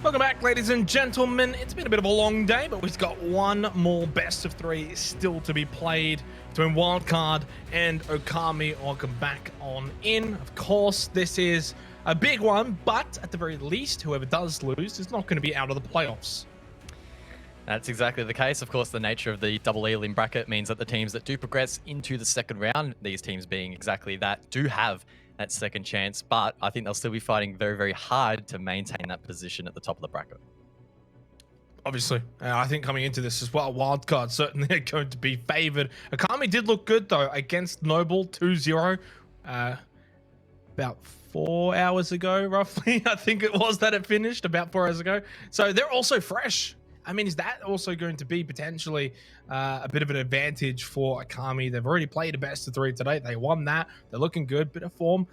Welcome back, ladies and gentlemen. It's been a bit of a long day, but we've got one more best of three still to be played between Wildcard and Okami. Welcome back on in. Of course, this is a big one, but at the very least, whoever does lose is not going to be out of the playoffs. That's exactly the case. Of course, the nature of the double elim bracket means that the teams that do progress into the second round, these teams being exactly that, do have that second chance, but I think they'll still be fighting very, very hard to maintain that position at the top of the bracket. Obviously, I think coming into this as well, Wildcard certainly are going to be favored. Okami did look good, though, against Noble 2-0 about 4 hours ago, roughly. I think it was that it finished about 4 hours ago. So they're also fresh. I mean, is that also going to be potentially a bit of an advantage for Okami? They've already played a best of three today. They won that. They're looking good, bit of form.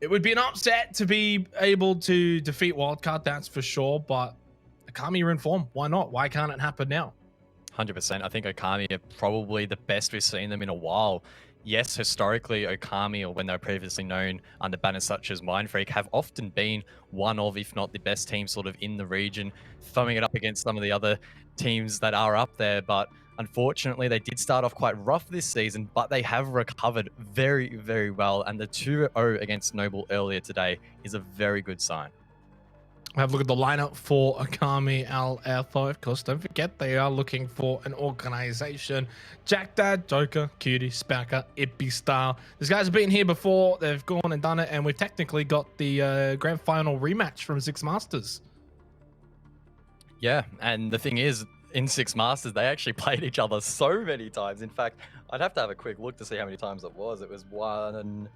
It would be an upset to be able to defeat Wildcard, that's for sure. But Okami are in form. Why not? Why can't it happen now? 100%. I think Okami are probably the best we've seen them in a while. Yes, historically, Okami, or when they were previously known under banners such as Mindfreak, have often been one of, if not the best team sort of in the region, throwing it up against some of the other teams that are up there. But unfortunately, they did start off quite rough this season, but they have recovered very, very well. And the 2-0 against Noble earlier today is a very good sign. Have a look at the lineup for Okami LFO. Of course, don't forget they are looking for an organization. Jack Dad, Joker, Cutie, Spacker, Ippy Style. These guys have been here before. They've gone and done it, and we've technically got the grand final rematch from Six Masters. Yeah, and the thing is, in Six Masters, they actually played each other so many times. In fact, I'd have to have a quick look to see how many times it was. It was 1,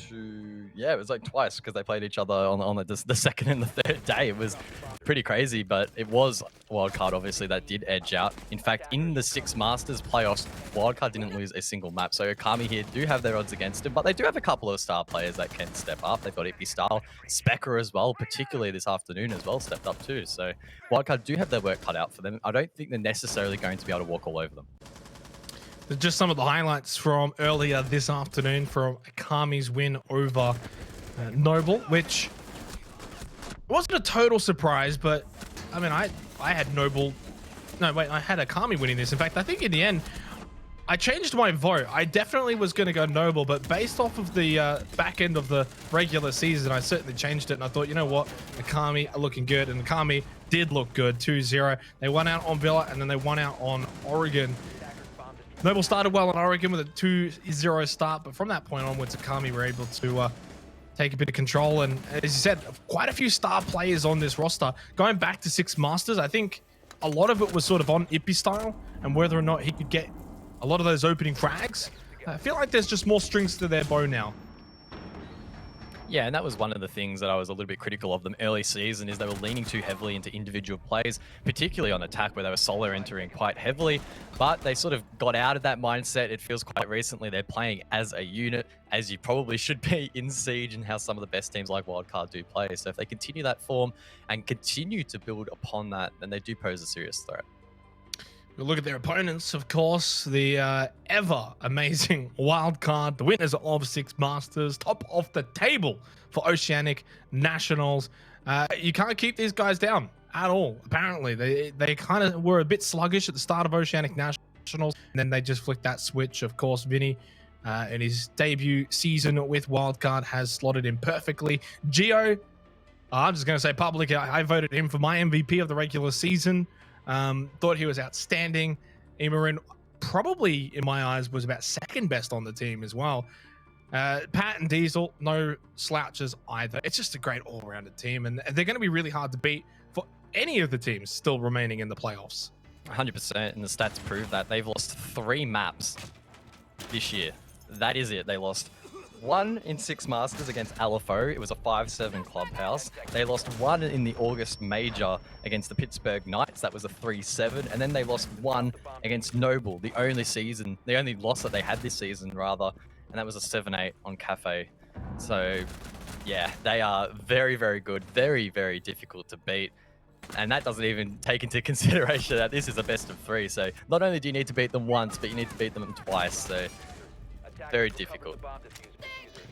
2, yeah, it was like twice because they played each other on the second and the third day. It was pretty crazy, but it was Wildcard, obviously, that did edge out. In fact, in the Six Masters playoffs, Wildcard didn't lose a single map. So Okami here do have their odds against them, but they do have a couple of star players that can step up. They've got Ippy Style, Specker as well, particularly this afternoon as well, stepped up too. So Wildcard do have their work cut out for them. I don't think they're necessarily going to be able to walk all over them. Just some of the highlights from earlier this afternoon from Okami's win over Noble, which wasn't a total surprise, but I mean, I had Noble. No, wait, I had Okami winning this. In fact, I think in the end, I changed my vote. I definitely was going to go Noble, but based off of the back end of the regular season, I certainly changed it. And I thought, you know what? Okami are looking good, and Okami did look good. 2-0. They won out on Villa, and then they won out on Oregon. Noble started well in Oregon with a 2-0 start, but from that point onwards, Okami were able to take a bit of control. And as you said, quite a few star players on this roster. Going back to Six Masters, I think a lot of it was sort of on Ippy Style and whether or not he could get a lot of those opening frags. I feel like there's just more strings to their bow now. Yeah, and that was one of the things that I was a little bit critical of them early season, is they were leaning too heavily into individual plays, particularly on attack where they were solo entering quite heavily, but they sort of got out of that mindset. It feels quite recently they're playing as a unit, as you probably should be in Siege and how some of the best teams like Wildcard do play. So if they continue that form and continue to build upon that, then they do pose a serious threat. We'll look at their opponents, of course, the ever amazing Wildcard, the winners of Six Masters, top of the table for Oceanic Nationals. You can't keep these guys down at all, apparently. They kind of were a bit sluggish at the start of Oceanic Nationals, and then they just flicked that switch. Of course, Vinny, in his debut season with Wildcard, has slotted in perfectly. Geo, I'm just going to say publicly, I voted him for my MVP of the regular season. Thought he was outstanding. Emerin probably, in my eyes, was about second best on the team as well. Pat and Diesel, no slouches either. It's just a great all-rounded team, and they're going to be really hard to beat for any of the teams still remaining in the playoffs. 100%, and the stats prove that. They've lost 3 maps this year. That is it. They lost 1 in Six Masters against LFO. It was a 5-7 clubhouse. They lost 1 in the August Major against the Pittsburgh Knights. That was a 3-7. And then they lost 1 against Noble, the only loss that they had this season, rather. And that was a 7-8 on Cafe. So, yeah, they are very, very good. Very, very difficult to beat. And that doesn't even take into consideration that this is a best of 3. So not only do you need to beat them once, but you need to beat them twice. So very difficult.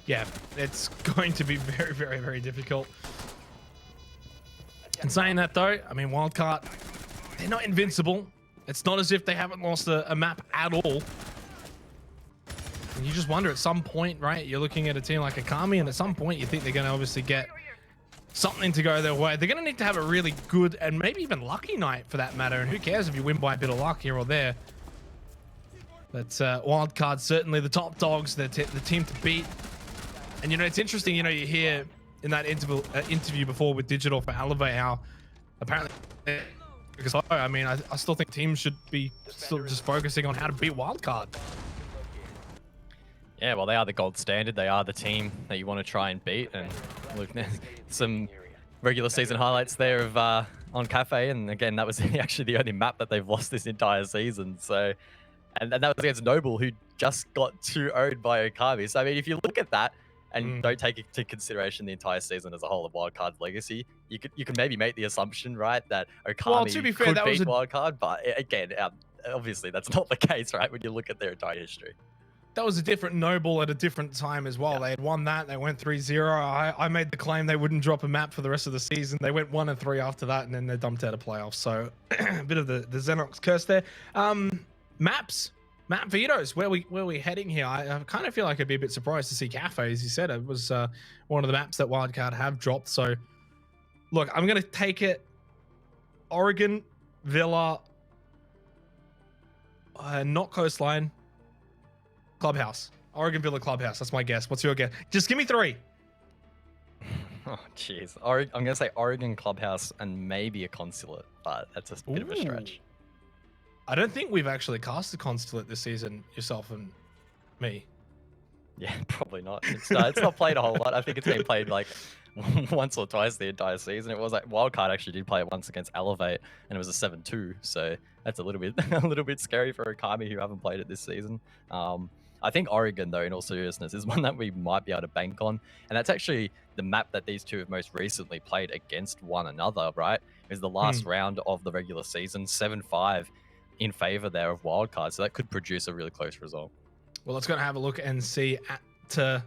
Yeah, it's going to be very, very, very difficult. And saying that though, I mean, Wildcard, they're not invincible. It's not as if they haven't lost a map at all. And you just wonder at some point, right? You're looking at a team like Okami, and at some point you think they're going to obviously get something to go their way. They're going to need to have a really good and maybe even lucky night for that matter. And who cares if you win by a bit of luck here or there. But Wildcard, certainly the top dogs, the team to beat. And, you know, it's interesting, you know, you hear in that interview before with Digital for Elevate how apparently, because I mean, I still think teams should be still just focusing on how to beat Wildcard. Yeah, well, they are the gold standard. They are the team that you want to try and beat. And look, some regular season highlights there of on Cafe, and again, that was actually the only map that they've lost this entire season. So, and that was against Noble, who just got 2-0'd by Okami. So, I mean, if you look at that and don't take into consideration the entire season as a whole of Wildcard's legacy, you can maybe make the assumption, right, that Okami well, to be fair, could that beat was Wildcard, but again, obviously that's not the case, right? When you look at their entire history. That was a different Noble at a different time as well. Yeah. They had won that. They went 3-0. I made the claim they wouldn't drop a map for the rest of the season. They went 1-3 after that, and then they're dumped out of playoffs. So a bit of the Xenox curse there. Map vetoes. Where we heading here? I kind of feel like I'd be a bit surprised to see Cafe, as you said. It was one of the maps that Wildcard have dropped. So look, I'm going to take it. Oregon, Villa, not Coastline. Clubhouse. Oregon Villa Clubhouse. That's my guess. What's your guess? Just give me 3. Oh, jeez. I'm going to say Oregon Clubhouse and maybe a Consulate, but that's a bit of a stretch. I don't think we've actually cast a Consulate this season, yourself and me. Yeah, probably not. It's not played a whole lot. I think it's been played like once or twice the entire season. It was like Wildcard actually did play it once against Elevate, and it was a 7-2. So that's a little bit scary for Okami, who haven't played it this season. I think Oregon, though, in all seriousness, is one that we might be able to bank on. And that's actually the map that these two have most recently played against one another, right? It was the last round of the regular season, 7-5 in favor there of Wildcard. So that could produce a really close result. Well, let's go and have a look and see at the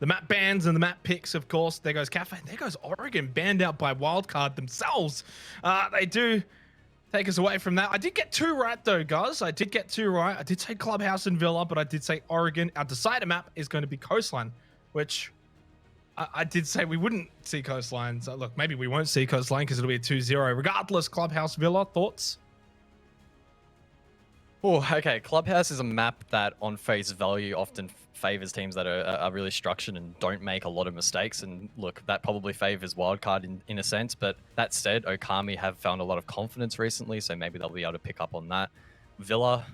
map bans and the map picks, of course. There goes Cafe. There goes Oregon, banned out by Wildcard themselves. They do take us away from that. I did get 2 right, though, guys. I did get 2 right. I did say Clubhouse and Villa, but I did say Oregon. Our decider map is going to be Coastline, which I did say we wouldn't see Coastline. So, look, maybe we won't see Coastline because it'll be a 2-0. Regardless, Clubhouse, Villa, thoughts? Oh, okay. Clubhouse is a map that, on face value, often favors teams that are really structured and don't make a lot of mistakes. And look, that probably favors Wildcard in a sense. But that said, Okami have found a lot of confidence recently, so maybe they'll be able to pick up on that. Villa,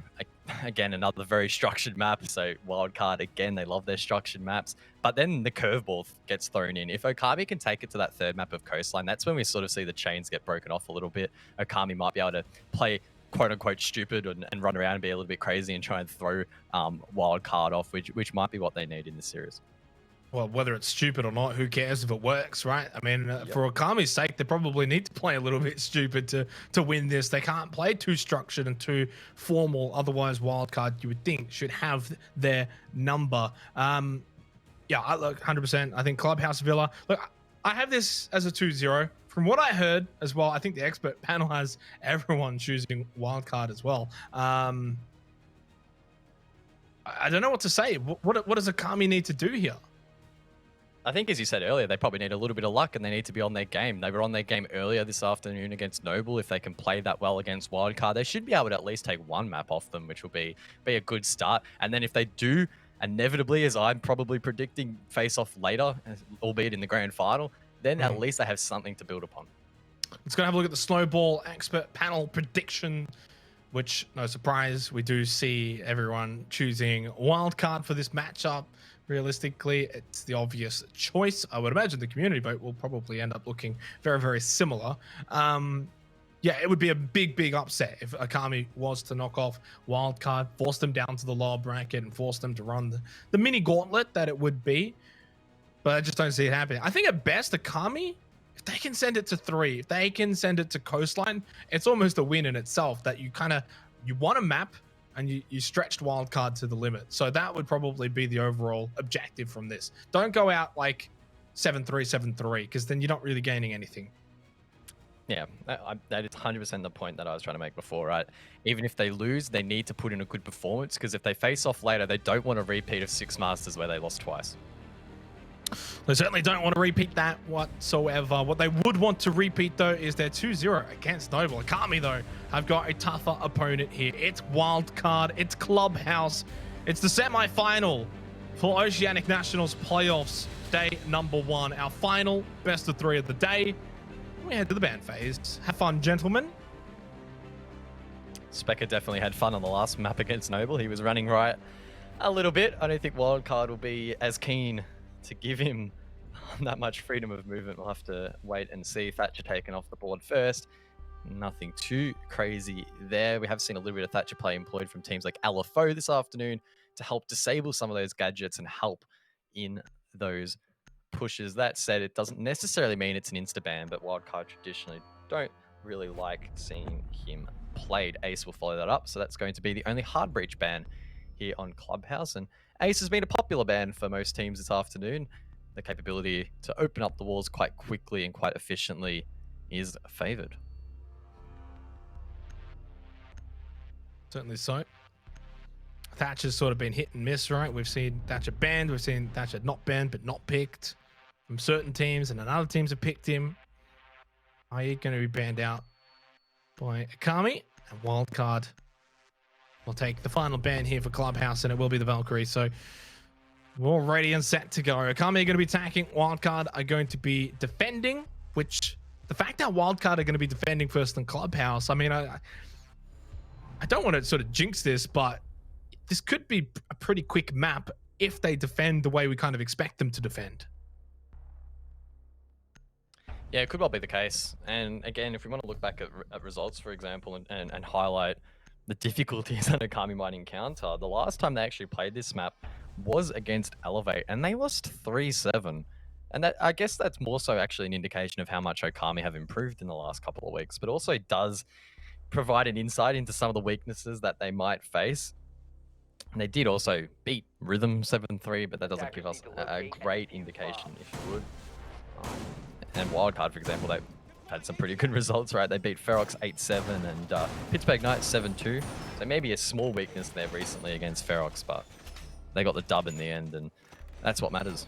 again, another very structured map. So Wildcard, again, they love their structured maps. But then the curveball gets thrown in. If Okami can take it to that third map of Coastline, that's when we sort of see the chains get broken off a little bit. Okami might be able to play quote-unquote stupid and run around and be a little bit crazy and try and throw Wildcard off, which might be what they need in this series. Well, whether it's stupid or not, who cares if it works, right? I mean, for Okami's sake, they probably need to play a little bit stupid to win this. They can't play too structured and too formal. Otherwise, Wildcard, you would think, should have their number. Yeah, I look, 100%. I think Clubhouse Villa. Look, I have this as a 2-0. From what I heard as well, I think the expert panel has everyone choosing Wildcard as well. I don't know what to say. What does Okami need to do here? I think, as you said earlier, they probably need a little bit of luck and they need to be on their game. They were on their game earlier this afternoon against Noble. If they can play that well against Wildcard, they should be able to at least take 1 map off them, which will be a good start. And then if they do, inevitably, as I'm probably predicting, face off later, albeit in the grand final, then at least they have something to build upon. Let's go have a look at the Snowball expert panel prediction, which, no surprise, we do see everyone choosing Wildcard for this matchup. Realistically, it's the obvious choice. I would imagine the community vote will probably end up looking very, very similar. Yeah, it would be a big upset if Okami was to knock off Wildcard, force them down to the lower bracket, and force them to run the mini gauntlet that it would be. But I just don't see it happening. I think at best, Okami, if they can send it to 3, if they can send it to Coastline, it's almost a win in itself that you want a map and you stretched Wildcard to the limit. So that would probably be the overall objective from this. Don't go out like 7-3, 7-3, because then you're not really gaining anything. Yeah, that is 100% the point that I was trying to make before, right? Even if they lose, they need to put in a good performance because if they face off later, they don't want a repeat of Six Masters where they lost twice. They certainly don't want to repeat that whatsoever. What they would want to repeat, though, is their 2-0 against Noble. Akami, though, have got a tougher opponent here. It's Wildcard, it's Clubhouse, it's the semi-final for Oceanic Nationals playoffs, day number 1. Our final best of 3 of the day. We head to the band phase. Have fun, gentlemen. Specker definitely had fun on the last map against Noble. He was running right a little bit. I don't think Wildcard will be as keen to give him that much freedom of movement. We'll have to wait and see. Thatcher taken off the board first. Nothing too crazy there. We have seen a little bit of Thatcher play employed from teams like LFO this afternoon to help disable some of those gadgets and help in those pushes. That said, it doesn't necessarily mean it's an insta-ban, but Wildcard traditionally don't really like seeing him played. Ace will follow that up, so that's going to be the only hard breach ban here on Clubhouse, and Ace has been a popular ban for most teams this afternoon. The capability to open up the walls quite quickly and quite efficiently is favored. Certainly so. Thatcher's sort of been hit and miss, right? We've seen Thatcher banned, we've seen Thatcher not banned but not picked from certain teams, and then other teams have picked him. Are you going to be banned out by Akami? And Wildcard will take the final ban here for Clubhouse, and it will be the Valkyrie. So we're all ready and set to go. Akami are going to be attacking. Wildcard are going to be defending, which the fact that Wildcard are going to be defending first in Clubhouse, I mean, I don't want to sort of jinx this, but this could be a pretty quick map if they defend the way we kind of expect them to defend. Yeah, it could well be the case. And again, if we want to look back at results, for example, and highlight the difficulties that Okami might encounter, the last time they actually played this map was against Elevate, and they lost 3-7. And that, I guess that's more so actually an indication of how much Okami have improved in the last couple of weeks, but also does provide an insight into some of the weaknesses that they might face. And they did also beat Rhythm 7-3, but that doesn't give us a great indication, if you would. And Wildcard, for example, they had some pretty good results, right? They beat Ferox 8-7 and Pittsburgh Knights 7-2. So maybe a small weakness there recently against Ferox, but they got the dub in the end, and that's what matters.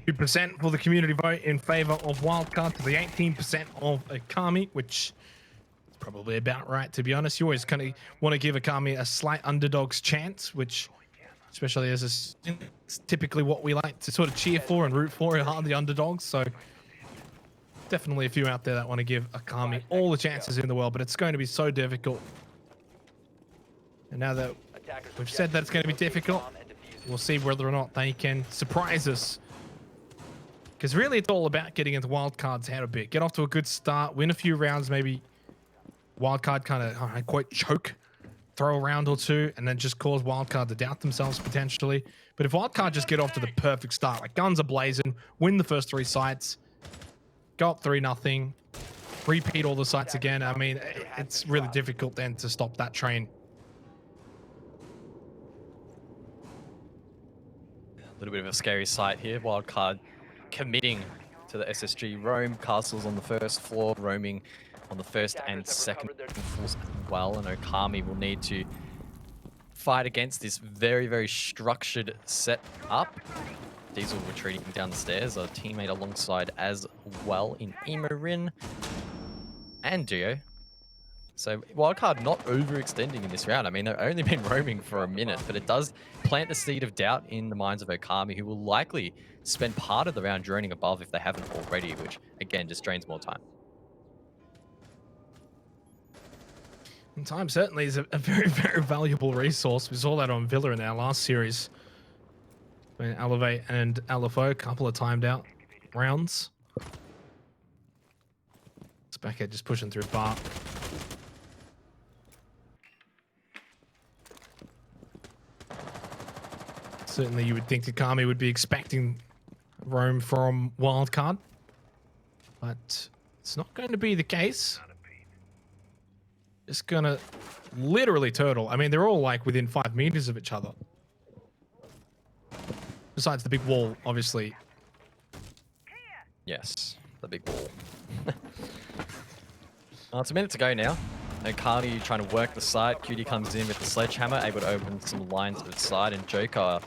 2% for the community vote in favor of Wildcard to the 18% of Akami, which is probably about right, to be honest. You always kind of want to give Akami a slight underdog's chance, which, especially as it's typically what we like to sort of cheer for and root for, are the underdogs. So definitely a few out there that want to give Akami all the chances in the world, but it's going to be so difficult. And now that we've said that it's going to be difficult, we'll see whether or not they can surprise us. Because really, it's all about getting into Wildcard's head a bit. Get off to a good start, win a few rounds, maybe Wildcard kind of, quote, choke, throw a round or two, and then just cause Wildcard to doubt themselves potentially. But if Wildcard just get off to the perfect start, like guns are blazing, win the first 3 sites, go up 3-0, repeat all the sites again, I mean, it's really difficult then to stop that train. A little bit of a scary sight here. Wildcard committing to the SSG roam. Castles on the first floor, roaming on the first and second floors as well. And Okami will need to fight against this very, very structured setup. Diesel retreating down the stairs. A teammate alongside as well in Emorin and Geo. So Wildcard not overextending in this round. I mean, they've only been roaming for a minute, but it does plant the seed of doubt in the minds of Okami, who will likely spend part of the round droning above if they haven't already, which again just drains more time. And time certainly is a very, very valuable resource. We saw that on Villa in our last series. When Elevate and LFO, a couple of timed out rounds. Specker just pushing through Bar. Certainly you would think Akami would be expecting roam from Wildcard, but it's not going to be the case. Just gonna literally turtle. I mean, they're all like within 5 meters of each other. Besides the big wall, obviously, Yes, the big ball. It's a minute to go now. Okami trying to work the side. Cutie comes in with the sledgehammer, able to open some lines to the side, and Joker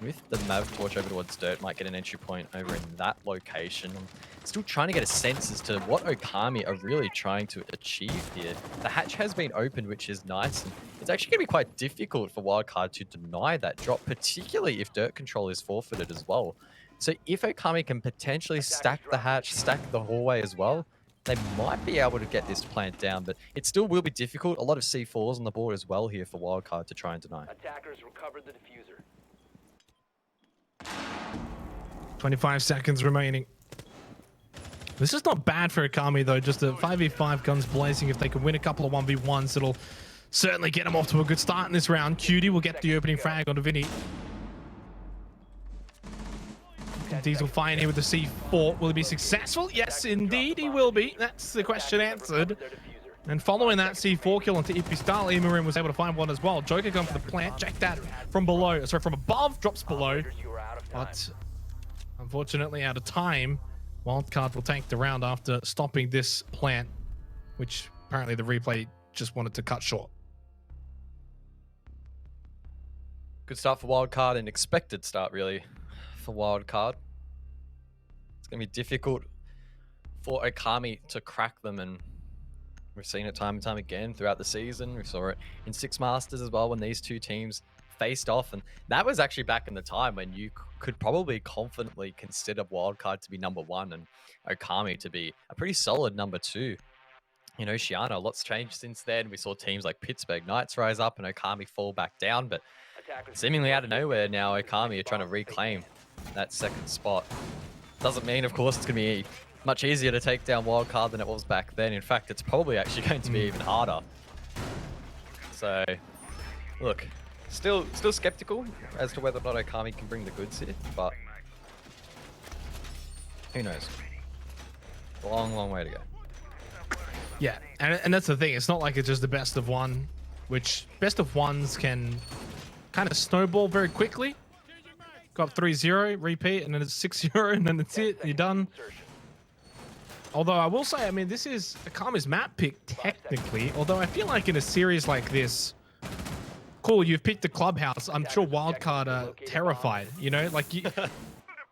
with the Mav torch over towards Dirt might get an entry point over in that location. I'm still trying to get a sense as to what Okami are really trying to achieve here. The hatch has been opened, which is nice, and it's actually going to be quite difficult for Wildcard to deny that drop, particularly if Dirt control is forfeited as well. So if Okami can potentially stack the hatch, stack the hallway as well, they might be able to get this plant down, but it still will be difficult. A lot of C4s on the board as well here for Wildcard to try and deny. Attackers recovered the diffuser. 25 seconds remaining. This is not bad for Okami though, just a 5v5 guns blazing. If they can win a couple of 1v1s, it'll certainly get them off to a good start in this round. Cutie will get the opening frag onto Vinny. Diesel fine here with the C4. Will he be successful? Yes, indeed he will be. That's the question answered. And following that C4 kill onto Ipistal, Imarin was able to find one as well. Joker going for the plant. Jack that from below. Sorry, from above, drops below. But unfortunately, out of time, Wildcard will take the round after stopping this plant, which apparently the replay just wanted to cut short. Good start for Wildcard, and expected start really for Wildcard. It's going to be difficult for Okami to crack them, and we've seen it time and time again throughout the season. We saw it in Six Masters as well when these two teams faced off, and that was actually back in the time when you could probably confidently consider Wildcard to be #1 and Okami to be a pretty solid #2. In Oceania, a lot's changed since then. We saw teams like Pittsburgh Knights rise up and Okami fall back down, but seemingly out of nowhere now, Okami are trying to reclaim that second spot. Doesn't mean, of course, it's going to be much easier to take down Wildcard than it was back then. In fact, it's probably actually going to be even harder. So, look, still skeptical as to whether or not Okami can bring the goods here, but who knows? A long, long way to go. Yeah, and that's the thing. It's not like it's just the best of one, which best of ones can kind of snowball very quickly. Go up 3-0, repeat, and then it's 6-0, and then that's it. You're done. Although I will say, I mean, this is Okami's map pick technically. Although I feel like in a series like this, cool, you've picked the clubhouse. I'm sure Wildcard are terrified. You know, like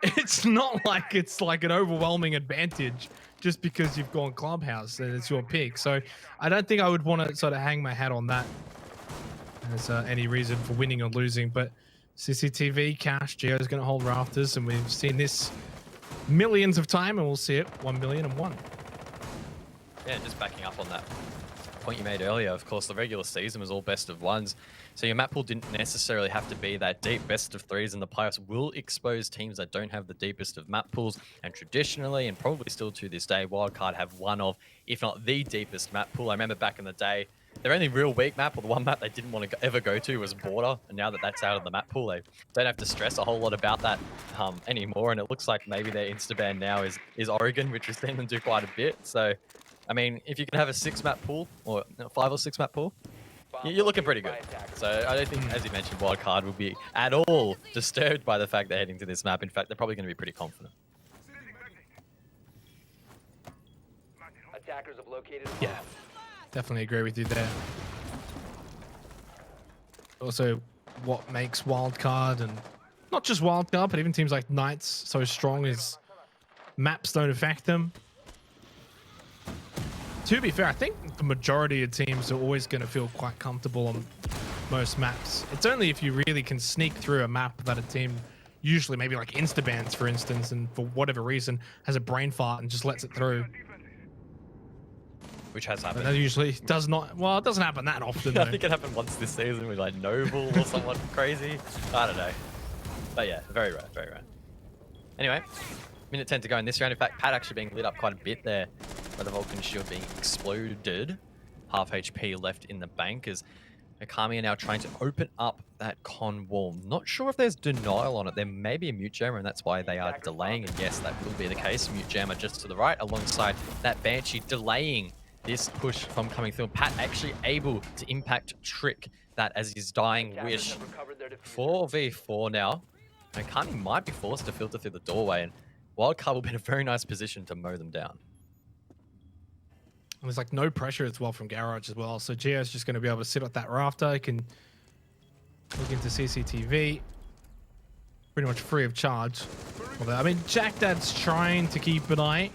it's not like it's like an overwhelming advantage just because you've gone clubhouse and it's your pick. So I don't think I would want to sort of hang my hat on that as any reason for winning or losing. But CCTV, Cash, Geo's going to hold rafters, and we've seen this millions of time, and we'll see it 1,000,001. Yeah, just backing up on that point you made earlier, of course, the regular season was all best of ones. So your map pool didn't necessarily have to be that deep. Best of threes in the playoffs will expose teams that don't have the deepest of map pools. And traditionally, and probably still to this day, Wildcard have one of, if not the deepest map pool. I remember back in the day, their only real weak map, or the one map they didn't want to ever go to, was Border. And now that that's out of the map pool, they don't have to stress a whole lot about that anymore. And it looks like maybe their Instaban now is Oregon, which we've seen them do quite a bit. So, I mean, if you can have a 6-map pool, or 5 or 6-map pool, you're looking pretty good. So I don't think, as you mentioned, Wildcard will be at all disturbed by the fact they're heading to this map. In fact, they're probably going to be pretty confident. Attackers have located. Yeah, definitely agree with you there. Also, what makes Wildcard, and not just Wildcard, but even teams like Knights, so strong is maps don't affect them. To be fair, I think the majority of teams are always going to feel quite comfortable on most maps. It's only if you really can sneak through a map that a team, usually maybe like Instabans, for instance, and for whatever reason has a brain fart and just lets it through. Which has happened. But that usually does not, well, it doesn't happen that often. I think it happened once this season with like Noble or someone crazy. I don't know. But yeah, very rare, very rare. Anyway, minute 10 to go in this round. In fact, Pat actually being lit up quite a bit there by the Vulcan shield being exploded. Half HP left in the bank as Okami are now trying to open up that con wall. Not sure if there's denial on it. There may be a mute jammer, and that's why they are delaying. And yes, that will be the case. Mute jammer just to the right alongside that Banshee delaying this push from coming through. Pat actually able to impact Trick that as his dying wish. 4v4 now. Okami might be forced to filter through the doorway, and Wildcard will be in a very nice position to mow them down. And there's like no pressure as well from Garage as well. So Gio's just going to be able to sit at that rafter. He can look into CCTV. Pretty much free of charge. Although, I mean, Jack Dad's trying to keep an eye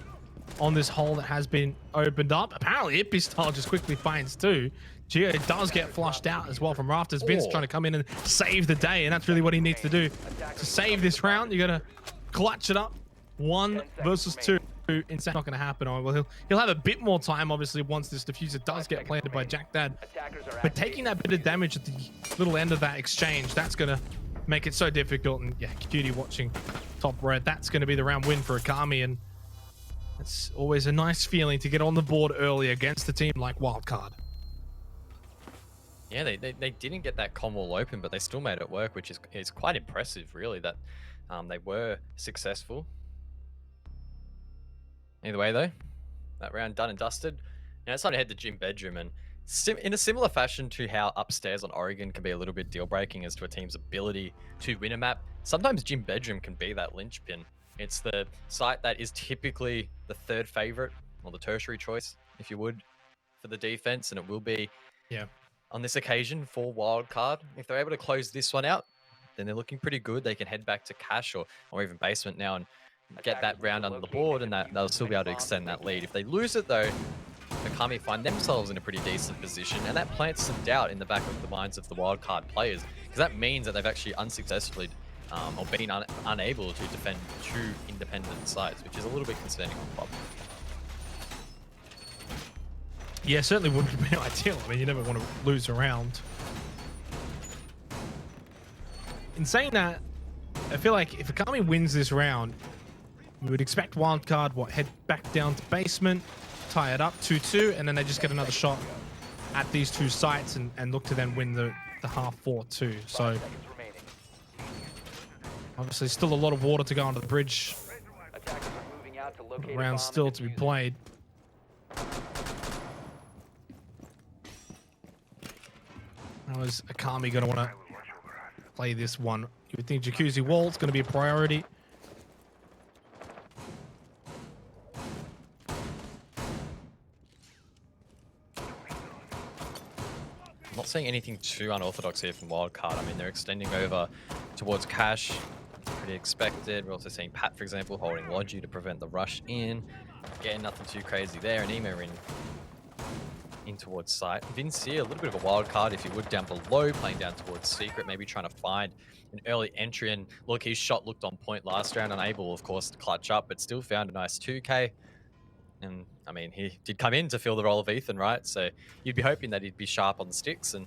on this hole that has been opened up. Apparently, Ippy Style just quickly finds two. Gio does get flushed out as well from rafters. Vince trying to come in and save the day, and that's really what he needs to do. To save this round, you got to clutch it up. 1 versus 2. It's not going to happen. Oh, well, he'll have a bit more time, obviously, once this diffuser does get planted by Jack Dad. But taking that bit of damage at the little end of that exchange, that's going to make it so difficult. And yeah, Cutie watching top red. That's going to be the round win for Okami, and it's always a nice feeling to get on the board early against a team like Wildcard. Yeah, they didn't get that comm wall open, but they still made it work, which is quite impressive, really, that they were successful. Either way, though, that round done and dusted. Now it's time to head to gym bedroom, and in a similar fashion to how upstairs on Oregon can be a little bit deal-breaking as to a team's ability to win a map, sometimes gym bedroom can be that linchpin. It's the site that is typically the third favorite, or the tertiary choice, if you would, for the defense, and it will be on this occasion for Wildcard. If they're able to close this one out, then they're looking pretty good. They can head back to cash or even basement now and get that round under the board, and they'll still be able to extend that lead. If they lose it, though, Okami find themselves in a pretty decent position, and that plants some doubt in the back of the minds of the Wildcard players, because that means that they've actually unsuccessfully or been unable to defend two independent sides, which is a little bit concerning on club. Yeah, certainly wouldn't be ideal. I mean, you never want to lose a round. In saying that, I feel like if Okami wins this round, we would expect Wildcard, head back down to basement, tie it up 2-2, and then they just get another shot at these two sites and look to then win the half 4-2. So, obviously, still a lot of water to go under the bridge. Round still to be played. How is Okami going to want to play this one? You would think Jacuzzi Wall is going to be a priority. I'm not seeing anything too unorthodox here from Wildcard. I mean, they're extending over towards cash. Pretty expected. We're also seeing Pat, for example, holding Logi to prevent the rush in. Again, nothing too crazy there. And Emo in towards site. Vince here, a little bit of a wild card, if you would, down below, playing down towards Secret, maybe trying to find an early entry. And look, his shot looked on point last round, unable, of course, to clutch up, but still found a nice 2K. And, I mean, he did come in to fill the role of Ethan, right? So you'd be hoping that he'd be sharp on the sticks. And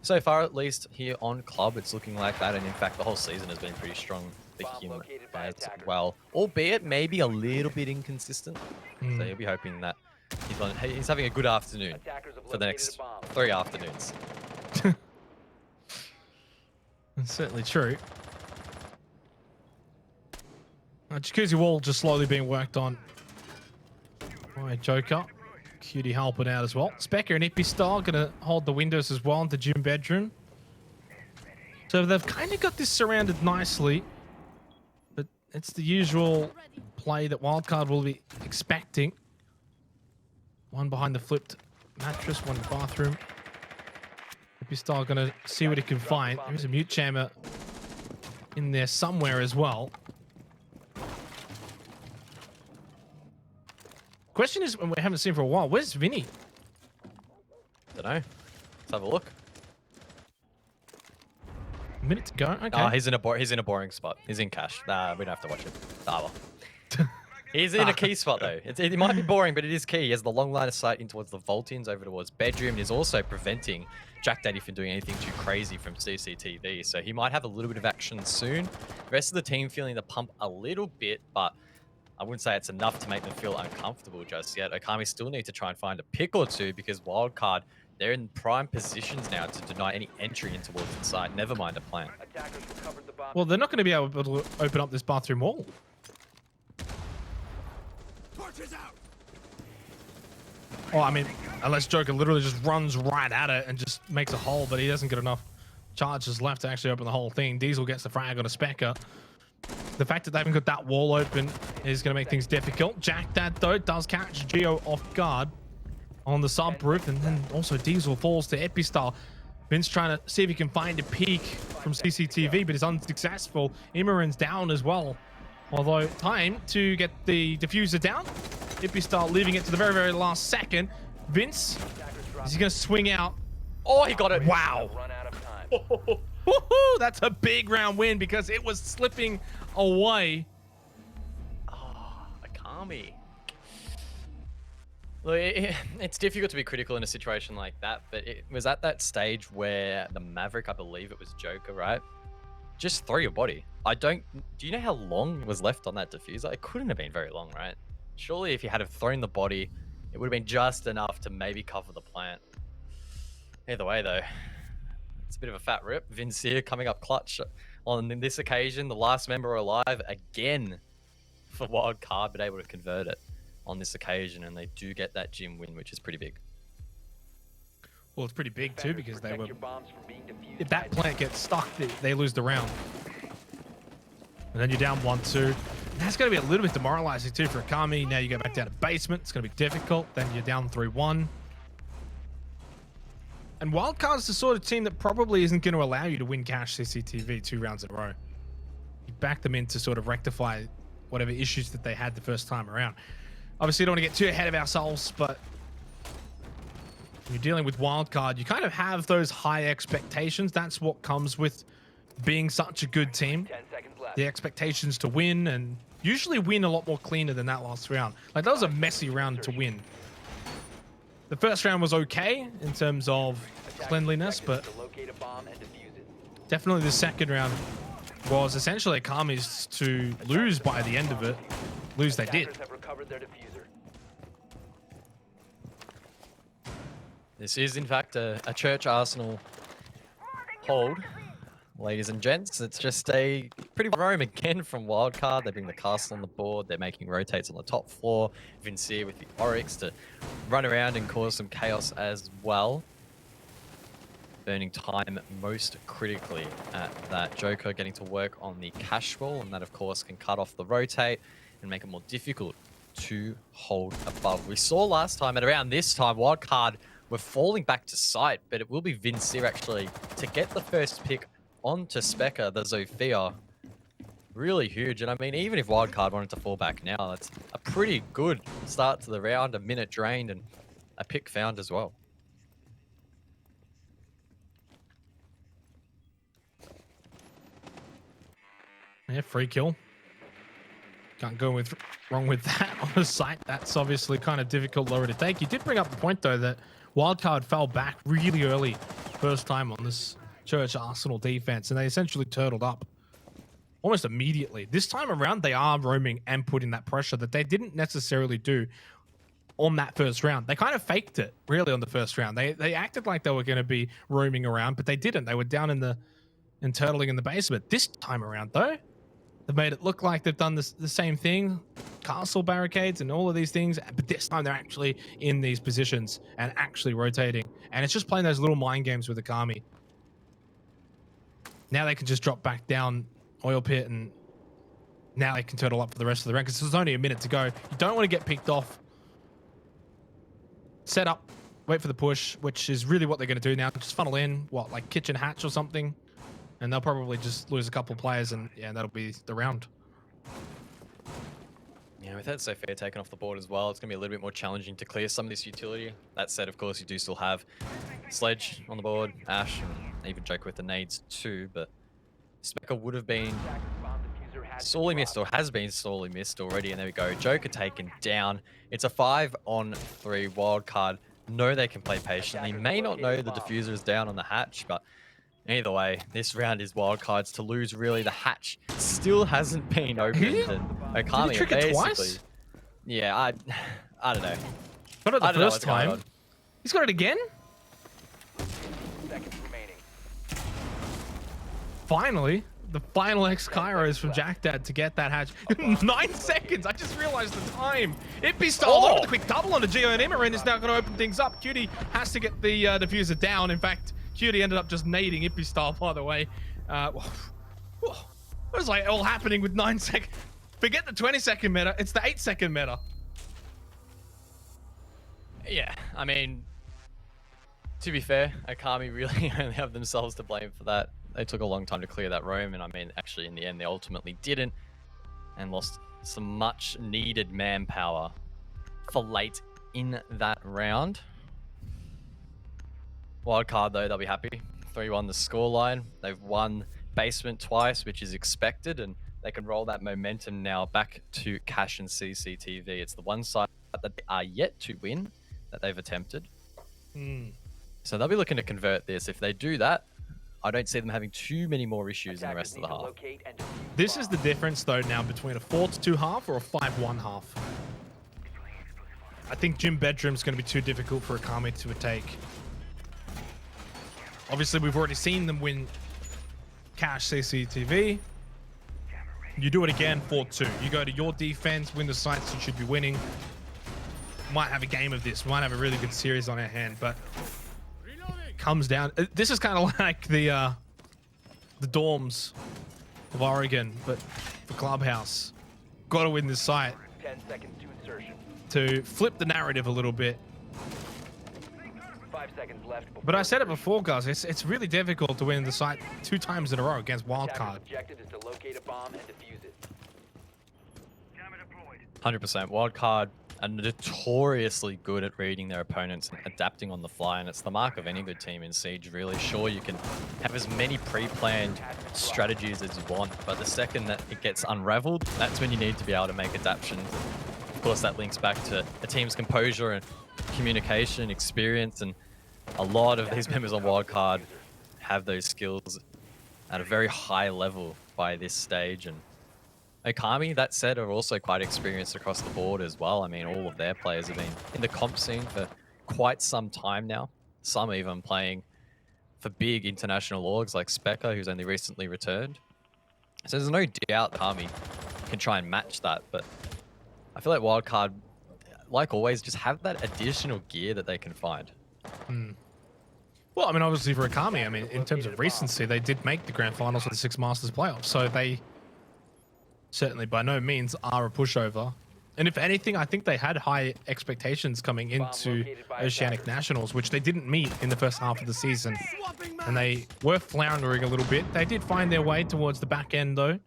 so far, at least, here on Club, it's looking like that. And, in fact, the whole season has been pretty strong for him as well. Albeit maybe a little bit inconsistent. So you'll be hoping that he's having a good afternoon for the next 3 afternoons. That's certainly true. Jacuzzi Wall just slowly being worked on by Joker. Cutie helping out as well. Specker and Ippy Style gonna hold the windows as well into gym bedroom. So they've kind of got this surrounded nicely, but it's the usual play that Wildcard will be expecting. One behind the flipped mattress, one in the bathroom. Ippy Style gonna see what he can find. There's a mute chamber in there somewhere as well. Question is, we haven't seen for a while, where's Vinny? Don't know. Let's have a look. A minute to go. Okay. Oh, he's in a boring spot. He's in cash. Nah, we don't have to watch it. Ah, well. He's in a key spot though. It might be boring, but it is key. He has the long line of sight in towards the vault-ins, over towards bedroom, and is also preventing Jack Daddy from doing anything too crazy from CCTV. So he might have a little bit of action soon. The rest of the team feeling the pump a little bit, but I wouldn't say it's enough to make them feel uncomfortable just yet. Okami still need to try and find a pick or two, because Wildcard, they're in prime positions now to deny any entry in towards the side. Never mind a plan. Well, they're not going to be able to open up this bathroom wall. Oh, I mean, unless Joker literally just runs right at it and just makes a hole, but he doesn't get enough charges left to actually open the whole thing. Diesel gets the frag on a Specker. The fact that they haven't got that wall open is going to make things difficult. Jack Dad, though, does catch Geo off guard on the sub roof, and then also Diesel falls to Epistar. Vince trying to see if he can find a peek from CCTV, but is unsuccessful. Imran's down as well. Although time to get the diffuser down. Epistar leaving it to the very, very last second. Vince, is he going to swing out? Oh, he got it. Wow. Run out of time. Woohoo! That's a big round win because it was slipping away. Oh, Okami. Look, it's difficult to be critical in a situation like that, but it was at that stage where the Maverick, I believe it was Joker, right? Just throw your body. Do you know how long was left on that diffuser? It couldn't have been very long, right? Surely if you had have thrown the body, it would have been just enough to maybe cover the plant. Either way, though, it's a bit of a fat rip. Vincier coming up clutch on this occasion. The last member alive again for Wildcard, but able to convert it on this occasion, and they do get that gym win, which is pretty big. Well, it's pretty big too because they were. Your bombs from being defused If that by plant gets stuck, they lose the round. And then you're down 1-2. That's going to be a little bit demoralizing too for Okami. Now you go back down to basement. It's going to be difficult. Then you're down 3-1. And Wildcard's the sort of team that probably isn't going to allow you to win cash CCTV 2 rounds in a row. You back them in to sort of rectify whatever issues that they had the first time around. Obviously, don't want to get too ahead of ourselves, but when you're dealing with Wildcard, you kind of have those high expectations. That's what comes with being such a good team. 10 seconds left. The expectations to win, and usually win a lot more cleaner than that last round. Like, that was a messy round to win. The first round was okay in terms of cleanliness, but To locate a bomb and defuse it. definitely the second round was essentially Akami's to lose by the end of it. Lose they did. Attackers have recovered their diffuser. This is, in fact, a Church Arsenal hold. Ladies and gents, it's just a pretty roam again from Wildcard. They bring the castle on the board. They're making rotates on the top floor. Vincier with the Oryx to run around and cause some chaos as well. Burning time most critically at that Joker getting to work on the cash wall, and that, of course, can cut off the rotate and make it more difficult to hold above. We saw last time, at around this time, Wildcard were falling back to sight, but it will be Vincier actually to get the first pick onto Specker, the Zofia. Really huge. And I mean, even if Wildcard wanted to fall back now, that's a pretty good start to the round. A minute drained and a pick found as well. Yeah, free kill. Can't go wrong with that on the site. That's obviously kind of difficult lower to take. You did bring up the point, though, that Wildcard fell back really early first time on this Church Arsenal defense, and they essentially turtled up almost immediately. This time around, they are roaming and putting that pressure that they didn't necessarily do on that first round. They kind of faked it, really, on the first round. They acted like they were going to be roaming around, but they didn't. They were down in turtling in the basement. This time around, though, they've made it look like they've done the same thing, castle barricades and all of these things, but this time they're actually in these positions and actually rotating. And it's just playing those little mind games with Okami. Now they can just drop back down oil pit, and now they can turtle up for the rest of the round because there's only a minute to go. You don't want to get picked off. Set up, wait for the push, which is really what they're going to do now. Just funnel in, what, like kitchen hatch or something? And they'll probably just lose a couple players, and yeah, that'll be the round. Yeah, with that Sophia taken off the board as well, it's going to be a little bit more challenging to clear some of this utility. That said, of course, you do still have Sledge on the board, Ash, and even Joker with the nades too, but Specker would have been sorely missed, or has been sorely missed already, and there we go. Joker taken down. It's a 5-on-3 Wildcard. Know they can play patiently. May not know the diffuser is down on the hatch, but either way, this round is Wildcard's to lose, really. The hatch still hasn't been opened, and Okami Did he trick it twice? Yeah, I don't know. Got it the first what's going time. on. He's got it again? Seconds remaining. Finally, the final X Kairos from Jack Dad to get that hatch. 9 seconds. I just realized the time. Ippy stole over the quick double onto Geo, and Imran is now going to open things up. Cutie has to get the diffuser down. In fact, Cutie ended up just nading Ippy style, by the way. What It was like all happening with 9 seconds. Forget the 20-second meta. It's the 8-second meta. Yeah, I mean, to be fair, Okami really only have themselves to blame for that. They took a long time to clear that roam, and I mean, actually, in the end, they ultimately didn't, and lost some much needed manpower for late in that round. Wildcard, though, they'll be happy. 3-1 the scoreline. They've won basement twice, which is expected, and they can roll that momentum now back to Cash and CCTV. It's the one side that they are yet to win that they've attempted. So they'll be looking to convert this. If they do that, I don't see them having too many more issues in the rest of the half. This is the difference, though, now between a 4-2 half or a 5-1 half. I think Gym Bedroom's going to be too difficult for Okami to take. Obviously, we've already seen them win Cash CCTV. You do it again, 4-2. You go to your defense, win the sites you should be winning. Might have a game of this. Might have a really good series on our hand, but comes down. This is kind of like the dorms of Oregon, but for Clubhouse. Got to win this site 10 seconds to insertion. to flip the narrative a little bit. 5 seconds left. But I said it before, guys. It's really difficult to win the site 2 times in a row against Attacker's Wildcard. objective is to locate a bomb and defuse it. 100%. Wildcard are notoriously good at reading their opponents and adapting on the fly, and it's the mark of any good team in Siege, really. Sure, you can have as many pre-planned strategies as you want, but the second that it gets unraveled, that's when you need to be able to make adaptations. And of course, that links back to a team's composure and communication, experience, and a lot of these members on Wildcard have those skills at a very high level by this stage. And Okami, that said, are also quite experienced across the board as well. I mean, all of their players have been in the comp scene for quite some time now. Some even playing for big international orgs like Specca, who's only recently returned. So there's no doubt Okami can try and match that, but I feel like Wildcard, like always, just have that additional gear that they can find. Well, I mean, obviously for Okami, I mean, in terms of recency, they did make the grand finals of the Six Masters playoffs, so they certainly by no means are a pushover. And if anything, I think they had high expectations coming into Oceanic Nationals, which they didn't meet in the first half of the season. And they were floundering a little bit. They did find their way towards the back end, though.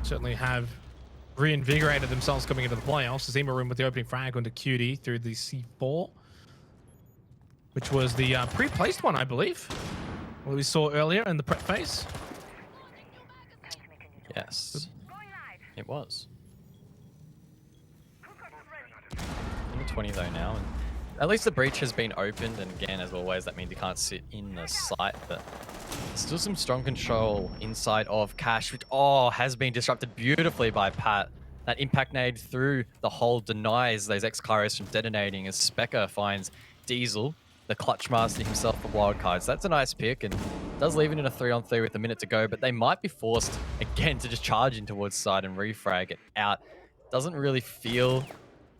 Certainly have reinvigorated themselves coming into the playoffs. Zima Room with the opening frag onto QD through the C4, which was the pre-placed one, I believe, what we saw earlier in the prep phase. Yes, it was. In the 20 though now, and at least the breach has been opened, and again, as always, that means you can't sit in the site, but still some strong control inside of Cash, which has been disrupted beautifully by Pat. That impact nade through the hole denies those X-Kairos from detonating as Specca finds Diesel, the clutch master himself, for Wildcards. So that's a nice pick, and does leave it in a 3-on-3 with a minute to go, but they might be forced again to just charge in towards side and refrag it out. Doesn't really feel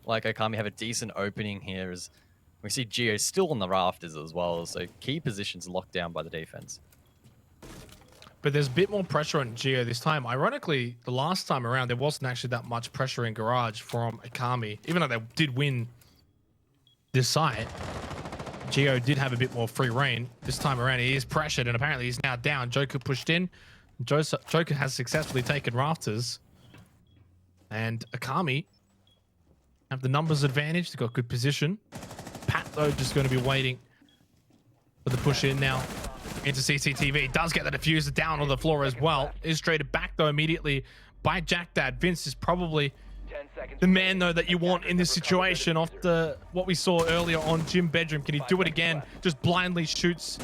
like Okami have a decent opening here, as we see Geo still on the rafters as well, so key positions locked down by the defense. But there's a bit more pressure on Geo this time. Ironically, the last time around, there wasn't actually that much pressure in Garage from Okami, even though they did win this site. Geo did have a bit more free reign. This time around, he is pressured, and apparently he's now down. Joker pushed in. Joker has successfully taken rafters. And Okami have the numbers advantage. They've got good position. Pat, though, just going to be waiting for the push in now into CCTV. Does get the diffuser down on the floor as well. Is traded back, though, immediately by Jack Dad. Vince is probably the man, though, that you want in this situation after what we saw earlier on Gym Bedroom. Can he do it again? Just blindly shoots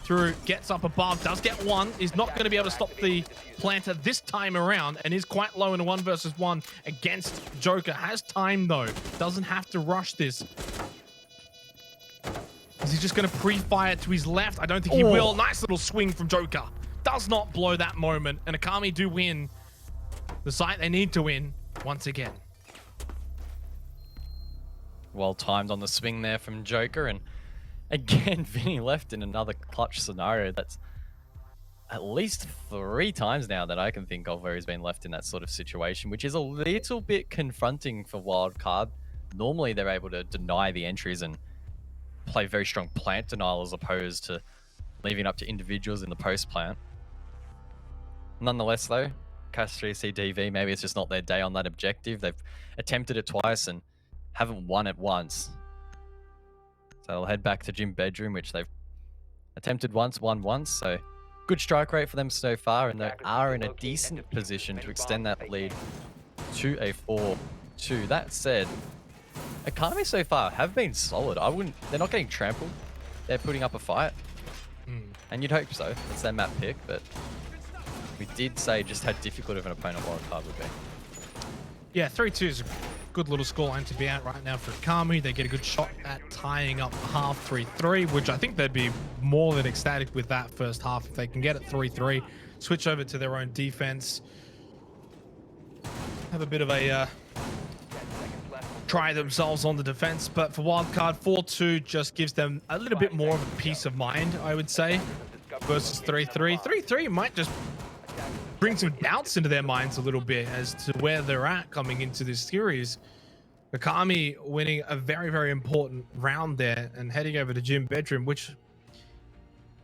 through, gets up above, does get one. Is not going to be able to stop the planter this time around, and is quite low in a 1 versus 1 against Joker. Has time, though. Doesn't have to rush this. Is he just going to pre-fire to his left? I don't think he will. Nice little swing from Joker. Does not blow that moment, and Okami do win the site they need to win once again. Well timed on the swing there from Joker, and again, Vinny left in another clutch scenario. That's at least 3 times now that I can think of where he's been left in that sort of situation, which is a little bit confronting for Wildcard. Normally, they're able to deny the entries and play very strong plant denial as opposed to leaving it up to individuals in the post plant. Nonetheless, though, Cash 3C DV, maybe it's just not their day on that objective. They've attempted it twice and haven't won it once. So they'll head back to Gym Bedroom, which they've attempted once, won once. So good strike rate for them so far, and they are in a decent position to extend that lead to a 4-2. That said, Okami so far have been solid. They're not getting trampled. They're putting up a fight. And you'd hope so. It's their map pick, but we did say just how difficult of an opponent Wildcard would be. Yeah, 3-2 is a good little scoreline to be at right now for Okami. They get a good shot at tying up half 3-3, which I think they'd be more than ecstatic with that first half if they can get it 3-3, switch over to their own defense, have a bit of a try themselves on the defense. But for Wildcard, 4-2 just gives them a little bit more of a peace of mind, I would say, versus 3-3. 3-3 might just bring some doubts into their minds a little bit as to where they're at coming into this series. Okami winning a very, very important round there and heading over to Gym Bedroom, which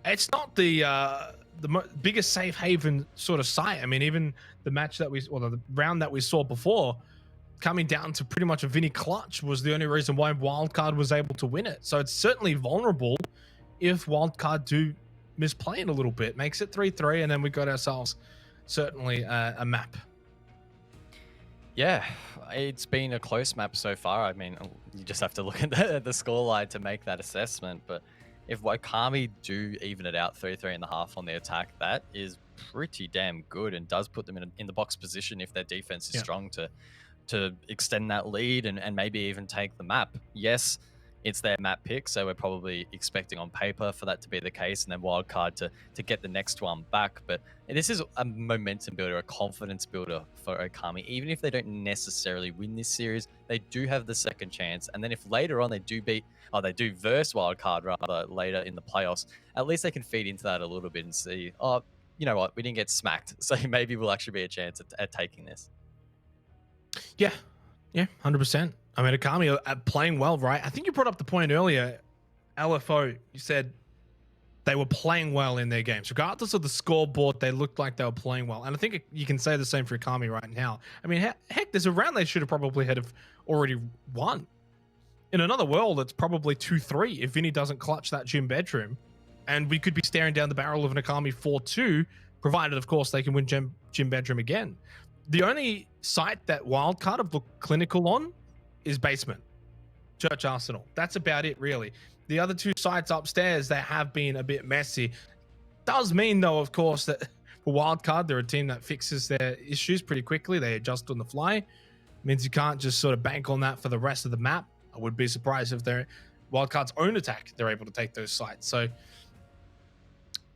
it's not the biggest safe haven sort of site. I mean, even the match that the round that we saw before, coming down to pretty much a Vinny clutch was the only reason why Wildcard was able to win it. So it's certainly vulnerable if Wildcard do misplay it a little bit. Makes it 3-3, and then we got ourselves certainly a map. Yeah, it's been a close map so far. I mean, you just have to look at the scoreline to make that assessment. But if Okami do even it out 3-3.5 on the attack, that is pretty damn good and does put them in the box position if their defense is strong to extend that lead and maybe even take the map. Yes, it's their map pick, so we're probably expecting on paper for that to be the case, and then Wildcard to get the next one back. But this is a momentum builder, a confidence builder for Okami. Even if they don't necessarily win this series, they do have the second chance. And then if later on they do verse Wildcard rather later in the playoffs, at least they can feed into that a little bit and see, oh, you know what, we didn't get smacked, so maybe we'll actually be a chance at taking this. Yeah, 100%. I mean, Okami are playing well, right? I think you brought up the point earlier, LFO, you said they were playing well in their games. Regardless of the scoreboard, they looked like they were playing well. And I think you can say the same for Okami right now. I mean, heck, there's a round they should have probably already won. In another world, it's probably 2-3 if Vinny doesn't clutch that Gym Bedroom. And we could be staring down the barrel of an Okami 4-2, provided, of course, they can win Gym Bedroom again. The only site that Wildcard have looked clinical on is basement, Church Arsenal. That's about it, really. The other two sites upstairs, they have been a bit messy. Does mean, though, of course, that for Wildcard, they're a team that fixes their issues pretty quickly. They adjust on the fly. Means you can't just sort of bank on that for the rest of the map. I would be surprised if they're Wildcard's own attack, they're able to take those sites. So,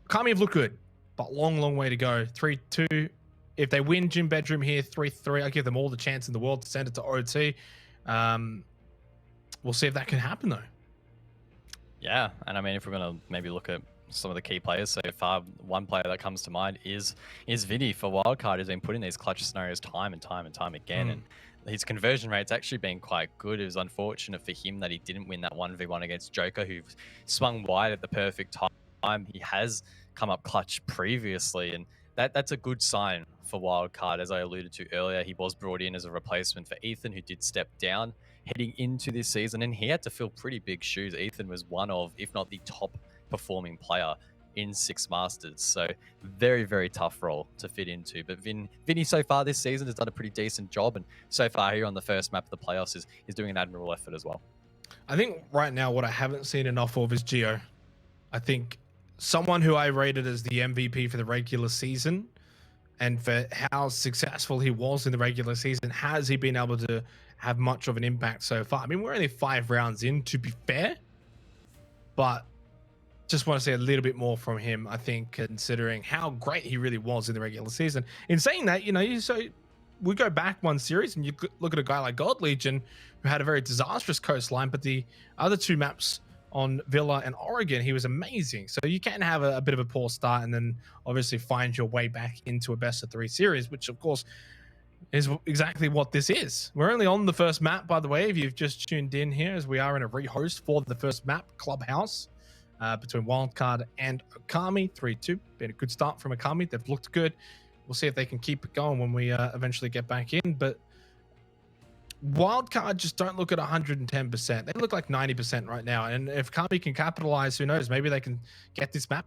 Okami have looked good, but long way to go. 3-2. If they win Gym Bedroom here, 3-3, I give them all the chance in the world to send it to OT. We'll see if that can happen, though. Yeah, and I mean, if we're going to maybe look at some of the key players so far, one player that comes to mind is Vinny for Wildcard, who's been put in these clutch scenarios time and time again. And his conversion rate's actually been quite good. It was unfortunate for him that he didn't win that 1v1 against Joker, who swung wide at the perfect time. He has come up clutch previously, and that's a good sign for Wildcard. As I alluded to earlier, he was brought in as a replacement for Ethan, who did step down heading into this season, and he had to fill pretty big shoes. Ethan was one of, if not the top performing player in Six Masters, so very tough role to fit into. But Vinny so far this season has done a pretty decent job, and so far here on the first map of the playoffs is doing an admirable effort as well. I think right now what I haven't seen enough of is Geo. I think someone who I rated as the MVP for the regular season, and for how successful he was in the regular season, has he been able to have much of an impact so far? I mean, we're only 5 rounds in, to be fair, but just want to see a little bit more from him, I think, considering how great he really was in the regular season. In saying that, we go back one series and you look at a guy like God Legion, who had a very disastrous coastline, but the other two maps on Villa and Oregon, he was amazing. So you can have a bit of a poor start and then obviously find your way back into a best of 3 series, which of course is exactly what this is. We're only on the first map, by the way, if you've just tuned in here, as we are in a rehost for the first map, Clubhouse, between Wildcard and Okami. 3-2. Been a good start from Okami. They've looked good. We'll see if they can keep it going when we eventually get back in. But Wildcard just don't look at 110%. They look like 90% right now. And if Kami can capitalize, who knows? Maybe they can get this map.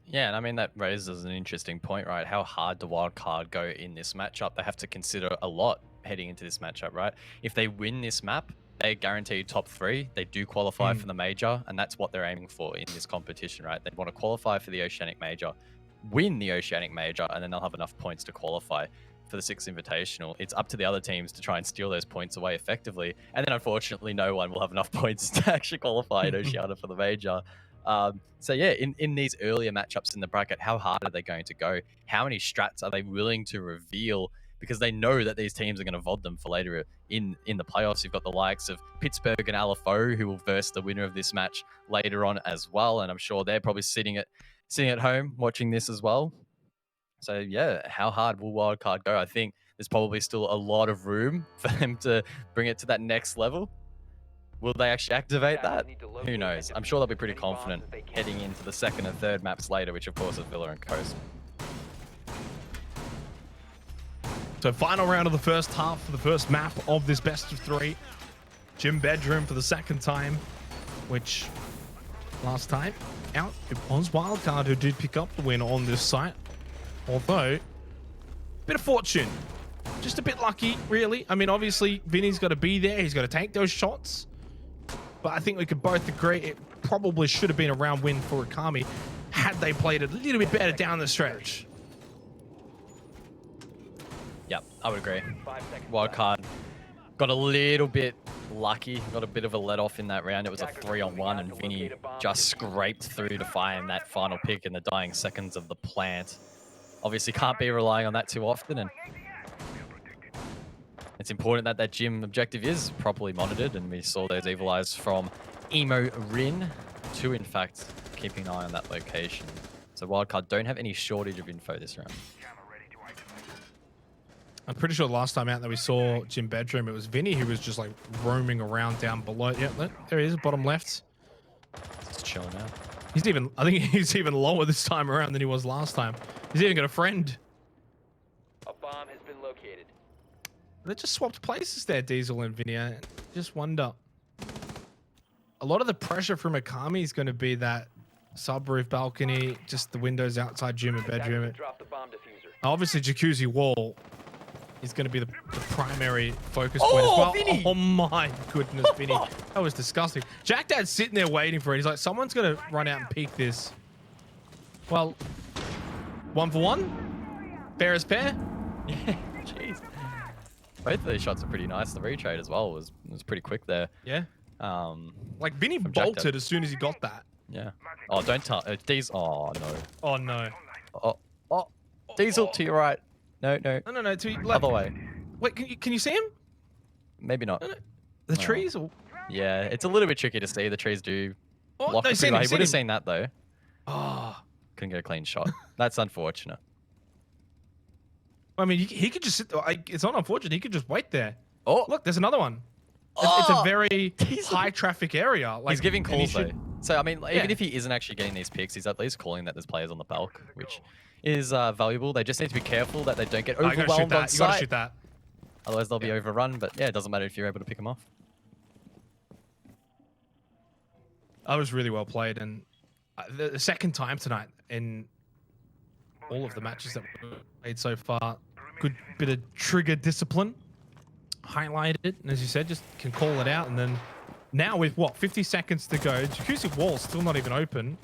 Yeah, and I mean, that raises an interesting point, right? How hard do Wildcard go in this matchup? They have to consider a lot heading into this matchup, right? If they win this map, they guarantee top 3. They do qualify for the major, and that's what they're aiming for in this competition, right? They want to qualify for the Oceanic Major, win the Oceanic Major, and then they'll have enough points to qualify for the 6th Invitational. It's up to the other teams to try and steal those points away effectively, and then unfortunately no one will have enough points to actually qualify in Oceania for the major. So yeah, in these earlier matchups in the bracket, how hard are they going to go? How many strats are they willing to reveal? Because they know that these teams are going to VOD them for later in the playoffs. You've got the likes of Pittsburgh and LFO who will verse the winner of this match later on as well, and I'm sure they're probably sitting at home watching this as well. So yeah, how hard will Wildcard go? I think there's probably still a lot of room for them to bring it to that next level. Will they actually activate that? Who knows? I'm sure they'll be pretty confident heading into the 2nd and 3rd maps later, which of course is Villa and Coast. So final round of the first half for the first map of this best of 3. Gym Bedroom for the 2nd time, which last time out, it was Wildcard who did pick up the win on this site. Although, bit of fortune. Just a bit lucky, really. I mean, obviously, Vinny's got to be there. He's got to take those shots. But I think we could both agree it probably should have been a round win for Okami had they played it a little bit better down the stretch. Yep, I would agree. Wildcard got a little bit lucky, got a bit of a let off in that round. It was a 3-on-1 and Vinny just scraped through to find that final pick in the dying seconds of the plant. Obviously can't be relying on that too often, and it's important that that gym objective is properly monitored, and we saw those evil eyes from Emo Rin, 2 in fact, keeping an eye on that location. So Wildcard don't have any shortage of info this round. I'm pretty sure last time out that we saw Gym Bedroom, it was Vinny who was just like roaming around down below. Yeah, there he is, bottom left. Just chilling out. I think he's even lower this time around than he was last time. He's even got a friend. A bomb has been located. They just swapped places there, Diesel and Vinny. I just wonder. A lot of the pressure from Okami is going to be that subroof balcony, just the windows outside Gym and Bedroom. Drop the bomb diffuser. Obviously, Jacuzzi Wall is going to be the primary focus point as well. Vinny! Oh my goodness, Vinny. That was disgusting. Jack Dad's sitting there waiting for it. He's like, someone's going to run out and peek this. Well, 1 for 1. Fair as pair. Yeah, jeez. Both of these shots are pretty nice. The retrade as well was pretty quick there. Yeah. Like Vinny from Jack bolted Dad. as soon as he got that. Yeah. Oh, don't tell. Diesel. Oh, no. Oh no. Oh. Diesel to your right. No. No. To left. Other way. Wait, can you see him? Maybe not. No. The trees? Or... Yeah, it's a little bit tricky to see. The trees do block no, the seen freeway. him, He seen would have him. seen that though. Oh. Couldn't get a clean shot. That's unfortunate. I mean, he could just sit there. It's not unfortunate. He could just wait there. Oh, Look, there's another one. It's a very He's- high traffic area. Like, he's giving and he calls though. should- So I mean, Yeah. even if he isn't actually getting these picks, he's at least calling that there's players on the bulk, which is valuable. They just need to be careful that they don't get Oh, you gotta shoot overwhelmed on that. You gotta site. shoot that. Otherwise, they'll be overrun. But yeah, it doesn't matter if you're able to pick them off. That was really well played, and the second time tonight in all of the matches that we've played so far, good bit of trigger discipline, highlighted, and as you said, just can call it out. And then now with what 50 seconds to go, Jacuzzi Wall's still not even open.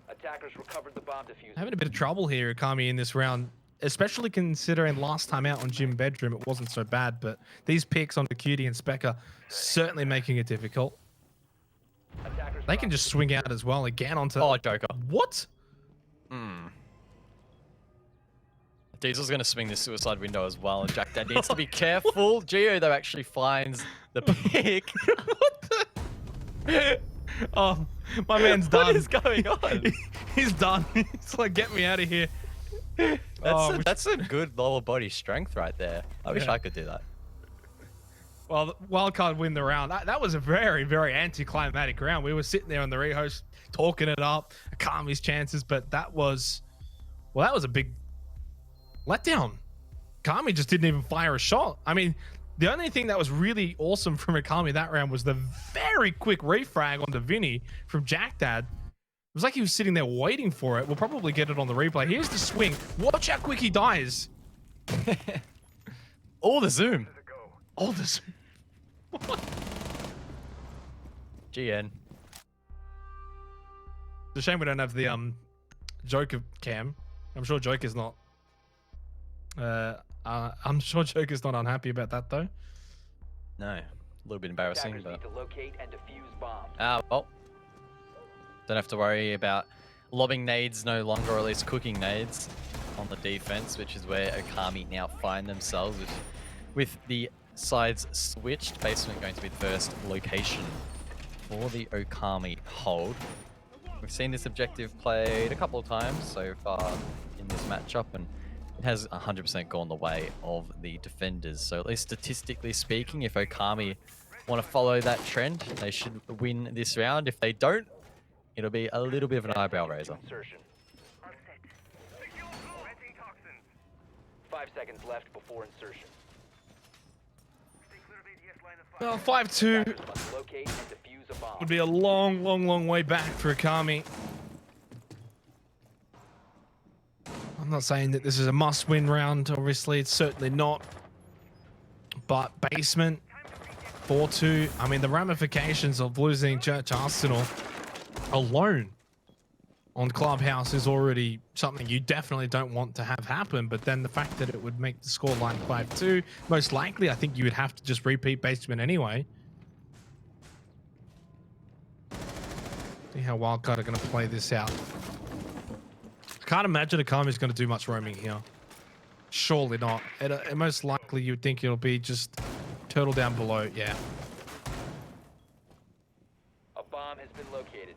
Attackers recovered the bomb diffuser. Having a bit of trouble here, Okami, in this round, especially considering last time out on Gym Bedroom it wasn't so bad, but these picks onto Cutie and Specker certainly making it difficult. Attackers They can just swing out as well again onto. Oh, Joker. What? Diesel's going to swing this suicide window as well, and Jack Dad needs to be careful. Geo, though, actually finds the pick. Oh, my man's done. What is going on? He's done. He's like, get me out of here. That's a good lower body strength right there. I wish Yeah. I could do that. Well, Wildcard win the round. That was a very, very anticlimactic round. We were sitting there on the rehost talking it up, Akami's chances, but that was a big letdown. Akami just didn't even fire a shot. I mean, the only thing that was really awesome from Akami that round was the very quick refrag onto Vinny from Jack Dad. It was like he was sitting there waiting for it. We'll probably get it on the replay. Here's the swing. Watch how quick he dies. All the zoom. All this. GN. It's a shame we don't have the Joker cam. I'm sure Joker's not. I'm sure Joker's not unhappy about that though. No, a little bit embarrassing, Attackers but need to locate and defuse bombs. well, don't have to worry about lobbing nades no longer, or at least cooking nades on the defense, which is where Okami now find themselves with the sides switched. Basement going to be the first location for the Okami hold. We've seen this objective played a couple of times so far in this matchup, and it has 100% gone the way of the defenders. So at least statistically speaking, if Okami want to follow that trend, they should win this round. If they don't, it'll be a little bit of an eyebrow raiser. Insertion. 5 seconds left before insertion. Well, 5-2 Attackers must locate and defuse a bomb. would be a long, long, long way back for Akami. I'm not saying that this is a must-win round. Obviously, it's certainly not. But basement, 4-2. I mean, the ramifications of losing Church Arsenal alone on Clubhouse is already something you definitely don't want to have happen. But then the fact that it would make the scoreline 5-2, most likely, I think you would have to just repeat basement anyway. See how Wildcard are going to play this out. I can't imagine Akami's going to do much roaming here. Surely not. Most likely you would think it'll be just turtle down below. Yeah. A bomb has been located.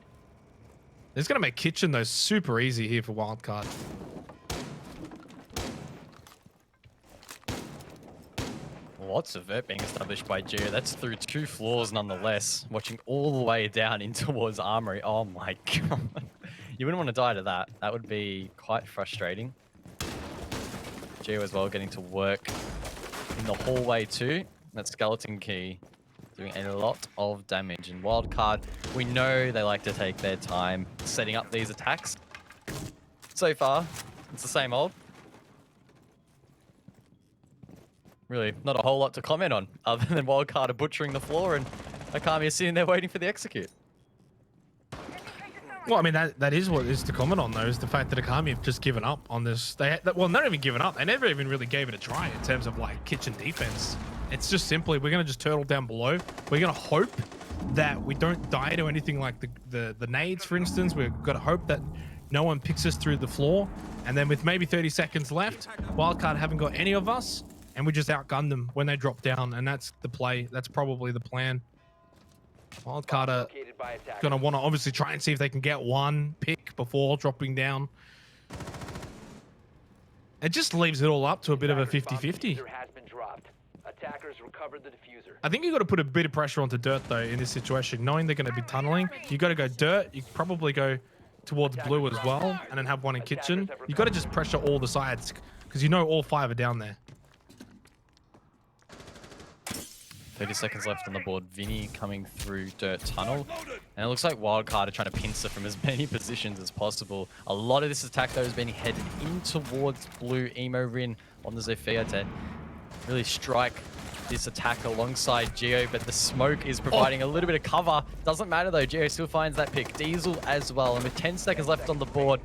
It's going to make kitchen though super easy here for Wildcard. Lots of vert being established by Gio. That's through 2 floors nonetheless. Watching all the way down in towards Armory. Oh my god. You wouldn't want to die to that. That would be quite frustrating. Gio as well getting to work in the hallway too. That skeleton key doing a lot of damage. And Wildcard, we know they like to take their time setting up these attacks. So far, it's the same old. Really, not a whole lot to comment on other than Wildcard are butchering the floor and Okami is sitting there waiting for the execute. Well, I mean, that is what is to comment on, though, is the fact that Akami have just given up on this. Well, not even given up. They never even really gave it a try in terms of, like, kitchen defense. It's just simply, we're going to just turtle down below. We're going to hope that we don't die to anything like the nades, for instance. We've got to hope that no one picks us through the floor. And then with maybe 30 seconds left, Wildcard haven't got any of us, and we just outgun them when they drop down. And that's the play. That's probably the plan. Wildcard are Located by attackers. going to want to obviously try and see if they can get one pick before dropping down. It just leaves it all up to a bit of a Attackers' bomb 50-50. diffuser has been dropped. Attackers recovered the diffuser. I think you got to put a bit of pressure onto Dirt, though, in this situation. Knowing they're going to be tunneling, you got to go Dirt. You probably go towards Blue as well, and then have one in Kitchen. You got to just pressure all the sides, because you know all 5 are down there. 30 seconds left on the board. Vinny coming through Dirt Tunnel. And it looks like Wildcard are trying to pincer from as many positions as possible. A lot of this attack, though, has been headed in towards Blue. Emo Rin on the Zephyr to really strike this attack alongside Geo, but the smoke is providing a little bit of cover. Doesn't matter, though. Geo still finds that pick. Diesel as well. And with 10 seconds left on the board,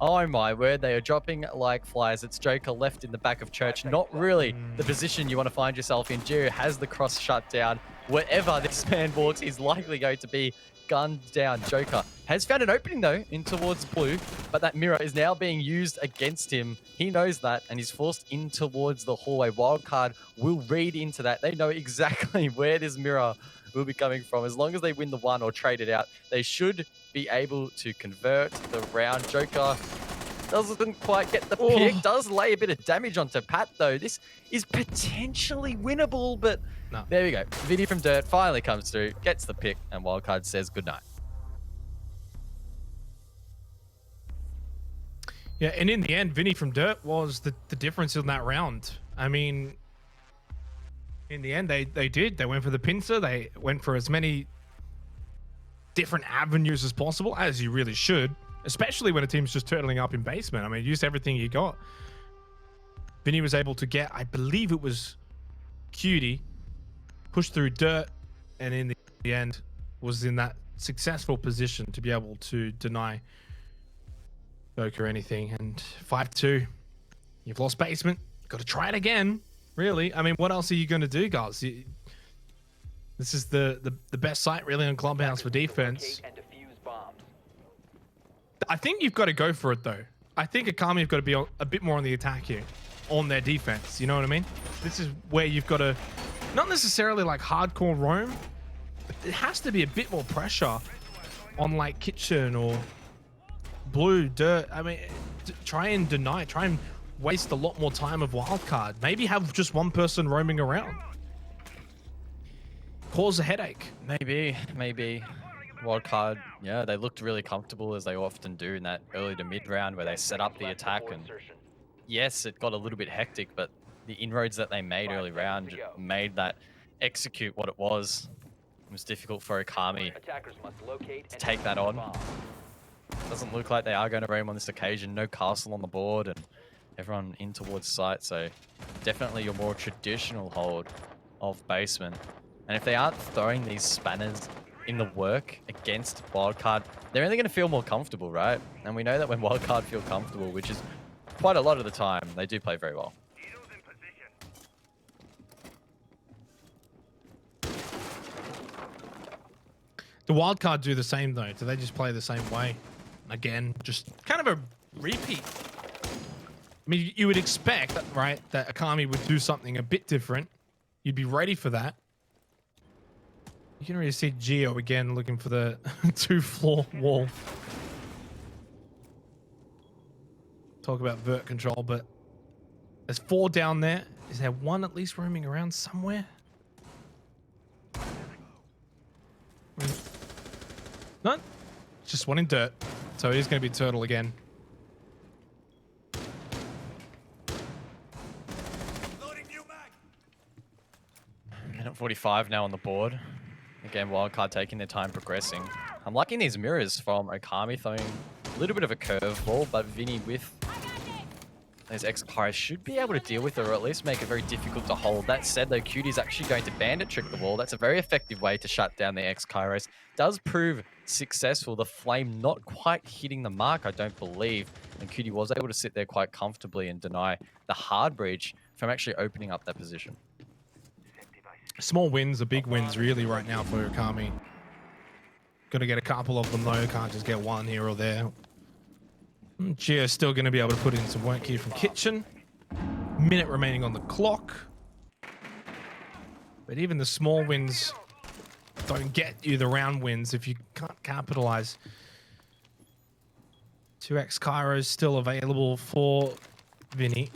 oh my word, they are dropping like flies. It's Joker left in the back of Church. Not really the position you want to find yourself in. Gio has the cross shut down. Wherever this man walks, he's likely going to be gunned down. Joker has found an opening, though, in towards Blue, but that mirror is now being used against him. He knows that, and he's forced in towards the hallway. Wildcard will read into that. They know exactly where this mirror will be coming from. As long as they win the one or trade it out, they should be able to convert the round. Joker doesn't quite get the pick. Does lay a bit of damage onto Pat, though. This is potentially winnable, but no. There we go. Vinny from Dirt finally comes through, gets the pick, and Wildcard says goodnight. Yeah, and in the end, Vinny from Dirt was the difference in that round. I mean, in the end, they did. They went for the pincer. They went for as many different avenues as possible, as you really should, especially when a team's just turtling up in basement. I mean, use everything you got. Vinny was able to get, I believe it was Cutie, push through Dirt, and in the end was in that successful position to be able to deny Joker anything. And 5-2, you've lost basement, got to try it again, really. I mean, what else are you going to do, guys? This is the best site really on Clubhouse for defense. I think you've got to go for it, though. I think Okami have got to be a bit more on the attack here, on their defense. You know what I mean? This is where you've got to, not necessarily like hardcore roam, but it has to be a bit more pressure on like Kitchen or Blue, Dirt. I mean, try and deny, try and waste a lot more time of Wildcard. Maybe have just one person roaming around. Cause a headache. Maybe. Wildcard, yeah, they looked really comfortable, as they often do in that early to mid round where they set up the attack. And yes, it got a little bit hectic, but the inroads that they made early round made that execute what it was. It was difficult for Okami to take that on. Doesn't look like they are going to roam on this occasion. No castle on the board and everyone in towards site. So definitely your more traditional hold of basement. And if they aren't throwing these spanners in the work against Wildcard, they're only going to feel more comfortable, right? And we know that when Wildcard feel comfortable, which is quite a lot of the time, they do play very well. The Wildcard do the same, though. Do they just play the same way? Again, just kind of a repeat. I mean, you would expect, right, that Okami would do something a bit different. You'd be ready for that. You can really see Geo again looking for the 2-floor wall. Talk about vert control, but there's 4 down there. Is there one at least roaming around somewhere? No, just one in Dirt. So it is going to be Turtle again. Minute 45 now on the board. Again, Wildcard taking their time progressing. I'm liking these mirrors from Okami, throwing a little bit of a curveball, but Vinny with those X-Kairos should be able to deal with it, or at least make it very difficult to hold. That said, though, Cutie's actually going to bandit trick the wall. That's a very effective way to shut down the X-Kairos. Does prove successful. The flame not quite hitting the mark, I don't believe. And Cutie was able to sit there quite comfortably and deny the hard breach from actually opening up that position. Small wins are big wins really right now for Okami. Gonna get a couple of them though, can't just get one here or there. Gio's still gonna be able to put in some work here from Kitchen. Minute remaining on the clock. But even the small wins don't get you the round wins if you can't capitalize. 2x Kairos still available for Vinny.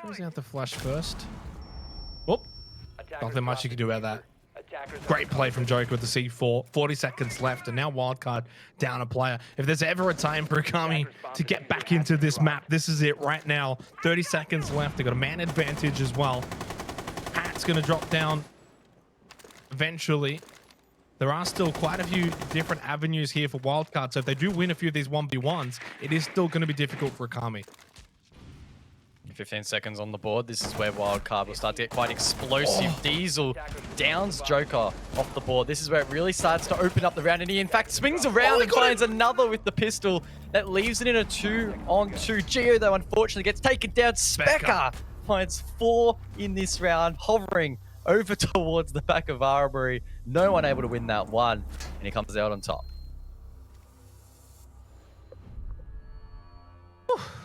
Tries out the flash first. Whoop. Nothing much you can do about that. Great play from Joker with the C4. 40 seconds left, and now Wildcard down a player. If there's ever a time for Okami to get back into this map, this is it right now. 30 seconds left. They've got a man advantage as well. Pat's going to drop down eventually. There are still quite a few different avenues here for Wildcard, so if they do win a few of these 1v1s, it is still going to be difficult for Okami. 15 seconds on the board. This is where Wildcard will start to get quite explosive. Diesel downs Joker off the board. This is where it really starts to open up the round, and he in fact swings around and finds another with the pistol. That leaves it in a 2-on-2. Geo, though, unfortunately gets taken down. Specker finds 4 in this round, hovering over towards the back of Arbery. No one able to win that one, and he comes out on top.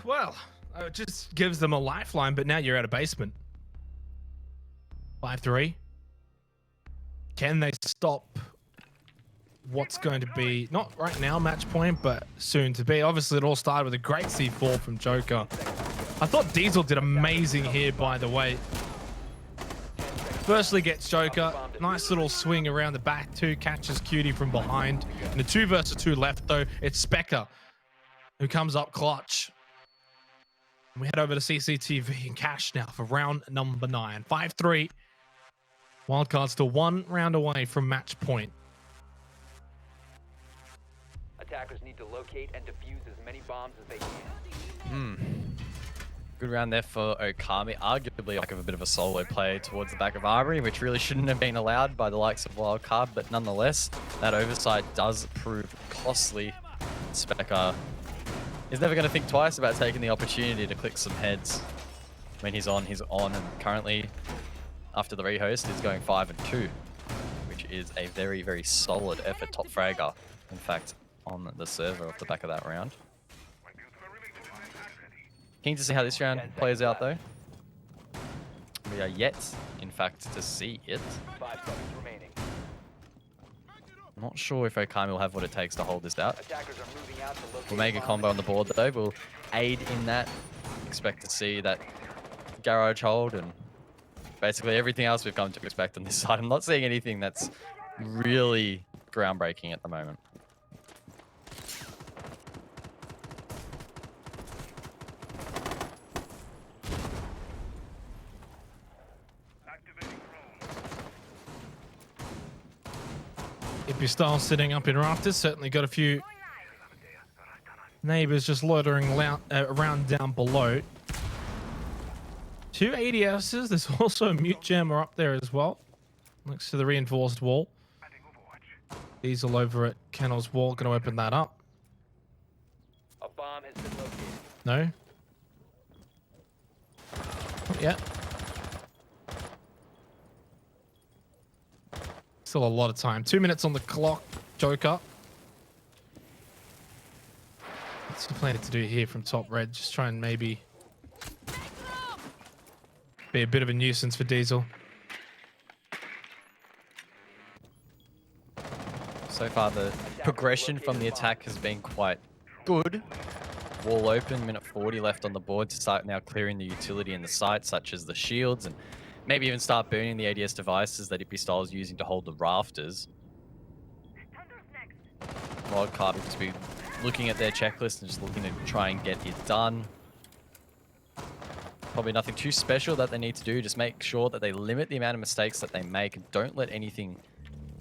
Well, It just gives them a lifeline, but now you're out of basement. 5-3. Can they stop what's going to be, not right now match point, but soon to be? Obviously, it all started with a great C4 from Joker. I thought Diesel did amazing here, by the way. Firstly gets Joker. Nice little swing around the back too. Catches Cutie from behind. And the 2 versus 2 left, though. It's Specker who comes up clutch. And we head over to CCTV and cash now for round number 9. 5-3. Wildcard still 1 round away from match point. Attackers need to locate and defuse as many bombs as they can. Good round there for Okami. Arguably like a bit of a solo play towards the back of Armory, which really shouldn't have been allowed by the likes of Wildcard, but nonetheless, that oversight does prove costly. Specker is never going to think twice about taking the opportunity to click some heads. When he's on, and currently, after the rehost, is going 5-2, which is a very, very solid effort. Top fragger, in fact, on the server off the back of that round. Keen to see how this round plays out, though. We are yet, in fact, to see it. 5 seconds remaining. Not sure if Okami will have what it takes to hold this out. Attackers are moving out to locate We'll make a combo on the board, though. We'll aid in that. Expect to see that garage hold and basically everything else we've come to expect on this side. I'm not seeing anything that's really groundbreaking at the moment. Style sitting up in rafters, certainly got a few neighbors just loitering around down below. 2 ADSs, there's also a mute jammer up there as well, next to the reinforced wall. Diesel over at Kennel's wall, gonna open that up. A bomb has been located. No? Not yet. Still a lot of time. 2 minutes on the clock, Joker. What's he planning to do here from top red? Just try and maybe be a bit of a nuisance for Diesel. So far, the progression from the attack has been quite good. Wall open, minute 40 left on the board to start now clearing the utility in the site, such as the shields, and maybe even start burning the ADS devices that Ippy is using to hold the rafters. Wildcard will just be looking at their checklist and just looking to try and get it done. Probably nothing too special that they need to do. Just make sure that they limit the amount of mistakes that they make and don't let anything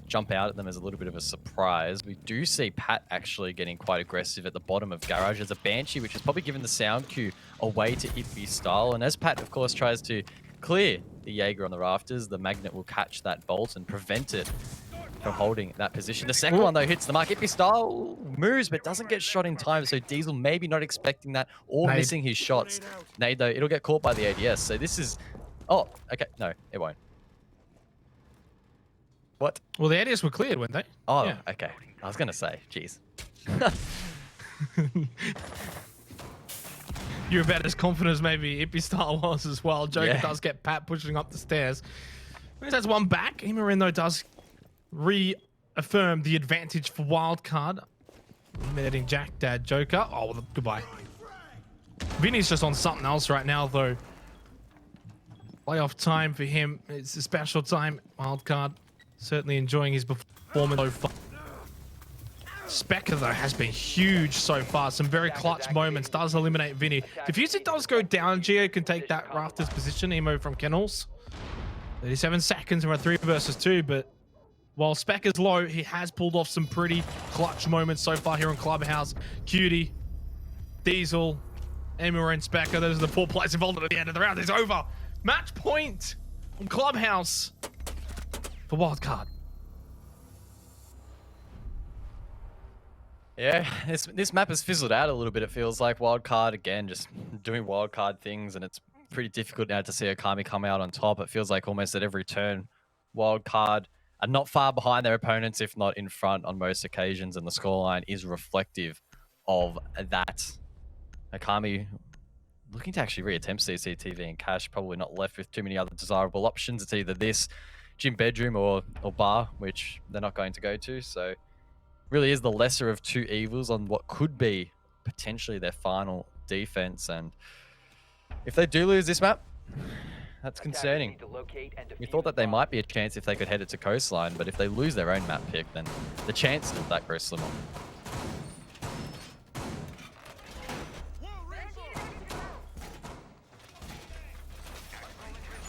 jump out at them as a little bit of a surprise. We do see Pat actually getting quite aggressive at the bottom of garage. There's a Banshee, which is probably giving the sound cue away to Ippy. And as Pat, of course, tries to clear the Jaeger on the rafters, the magnet will catch that bolt and prevent it from holding that position. The second one, though, hits the mark. Ippy moves, but doesn't get shot in time, so Diesel maybe not expecting that or missing his shots. Nade, though, it'll get caught by the ADS, so this is... Oh, okay. No, it won't. What? Well, the ADS were cleared, weren't they? Oh, yeah. Okay. I was going to say, jeez. You're about as confident as maybe Ippy was as well. Joker does get Pat pushing up the stairs. That's one back. Imarin, though, does reaffirm the advantage for Wildcard. Eliminating Jack Dad Joker. Oh, well, goodbye. Vinny's just on something else right now, though. Playoff time for him. It's a special time. Wildcard certainly enjoying his performance so far. Specker, though, has been huge so far. Some very clutch moments. Does eliminate Vinny. Diffuser does go down. Geo can take that rafters position. Emo from Kennels. 37 seconds. We're at 3 versus 2, but while Specker's low, he has pulled off some pretty clutch moments so far here on Clubhouse. Cutie, Diesel, Emo and Specker. Those are the 4 players involved at the end of the round. It's over. Match point on Clubhouse for Wildcard. Yeah, this map has fizzled out a little bit. It feels like Wildcard, again, just doing Wildcard things, and it's pretty difficult now to see Okami come out on top. It feels like almost at every turn, Wildcard are not far behind their opponents, if not in front on most occasions, and the scoreline is reflective of that. Okami looking to actually reattempt CCTV and cash. Probably not left with too many other desirable options. It's either this gym bedroom or bar, which they're not going to go to. So really is the lesser of two evils on what could be potentially their final defense. And if they do lose this map, that's concerning. We thought that they might be a chance if they could head it to coastline, but if they lose their own map pick, then the chances of that grow slimmer.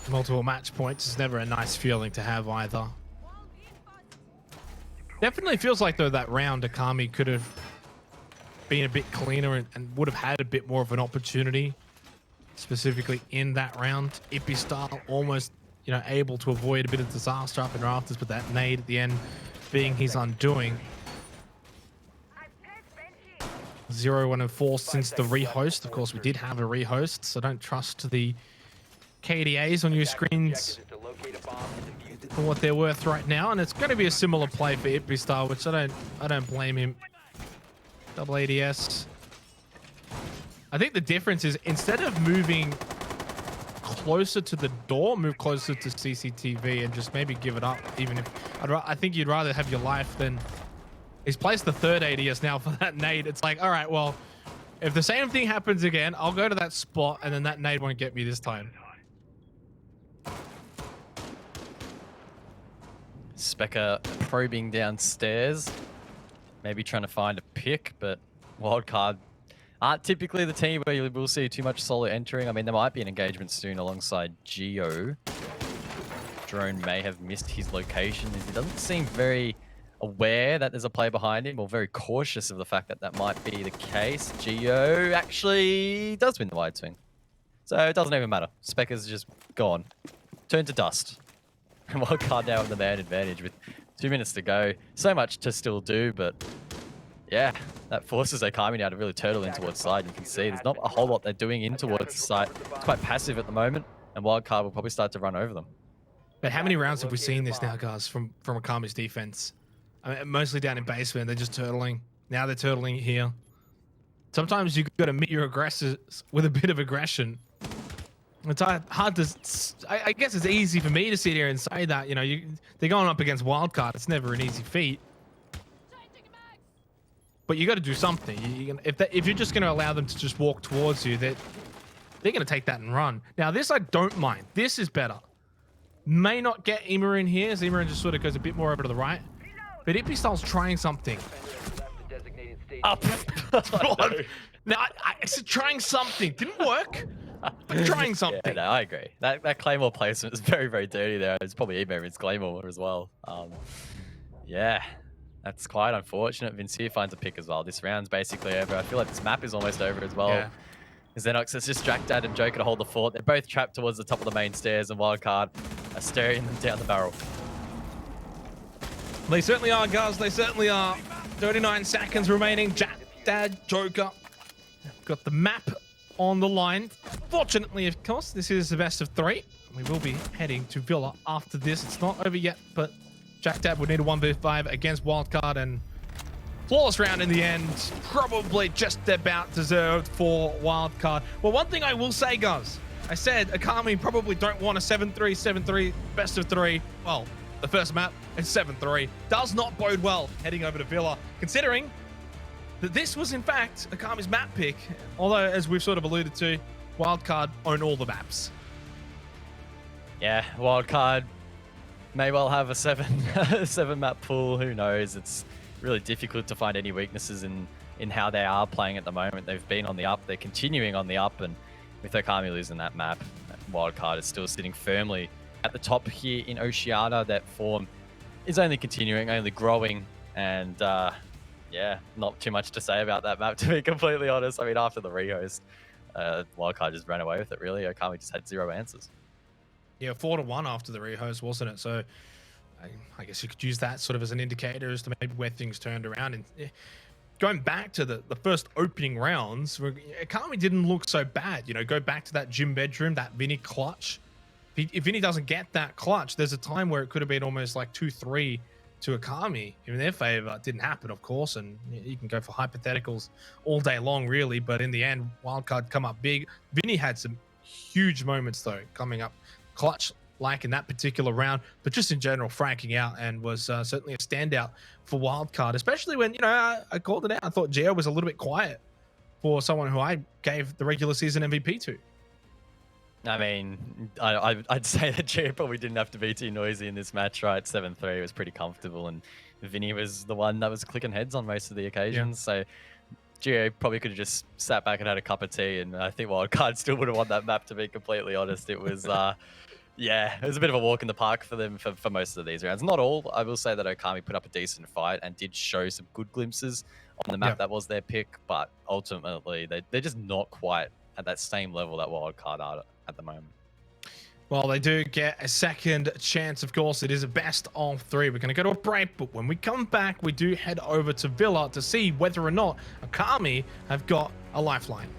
Multiple match points is never a nice feeling to have either. Definitely feels like, though, that round Okami could have been a bit cleaner and would have had a bit more of an opportunity, specifically in that round. Ippy almost, you know, able to avoid a bit of disaster up in rafters, but that nade at the end being his undoing. 0-1-4 since the rehost. Of course, we did have a rehost, so don't trust the KDAs on your screens for what they're worth right now, and it's going to be a similar play for Ippy, which I don't blame him. Double ADS. I think the difference is instead of moving closer to the door, move closer to CCTV and just maybe give it up. Even if I think you'd rather have your life than he's placed the third ADS now for that nade. It's like, all right, well, if the same thing happens again, I'll go to that spot and then that nade won't get me this time. Specker probing downstairs, maybe trying to find a pick, but Wildcard aren't typically the team where you will see too much solo entering. I mean, there might be an engagement soon alongside Geo. Drone may have missed his location. He doesn't seem very aware that there's a player behind him, or very cautious of the fact that that might be the case. Geo actually does win the wide swing, so it doesn't even matter. Specker's just gone, turned to dust. Wildcard now with the man advantage with 2 minutes to go. So much to still do, but yeah, that forces Okami now to really turtle in towards side. You can see there's not a whole lot they're doing in towards the side. It's quite passive at the moment, and Wildcard will probably start to run over them. But how many rounds have we seen this now, guys, from Okami's defense? I mean, mostly down in basement, they're just turtling. Now they're turtling here. Sometimes you got to meet your aggressors with a bit of aggression. It's hard to, I guess it's easy for me to sit here and say that, you know, they're going up against Wildcard. It's never an easy feat. But you got to do something. If you're just going to allow them to just walk towards you, they're going to take that and run. Now, this I don't mind. This is better. May not get Ema in here, as Ema just sort of goes a bit more over to the right. But Ippy trying something. Up. Now, I said trying something. Didn't work. I'm trying something. Yeah, no, I agree. That Claymore placement is very, very dirty there. It's probably Ema's Claymore as well. Yeah, that's quite unfortunate. Vincier finds a pick as well. This round's basically over. I feel like this map is almost over as well. Yeah. Xenox has just Drakdad and Joker to hold the fort. They're both trapped towards the top of the main stairs, and Wildcard are staring them down the barrel. They certainly are, guys. They certainly are. 39 seconds remaining. Dad, Joker. Got the map on the line. Fortunately, of course, this is the best of 3. We will be heading to Villa after this. It's not over yet, but Dad would need a 1v5 against Wildcard, and flawless round in the end. Probably just about deserved for Wildcard. Well, one thing I will say, guys, I said Okami probably don't want a 7-3, 7-3, best of 3. Well, the first map is 7-3. Does not bode well heading over to Villa, considering that this was, in fact, Okami's map pick. Although, as we've sort of alluded to, Wildcard own all the maps. Yeah, Wildcard may well have a 7 map pool. Who knows? It's really difficult to find any weaknesses in how they are playing at the moment. They've been on the up. They're continuing on the up. And with Okami losing that map, Wildcard is still sitting firmly at the top here in Oceania. That form is only continuing, only growing. And yeah, not too much to say about that map, to be completely honest. I mean, after the rehost, Wildcard just ran away with it, really. Okami just had 0 answers. Yeah, 4-1 after the rehost, wasn't it? So I guess you could use that sort of as an indicator as to maybe where things turned around. And going back to the first opening rounds, Okami didn't look so bad. You know, go back to that gym bedroom, that Vinny clutch. If Vinny doesn't get that clutch, there's a time where it could have been almost like 2-3 to Okami in their favor. It didn't happen, of course, and you can go for hypotheticals all day long, really. But in the end, Wildcard come up big. Vinny had some huge moments, though, coming up clutch like in that particular round, but just in general, franking out, and was certainly a standout for Wildcard, especially when, I called it out. I thought Geo was a little bit quiet for someone who I gave the regular season MVP to. I mean, I'd say that Gio probably didn't have to be too noisy in this match, right? 7-3 was pretty comfortable, and Vinny was the one that was clicking heads on most of the occasions. So Gio probably could have just sat back and had a cup of tea, and I think Wildcard still would have won that map, to be completely honest. It was, yeah, it was a bit of a walk in the park for them for most of these rounds. Not all. I will say that Okami put up a decent fight and did show some good glimpses on the map that was their pick, but ultimately they're just not quite at that same level that Wildcard are at the moment. Well, they do get a second chance, of course. It is a best of 3. We're going to go to a break, but when we come back, we do head over to Villa to see whether or not Okami have got a lifeline.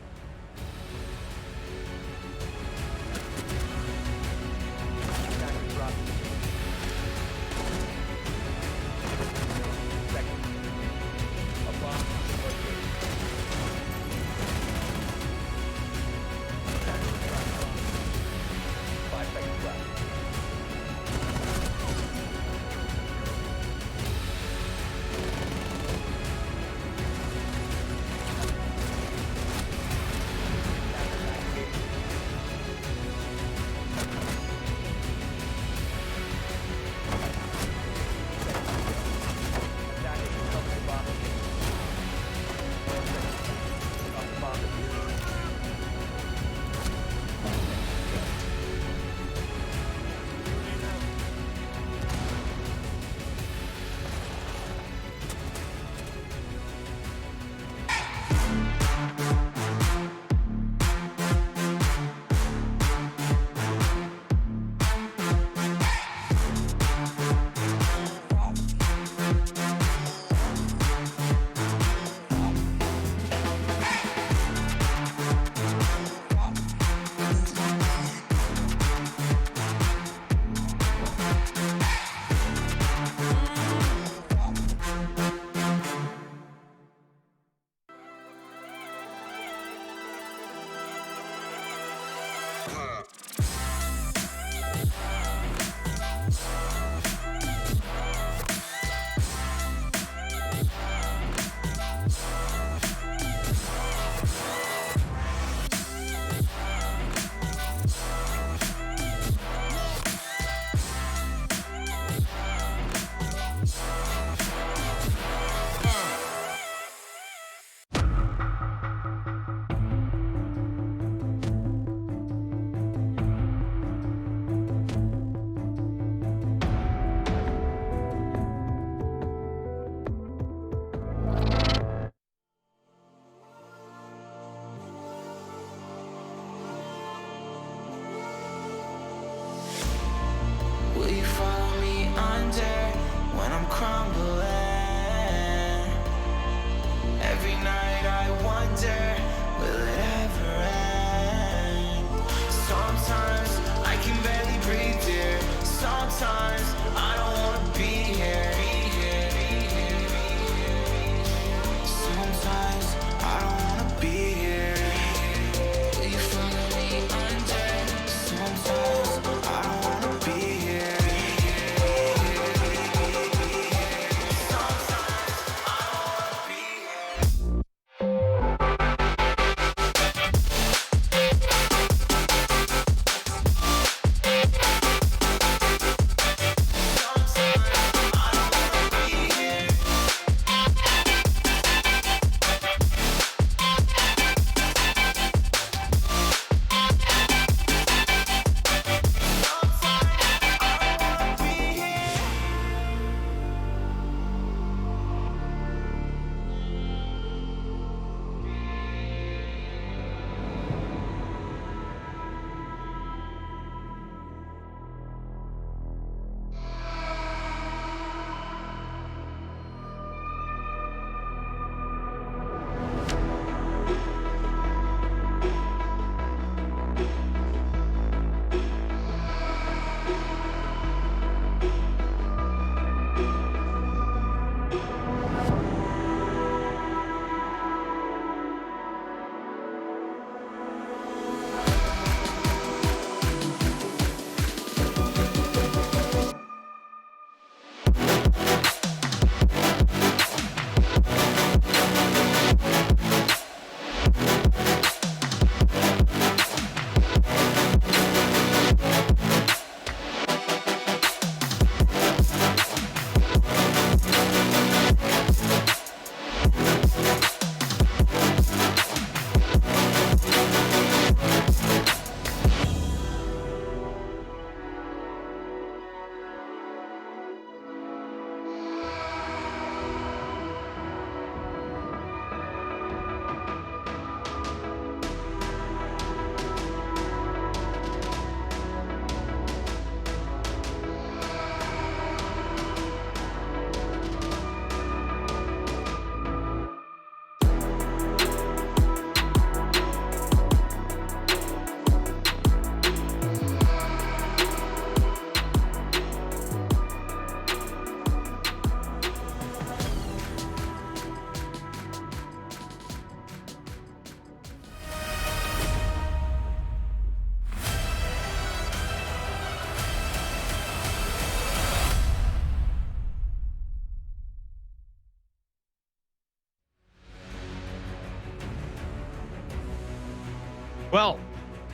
Well,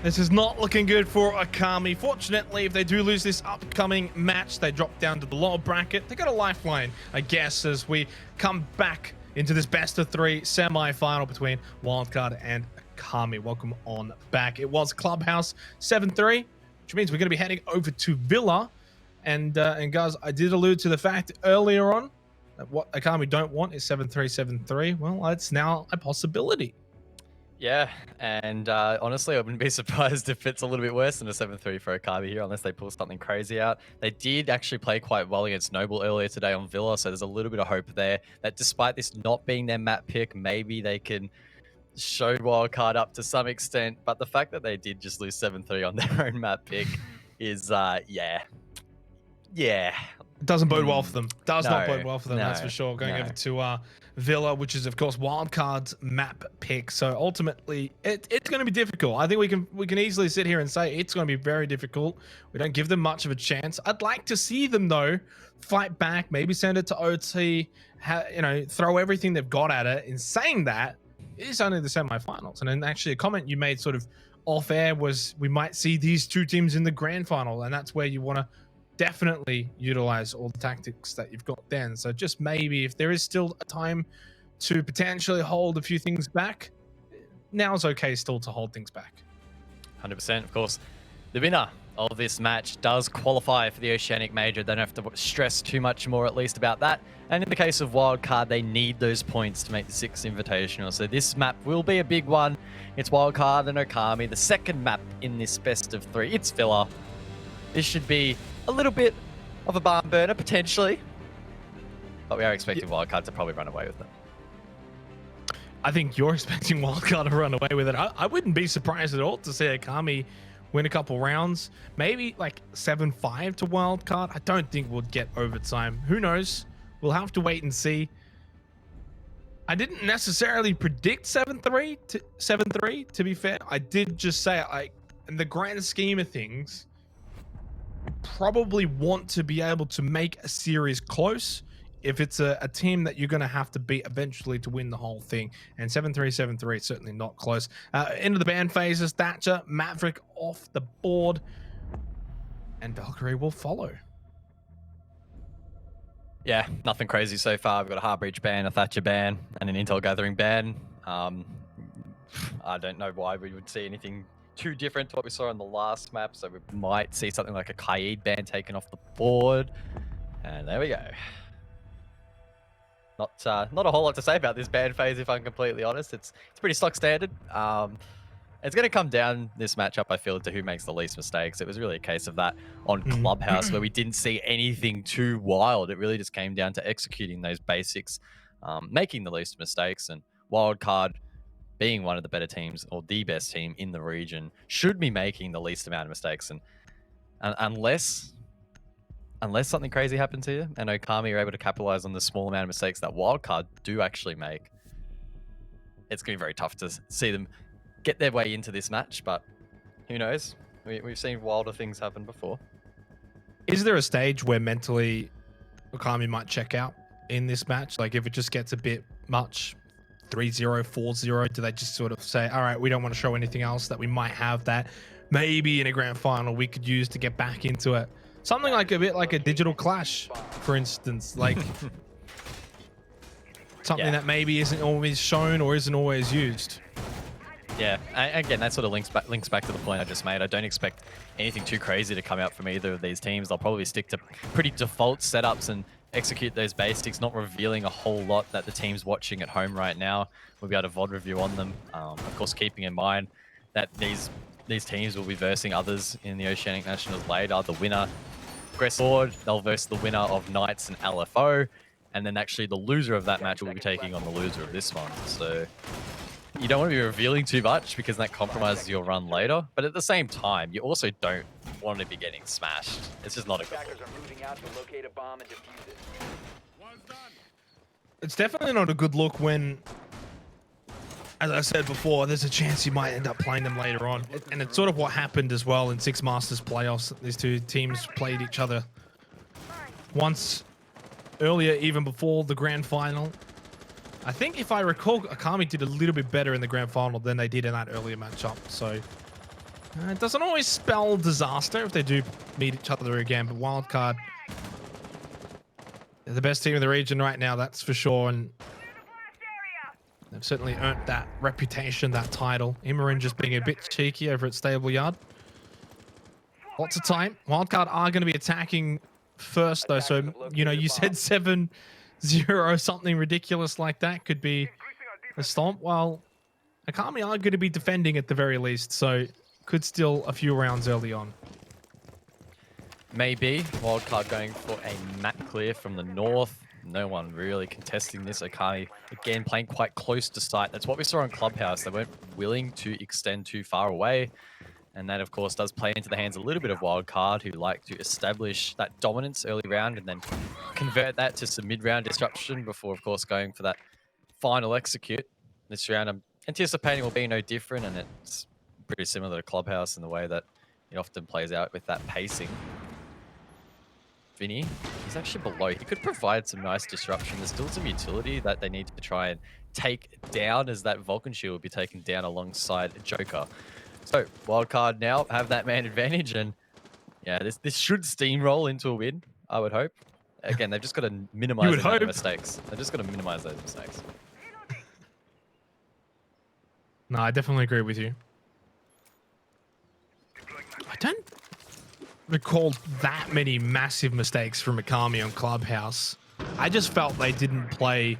this is not looking good for Okami. Fortunately, if they do lose this upcoming match, they drop down to the lower bracket. They got a lifeline, I guess, as we come back into this best of 3 semi-final between Wildcard and Okami. Welcome on back. It was Clubhouse 7-3, which means we're going to be heading over to Villa. And guys, I did allude to the fact earlier on that what Okami don't want is 7-3, 7-3. Well, it's now a possibility. Yeah, and honestly, I wouldn't be surprised if it's a little bit worse than a 7-3 for Okami here, unless they pull something crazy out. They did actually play quite well against Noble earlier today on Villa, so there's a little bit of hope there that despite this not being their map pick, maybe they can show Wildcard up to some extent. But the fact that they did just lose 7-3 on their own map pick is, yeah. It doesn't bode well for them. Does not bode well for them, no, that's for sure. Going over to Villa, which is of course Wildcard's map pick. So ultimately, it's going to be difficult. I think we can easily sit here and say it's going to be very difficult. We don't give them much of a chance. I'd like to see them though fight back, maybe send it to OT, throw everything they've got at it. In saying that, it is only the semi-finals. And then actually a comment you made sort of off air was we might see these two teams in the grand final, and that's where you want to definitely utilize all the tactics that you've got then. So just maybe if there is still a time to potentially hold a few things back, now's okay still to hold things back. 100%. Of course, the winner of this match does qualify for the Oceanic Major. They don't have to stress too much more, at least, about that. And in the case of Wildcard, they need those points to make the 6th Invitational. So this map will be a big one. It's Wildcard and Okami, the second map in this best of 3. It's Villa. This should be a little bit of a barn burner, potentially. But we are expecting Wildcard to probably run away with it. I think you're expecting Wildcard to run away with it. I wouldn't be surprised at all to see Okami win a couple rounds. Maybe like 7-5 to Wildcard. I don't think we'll get overtime. Who knows? We'll have to wait and see. I didn't necessarily predict 7-3 to be fair. I did just say, like, in the grand scheme of things, probably want to be able to make a series close if it's a team that you're going to have to beat eventually to win the whole thing. And 7-3, 7-3 certainly not close. Into the ban phases, Thatcher, Maverick off the board, and Valkyrie will follow. Yeah, nothing crazy so far. We've got a Heartbreach ban, a Thatcher ban, and an Intel Gathering ban. I don't know why we would see anything too different to what we saw in the last map, so we might see something like a Kaid ban taken off the board. And there we go. Not a whole lot to say about this ban phase, if I'm completely honest. It's pretty stock standard. It's going to come down, this matchup, I feel, to who makes the least mistakes. It was really a case of that on Clubhouse, where we didn't see anything too wild. It really just came down to executing those basics, making the least mistakes, and Wildcard, being one of the better teams, or the best team in the region, should be making the least amount of mistakes. And unless something crazy happens here and Okami are able to capitalize on the small amount of mistakes that Wildcard do actually make, it's going to be very tough to see them get their way into this match. But who knows? We've seen wilder things happen before. Is there a stage where mentally Okami might check out in this match? Like if it just gets a bit much, 3-0, 4-0, do they just sort of say, all right, we don't want to show anything else that we might have that maybe in a grand final we could use to get back into it? Something like a bit like a Digital Clash, for instance, like something that maybe isn't always shown or isn't always used. Yeah, again, that sort of links back to the point I just made. I don't expect anything too crazy to come out from either of these teams. They'll probably stick to pretty default setups and execute those basics, not revealing a whole lot that the teams watching at home right now will be able to VOD review on them. Of course, keeping in mind that these teams will be versing others in the Oceanic Nationals later. The winner, Sword, they'll verse the winner of Knights and LFO, and then actually the loser of that match will be taking on the loser of this one. So you don't want to be revealing too much because that compromises your run later, but at the same time, you also don't want to be getting smashed. It's just not a good look. It's definitely not a good look when, as I said before, there's a chance you might end up playing them later on. And it's sort of what happened as well in Six Masters playoffs. These two teams played each other once earlier, even before the grand final. I think if I recall, Okami did a little bit better in the grand final than they did in that earlier matchup. So it doesn't always spell disaster if they do meet each other again. But Wildcard, they're the best team in the region right now, that's for sure. And they've certainly earned that reputation, that title. Imran just being a bit cheeky over at Stable Yard. Lots of time. Wildcard are going to be attacking first, though. So, you know, you said 7-0, something ridiculous like that could be a stomp. Well, Okami are going to be defending at the very least, so could steal a few rounds early on. Maybe. Wildcard going for a map clear from the north. No one really contesting this. Okami, again, playing quite close to site. That's what we saw in Clubhouse. They weren't willing to extend too far away. And that, of course, does play into the hands a little bit of Wildcard, who like to establish that dominance early round and then convert that to some mid-round disruption before, of course, going for that final execute. This round, I'm anticipating will be no different, and it's pretty similar to Clubhouse in the way that it often plays out with that pacing. Vinny, he's actually below. He could provide some nice disruption. There's still some utility that they need to try and take down, as that Vulcan shield will be taken down alongside Joker. So Wildcard now have that man advantage, and yeah, this should steamroll into a win, I would hope. Again, they've just got to minimize the mistakes. They've just got to minimize those mistakes. No, I definitely agree with you. I don't recall that many massive mistakes from Okami on Clubhouse. I just felt they didn't play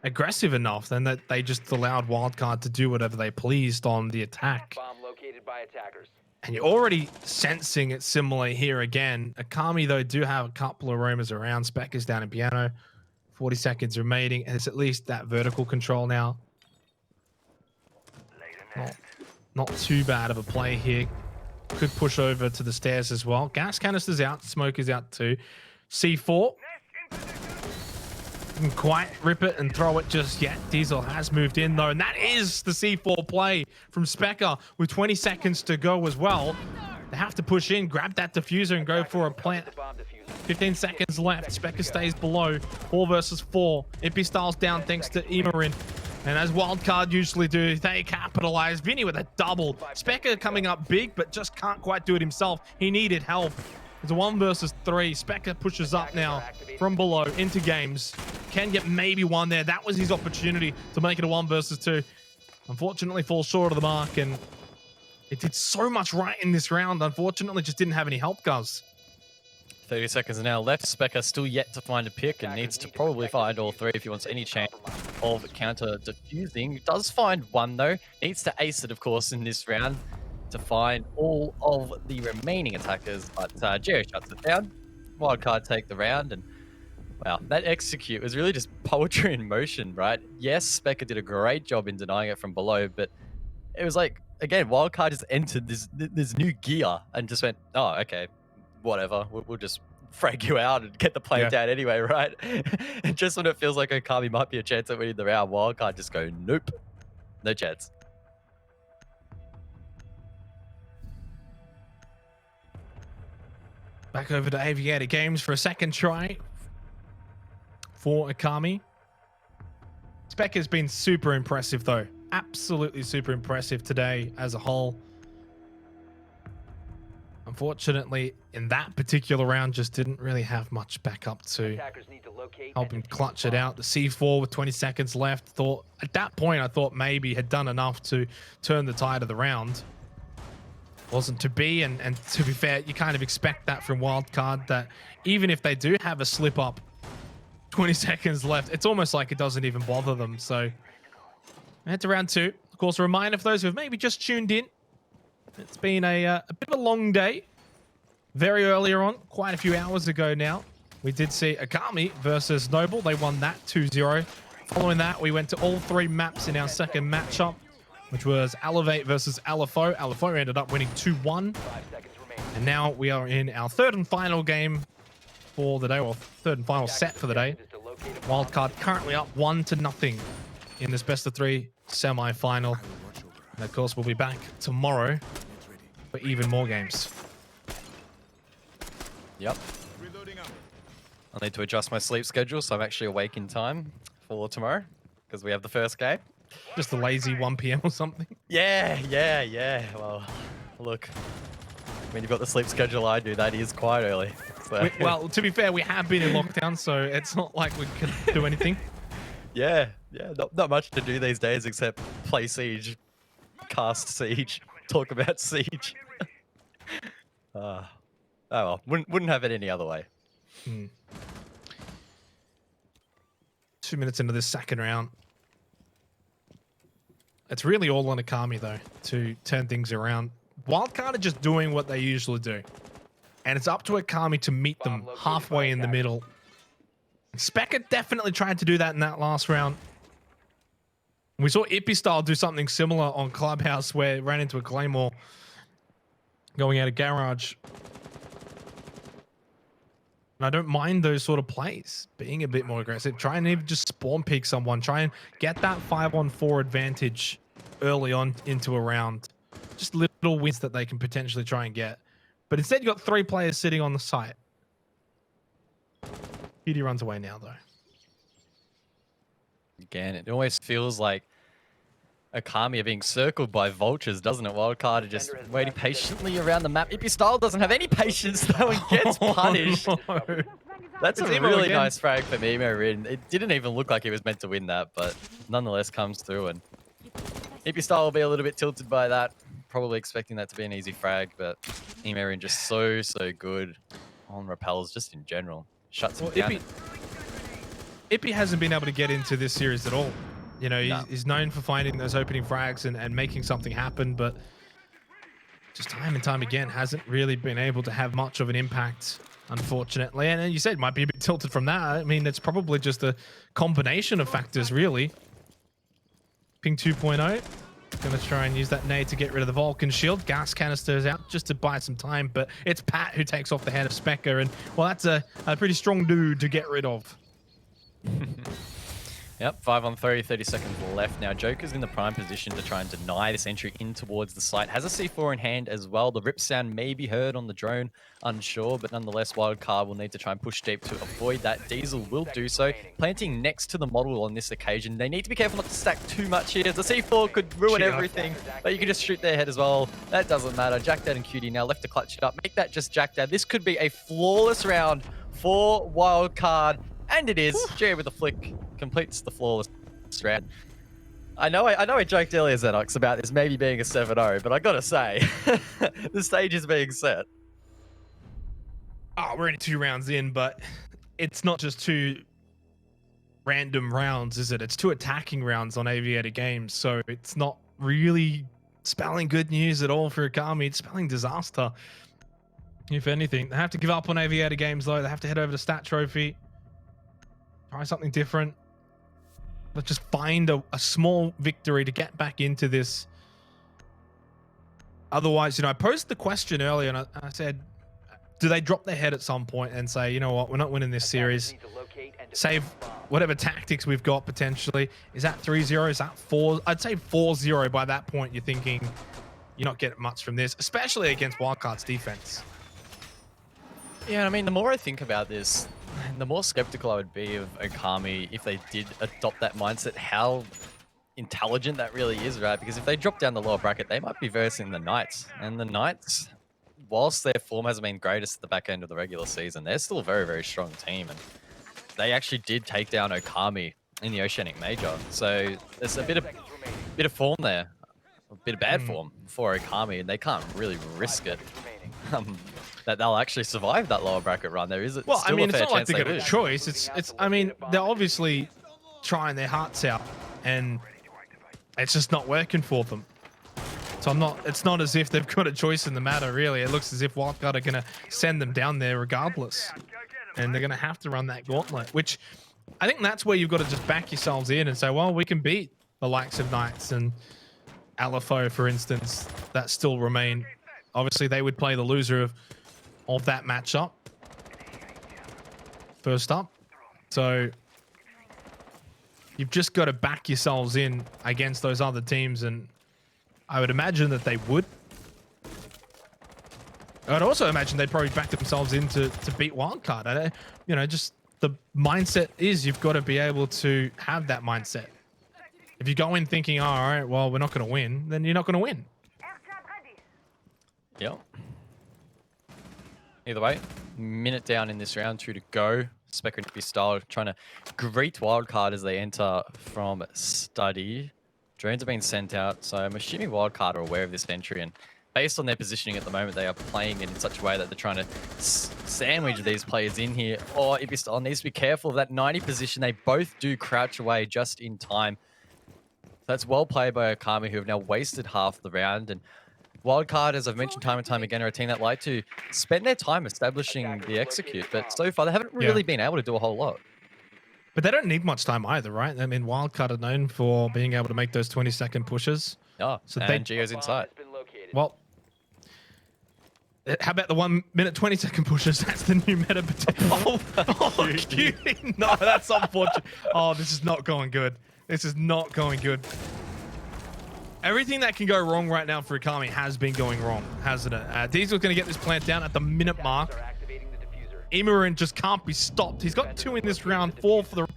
aggressive enough, and that they just allowed Wildcard to do whatever they pleased on the attack. Bomb located by attackers. And you're already sensing it similar here again. Okami, though, do have a couple of roamers around. Spec is down in piano. 40 seconds remaining. And it's at least that vertical control now. Not too bad of a play here. Could push over to the stairs as well. Gas canister's out. Smoke is out too. C4. Didn't quite rip it and throw it just yet. Diesel has moved in though, and that is the C4 play from Specker with 20 seconds to go as well. They have to push in, grab that diffuser and go for a plant. 15 seconds left. Specker stays below. 4 versus 4. Impy Styles down thanks to Imarin. And as Wildcard usually do, they capitalize. Vinny with a double. Specker coming up big, but just can't quite do it himself. He needed help. It's a 1 versus 3. Specker pushes up now from below into games. Can get maybe one there. That was his opportunity to make it a 1 versus 2. Unfortunately, falls short of the mark, and it did so much right in this round. Unfortunately, just didn't have any help, Guz. 30 seconds now left. Specker still yet to find a pick and needs to probably find all 3 if he wants any chance of counter defusing. Does find 1 though. Needs to ace it, of course, in this round to find all of the remaining attackers, but Jerry shuts it down. Wildcard take the round, and wow, that execute was really just poetry in motion, right? Yes, Specker did a great job in denying it from below, but it was like, again, Wildcard just entered this new gear and just went, oh, okay, whatever, we'll just frag you out and get the play down anyway, right? And just when it feels like Okami might be a chance at winning the round, Wildcard just go, nope, no chance. Back over to Aviator Games for a second try for Okami. Spec has been super impressive though. Absolutely super impressive today as a whole. Unfortunately, in that particular round, just didn't really have much backup to help him clutch it out. The C4 with 20 seconds left. Thought at that point, I thought maybe had done enough to turn the tide of the round. Wasn't to be, and to be fair, you kind of expect that from Wildcard, that even if they do have a slip up, 20 seconds left, it's almost like it doesn't even bother them. So head to round 2. Of course, a reminder for those who have maybe just tuned in, it's been a bit of a long day. Very earlier on, quite a few hours ago now, we did see Okami versus Noble. They won that 2-0. Following that, we went to all 3 maps in our second matchup, which was Elevate versus LFO. LFO ended up winning 2-1. And now we are in our third and final game for the day, or third and final set for the day. Wildcard currently up 1-0 in this best of 3 semi-final. And of course, we'll be back tomorrow for even more games. Yep. I need to adjust my sleep schedule, so I'm actually awake in time for tomorrow. because we have the first game. Just a lazy 1 p.m. or something. Yeah. Well, look, when you've got the sleep schedule I do, that is quite early. So. Well, to be fair, we have been in lockdown, so it's not like we can do anything. Yeah, not much to do these days except play Siege, cast Siege, talk about Siege. Oh well, wouldn't have it any other way. 2 minutes into this second round. It's really all on Okami, though, to turn things around. Wildcard are just doing what they usually do. And it's up to Okami to meet them halfway in the middle. Specker definitely tried to do that in that last round. We saw Ippy Style do something similar on Clubhouse where it ran into a Claymore going out of Garage. And I don't mind those sort of plays, being a bit more aggressive. Try and even just spawn pick someone. Try and get that 5-on-4 advantage early on into a round. Just little wins that they can potentially try and get. But instead, you've got 3 players sitting on the site. Beauty runs away now, though. Again, it always feels like Okami are being circled by vultures, doesn't it? Wildcard are just waiting patiently around the map. Ippy Style doesn't have any patience, though, and gets punished. Oh, no. That's It's a Emo really again. nice frag for Emo Rin. It didn't even look like he was meant to win that, but nonetheless comes through. And Ippy Style will be a little bit tilted by that. Probably expecting that to be an easy frag, but Emo Rin just so good on repels just in general. Shuts him down. Ippy hasn't been able to get into this series at all. You know, he's known for finding those opening frags and making something happen, but just time and time again hasn't really been able to have much of an impact, unfortunately. And you said might be a bit tilted from that. I mean, it's probably just a combination of factors, really. Ping 2.0. Going to try and use that nade to get rid of the Vulcan shield. Gas canisters out just to buy some time, but it's Pat who takes off the head of Specker, and well, that's a pretty strong dude to get rid of. Yep, 5-on-3, 30 seconds left. Now, Joker's in the prime position to try and deny this entry in towards the site. Has a C4 in hand as well. The rip sound may be heard on the drone, unsure, but nonetheless, Wildcard will need to try and push deep to avoid that. Diesel will do so, planting next to the model on this occasion. They need to be careful not to stack too much here. The C4 could ruin everything, but you can just shoot their head as well. That doesn't matter. Jack Dad and QD now left to clutch it up. Make that just Jack Dad. This could be a flawless round for Wildcard. And it is. Jerry with a flick completes the flawless round. I know I joked earlier, Xenox, about this maybe being a 7-0, but I gotta say, the stage is being set. Oh, we're only 2 rounds in, but it's not just 2 random rounds, is it? It's 2 attacking rounds on Aviator Games, so it's not really spelling good news at all for Okami. It's spelling disaster. If anything, they have to give up on Aviator Games, though. They have to head over to Stat Trophy. Try something different. Let's just find a small victory to get back into this. Otherwise, you know, I posed the question earlier and I said, do they drop their head at some point and say, you know what, we're not winning this series. Save whatever tactics we've got potentially. Is that 3-0? Is that 4? I'd say 4-0 by that point. You're thinking you're not getting much from this, especially against Wildcard's defense. Yeah, I mean, the more I think about this, the more skeptical I would be of Okami if they did adopt that mindset, how intelligent that really is, right? Because if they drop down the lower bracket, they might be versing the Knights. And the Knights, whilst their form hasn't been greatest at the back end of the regular season, they're still a very strong team. And they actually did take down Okami in the Oceanic Major. So there's a bit of form there, a bit of bad form for Okami, and they can't really risk it. That they'll actually survive that lower bracket run. There is well, I mean, it's not like they get got a choice. It's. I mean, they're obviously trying their hearts out, and it's just not working for them. So it's not as if they've got a choice in the matter, really. It looks as if Wildcard are going to send them down there regardless, and they're going to have to run that gauntlet. Which I think that's where you've got to just back yourselves in and say, well, we can beat the likes of Knights and LFO, for instance, that still remain. Obviously, they would play the loser of that matchup first up. So you've just got to back yourselves in against those other teams, and I would imagine that they would. I'd also imagine they'd probably back themselves in to beat Wildcard. You know, just the mindset is you've got to be able to have that mindset. If you go in thinking, oh, all right, well, we're not going to win, then you're not going to win. Yep. Either way, minute down in this round, 2 to go. Spectre and style trying to greet Wildcard as they enter from study. Drones are being sent out, so I'm assuming Wildcard are aware of this entry, and based on their positioning at the moment, they are playing it in such a way that they're trying to sandwich these players in here. Or if style needs to be careful of that 90 position, they both do crouch away just in time. That's well played by Okami, who have now wasted half the round. And Wildcard, as I've mentioned time and time again, are a team that like to spend their time establishing the execute, but so far they haven't really been able to do a whole lot. But they don't need much time either, right? I mean, Wildcard are known for being able to make those 20-second pushes. Oh, so and Geo's inside. Well, how about the 1 minute 20-second pushes? That's the new meta. Oh, cutie. No, that's unfortunate. Oh, this is not going good. This is not going good. Everything that can go wrong right now for Okami has been going wrong, hasn't it? Diesel's going to get this plant down at the minute mark. Imran just can't be stopped. He's got 2 in this round, 4 for the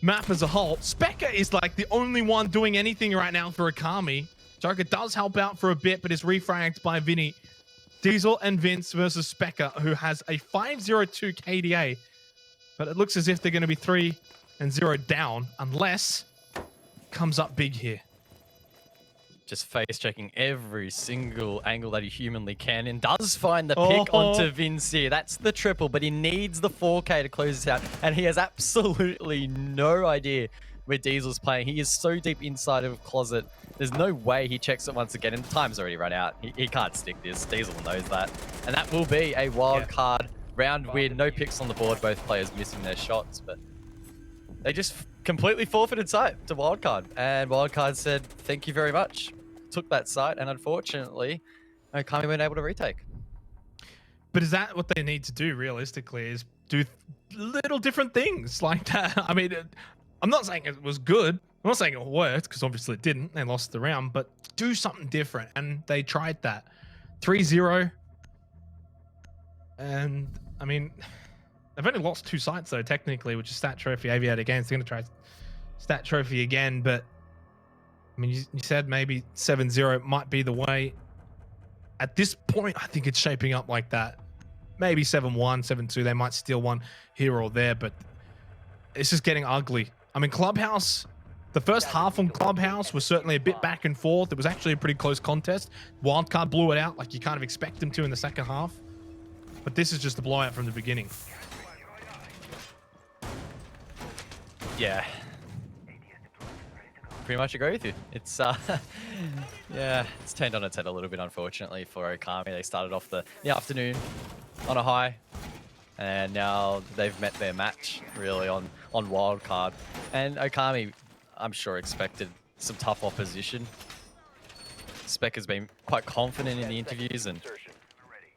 map as a whole. Spectre is like the only one doing anything right now for Okami. Joker does help out for a bit, but is refragged by Vinny. Diesel and Vince versus Spectre, who has a 5-0-2 KDA. But it looks as if they're going to be 3-0 down, unless comes up big here. Just face checking every single angle that he humanly can, and does find the pick onto Vince here. That's the triple, but he needs the 4K to close this out, and he has absolutely no idea where Diesel's playing. He is so deep inside of a closet. There's no way he checks it once again, and the time's already run out. He can't stick this. Diesel knows that. And that will be a wild card round win. No picks on the board, both players missing their shots, but they just completely forfeited sight to Wildcard. And Wildcard said, thank you very much. Took that site, and unfortunately, Okami weren't able to retake. But is that what they need to do realistically, is do little different things like that? I mean, I'm not saying it was good. I'm not saying it worked, because obviously it didn't. They lost the round, but do something different. And they tried that. 3-0. And, I mean, they've only lost 2 sites, though, technically, which is Stat Trophy, Aviator again. So they're going to try Stat Trophy again, but I mean, you said maybe 7-0 might be the way. At this point, I think it's shaping up like that. Maybe 7-1, 7-2. They might steal one here or there, but it's just getting ugly. I mean, Clubhouse, the first half on Clubhouse was certainly a bit back and forth. It was actually a pretty close contest. Wildcard blew it out like you kind of expect them to in the second half. But this is just a blowout from the beginning. Yeah. Pretty much agree with you. It's yeah, it's turned on its head a little bit, unfortunately, for Okami. They started off the afternoon on a high, and now they've met their match really on Wildcard. And Okami, I'm sure, expected some tough opposition. Spec has been quite confident in the interviews and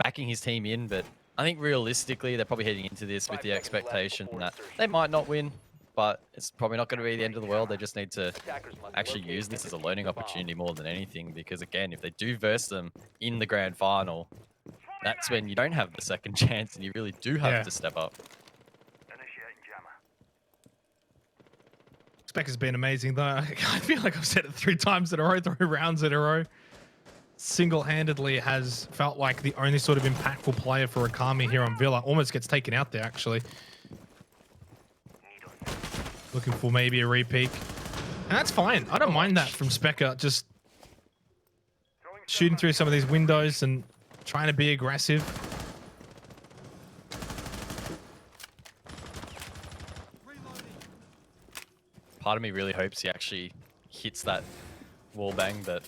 backing his team in, but I think realistically they're probably heading into this with the expectation that they might not win, but it's probably not going to be the end of the world. They just need to actually use this as a learning opportunity more than anything, because again, if they do verse them in the grand final, that's when you don't have the second chance and you really do have to step up. Spec has been amazing, though. I feel like I've said it 3 times in a row, 3 rounds in a row. Single-handedly has felt like the only sort of impactful player for Okami here on Villa. Almost gets taken out there, actually. Looking for maybe a repeat. And that's fine. I don't mind that from Spectre. Just shooting through some of these windows and trying to be aggressive. Part of me really hopes he actually hits that wallbang, but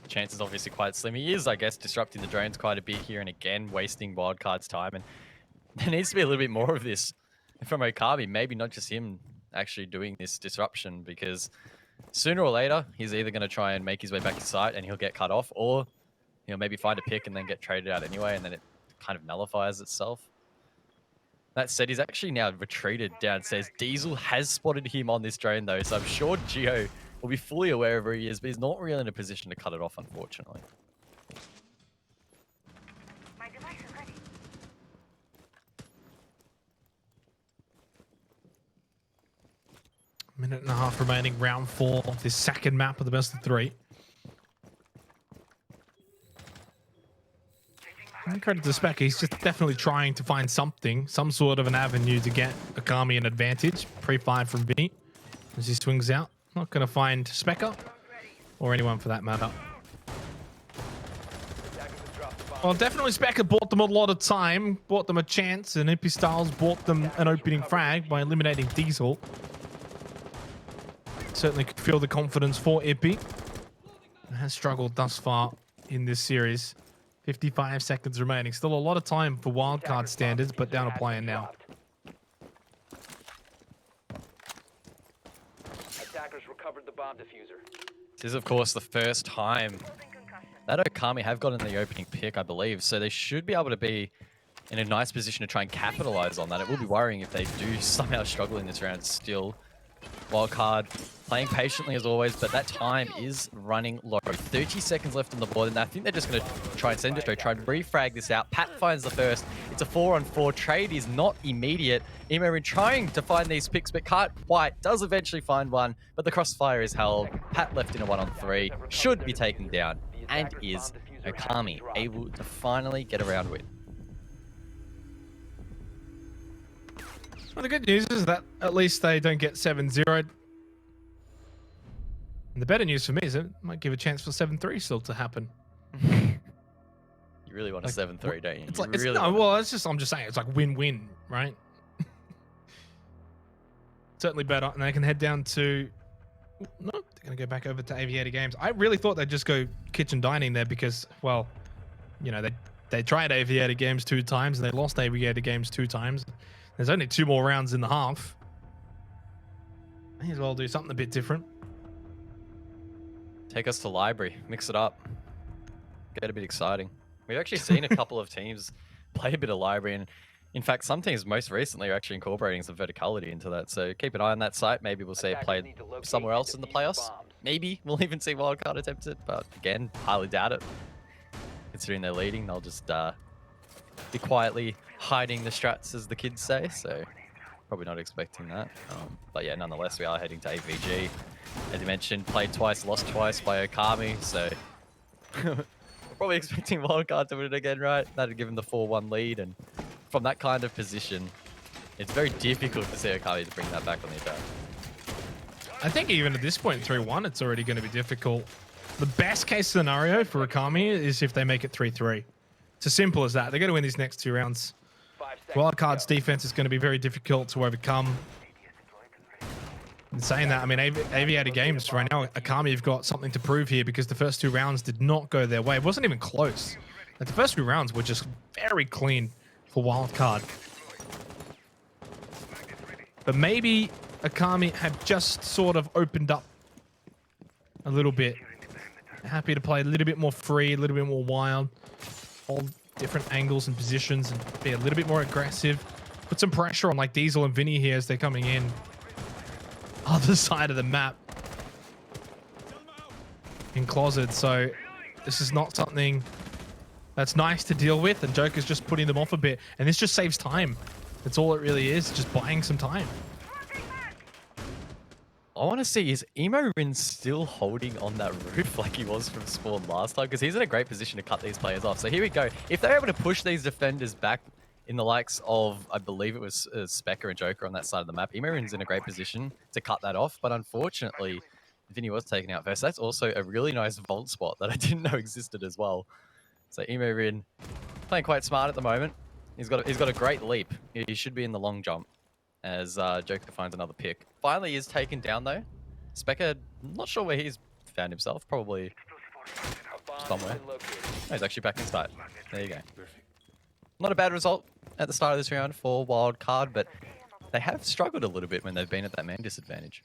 chances obviously quite slim. He is, I guess, disrupting the drones quite a bit here and again, wasting Wildcard's time. And there needs to be a little bit more of this from Okami. Maybe not just him actually doing this disruption, because sooner or later, he's either going to try and make his way back to site and he'll get cut off, or he'll maybe find a pick and then get traded out anyway, and then it kind of nullifies itself. That said, he's actually now retreated downstairs. Diesel has spotted him on this drone, though, so I'm sure Geo will be fully aware of where he is, but he's not really in a position to cut it off, unfortunately. My device is ready. Minute and a half remaining, round 4 of this second map of the best of 3. And credit to Spec, he's just definitely trying to find something, some sort of an avenue to get Okami an advantage. Pre-fired from Vinny as he swings out. Not going to find Specker or anyone for that matter. Well, definitely Specker bought them a lot of time, bought them a chance, and Ippy Styles bought them an opening frag by eliminating Diesel. Certainly could feel the confidence for Ippy. Has struggled thus far in this series. 55 seconds remaining. Still a lot of time for wildcard standards, but down a player now. Attackers recovered the bomb diffuser. This is, of course, the first time that Okami have gotten the opening pick, I believe. So they should be able to be in a nice position to try and capitalize on that. It will be worrying if they do somehow struggle in this round still. Wildcard playing patiently as always, but that time is running low. 30 seconds left on the board, and I think they're just going to try and send it, try and refrag this out. Pat finds the first. It's a 4-on-4 trade. Is not immediate. Imorin trying to find these picks, but can't quite. Does eventually find one, but the crossfire is held. Pat left in a 1-on-3. Should be taken down, and is Okami able to finally get a round win. Well, the good news is that at least they don't get 7-0. And the better news for me is it might give a chance for 7-3 still to happen. You really want a 7-3, don't you? It's You like, really no, want well, it's just, I'm just saying, it's like win-win, right? Certainly better. And they can head down to, no, they're going to go back over to Aviator Games. I really thought they'd just go kitchen dining there because, well, you know, they tried Aviator Games 2 times and they lost Aviator Games 2 times. There's only 2 more rounds in the half. May as well do something a bit different. Take us to library, mix it up, get a bit exciting. We've actually seen a couple of teams play a bit of library, and in fact, some teams most recently are actually incorporating some verticality into that. So keep an eye on that site. Maybe we'll see it played somewhere else in the playoffs. Maybe we'll even see wildcard attempt it, but again, highly doubt it. Considering they're leading, they'll just be quietly hiding the strats, as the kids say. So probably not expecting that. But yeah, nonetheless, we are heading to AVG. As you mentioned, played twice, lost twice by Okami. So we're probably expecting wildcard to win it again, right? That'd give them the 4-1 lead. And from that kind of position, it's very difficult to see Okami to bring that back on the attack. I think even at this point, 3-1, it's already going to be difficult. The best case scenario for Okami is if they make it 3-3. It's as simple as that. They're going to win these next 2 rounds. Wildcard's defense is going to be very difficult to overcome. In saying that, I mean, Aviator Games right now, Okami have got something to prove here because the first 2 rounds did not go their way. It wasn't even close. Like, the first 2 rounds were just very clean for Wildcard. But maybe Okami have just sort of opened up a little bit. Happy to play a little bit more free, a little bit more wild. Hold different angles and positions and be a little bit more aggressive. Put some pressure on like Diesel and Vinny here as they're coming in. Other side of the map. In closet, so this is not something that's nice to deal with, and Joker's just putting them off a bit. And this just saves time. That's all it really is, just buying some time. I want to see, is Emo Rin still holding on that roof like he was from spawn last time? Because he's in a great position to cut these players off. So here we go. If they're able to push these defenders back in the likes of, I believe it was Specker and Joker on that side of the map, Emo Rin's in a great position to cut that off. But unfortunately, Vinny was taken out first. That's also a really nice vault spot that I didn't know existed as well. So Emo Rin playing quite smart at the moment. He's got a great leap. He should be in the long jump as Joker finds another pick. Finally is taken down though. Specker, not sure where he's found himself. Probably somewhere. Oh, he's actually back inside. There you go. Not a bad result at the start of this round for Wildcard, but they have struggled a little bit when they've been at that man disadvantage.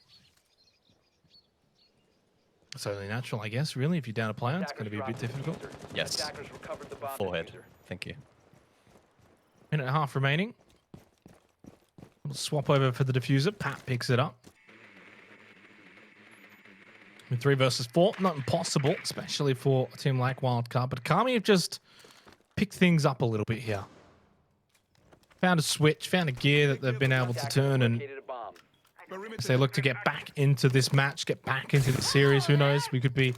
It's only natural, I guess, really. If you're down a player, it's going to be a bit difficult. Yes. Forehead. Thank you. Minute and a half remaining. We'll swap over for the diffuser. Pat picks it up. With 3 versus 4, not impossible, especially for a team like Wildcard. But Okami have just picked things up a little bit here. Found a switch, found a gear that they've been able to turn and as they look to get back into this match, get back into the series. Who knows? We could be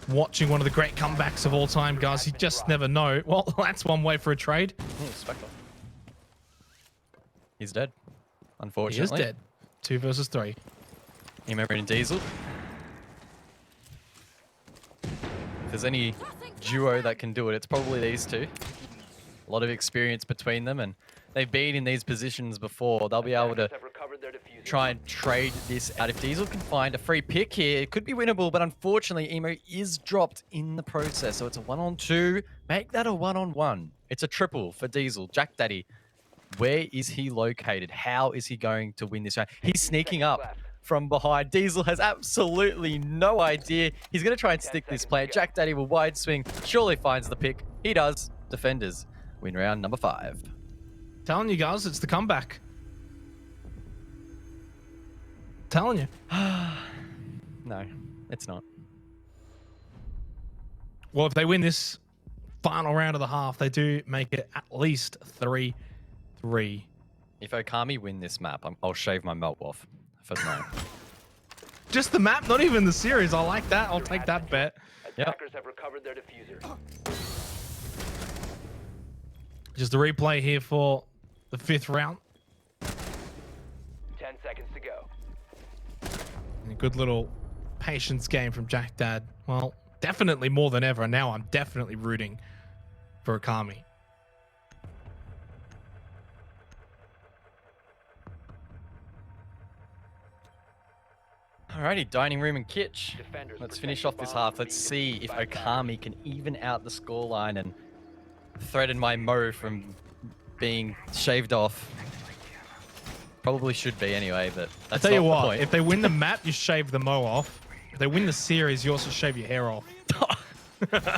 watching one of the great comebacks of all time, guys. You just never know. Well, that's one way for a trade. Oh, Spectre. He's dead, He unfortunately. is dead. 2 versus 3. Emo and Diesel. If there's any duo that can do it, it's probably these two. A lot of experience between them, and they've been in these positions before. They'll be able to Have recovered their diffuser. try and trade this out. If Diesel can find a free pick here, it could be winnable, but unfortunately, Emo is dropped in the process. So it's a 1-on-2. Make that a 1-on-1. It's a triple for Diesel. Jack Daddy, where is he located? How is he going to win this round? He's sneaking up from behind. Diesel has absolutely no idea. He's going to try and stick this player. Jack Daddy will wide swing. Surely finds the pick. He does. Defenders win round number 5. Telling you guys, it's the comeback. Telling you. No, it's not. Well, if they win this final round of the half, they do make it at least 3-3. If Okami win this map, I'll shave my melt off for no. Just the map, not even the series. I like that. I'll take that bet. Yep. Attackers have recovered their diffuser. Just a replay here for the 5th round. 10 seconds to go. And a good little patience game from Jack Dad. Well, definitely more than ever. Now I'm definitely rooting for Okami. Alrighty, dining room and kitch. Defenders Let's protect finish the off this bomb half. from Let's being see if defused by Okami can even out the scoreline and threaten my Mo from being shaved off. Probably should be anyway, but I that's tell you not the what, point. if they win the map, you shave the mo off. If they win the series, you also shave your hair off.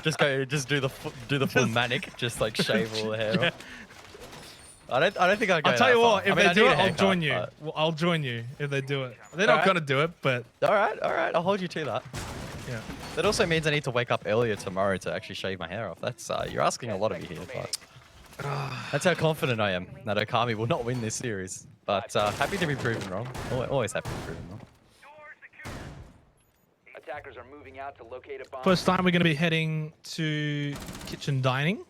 just do the full manic, just like shave all the hair off. I don't think I'd go I'll tell that you far. what, if I mean, they I do need it, a I'll haircut, join you. but- Well, I'll join you if they do it. They're not Alright. going to do it, but All right, I'll hold you to that. yeah. That also means I need to wake up earlier tomorrow to actually shave my hair off. That's you're asking a lot of me here, but that's how confident I am that Okami will not win this series. But happy to be proven wrong. Always happy to be proven wrong. Attackers are moving out to locate a bomb. First time we're going to be heading to kitchen dining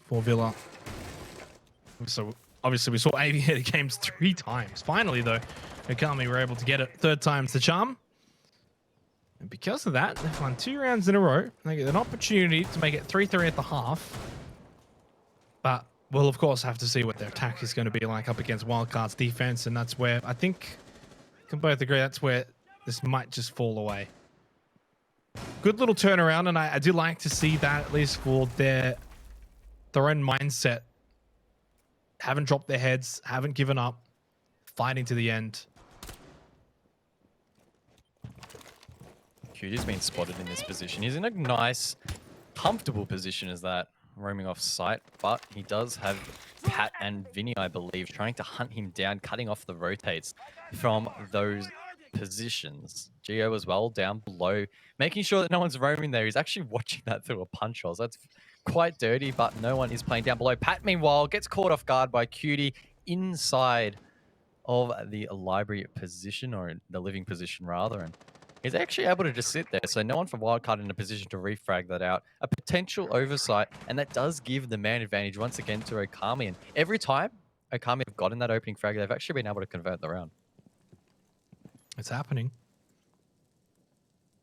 for Villa. So obviously we saw Aviator games 3 times. Finally though, Okami were able to get it 3rd time's the charm. And because of that, they've won 2 rounds in a row. They get an opportunity to make it 3-3 at the half. But we'll of course have to see what their attack is going to be like up against Wildcard's defense. And that's where I think we can both agree that's where this might just fall away. Good little turnaround, and I do like to see that, at least for their own mindset. Haven't dropped their heads, haven't given up, fighting to the end. Cutie's been spotted in this position. He's in a nice, comfortable position as that, roaming off site, but he does have Pat and Vinny, I believe, trying to hunt him down, cutting off the rotates from those positions. Geo as well, down below, making sure that no one's roaming there. He's actually watching that through a punch hole. So that's quite dirty, but no one is playing down below. Pat, meanwhile, gets caught off guard by Cutie inside of the library position, or the living position rather, and he's actually able to just sit there. So no one from Wildcard in a position to refrag that out. A potential oversight, and that does give the man advantage once again to Okami. And every time Okami have gotten that opening frag, they've actually been able to convert the round. It's happening.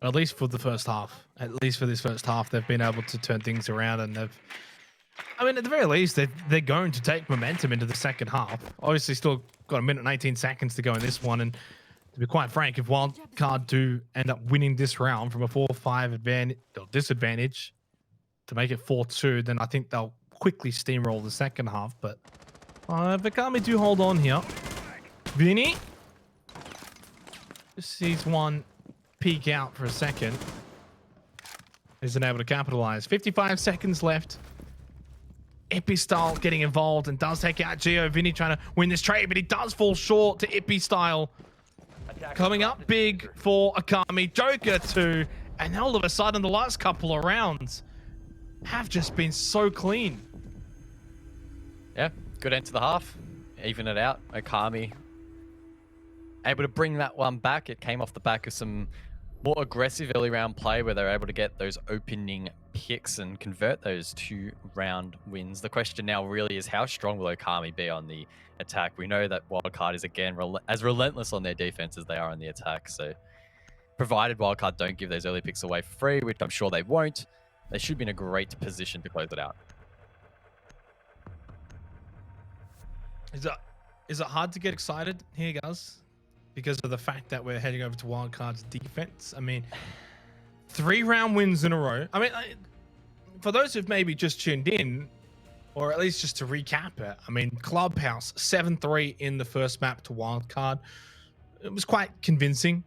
At least for the first half. At least for this first half, they've been able to turn things around, and they've... I mean, at the very least, they're going to take momentum into the second half. Obviously, still got a minute and 18 seconds to go in this one, and to be quite frank, if Wildcard do end up winning this round from a 4-5 advantage or disadvantage to make it 4-2, then I think they'll quickly steamroll the second half. But Okami do hold on here. Vinny just sees one peek out for a second. Isn't able to capitalize. 55 seconds left. Ippy-Style getting involved and does take out Geo. Vinny trying to win this trade, but he does fall short to Ippy-Style. Coming up big for Okami. Joker 2. And all of a sudden, the last couple of rounds have just been so clean. Yeah, Good end to the half. Even it out. Okami able to bring that one back. It came off the back of some more aggressive early round play where they're able to get those opening picks and convert those 2-round wins. The question now really is how strong will Okami be on the attack? We know that Wildcard is again as relentless on their defense as they are on the attack. So provided Wildcard don't give those early picks away for free, which I'm sure they won't, they should be in a great position to close it out. Is it hard to get excited here, guys? Because of the fact that we're heading over to Wildcard's defense. I mean, 3-round wins in a row. I mean, for those who've maybe just tuned in, or at least just to recap it, I mean, Clubhouse 7-3 in the first map to Wildcard. It was quite convincing.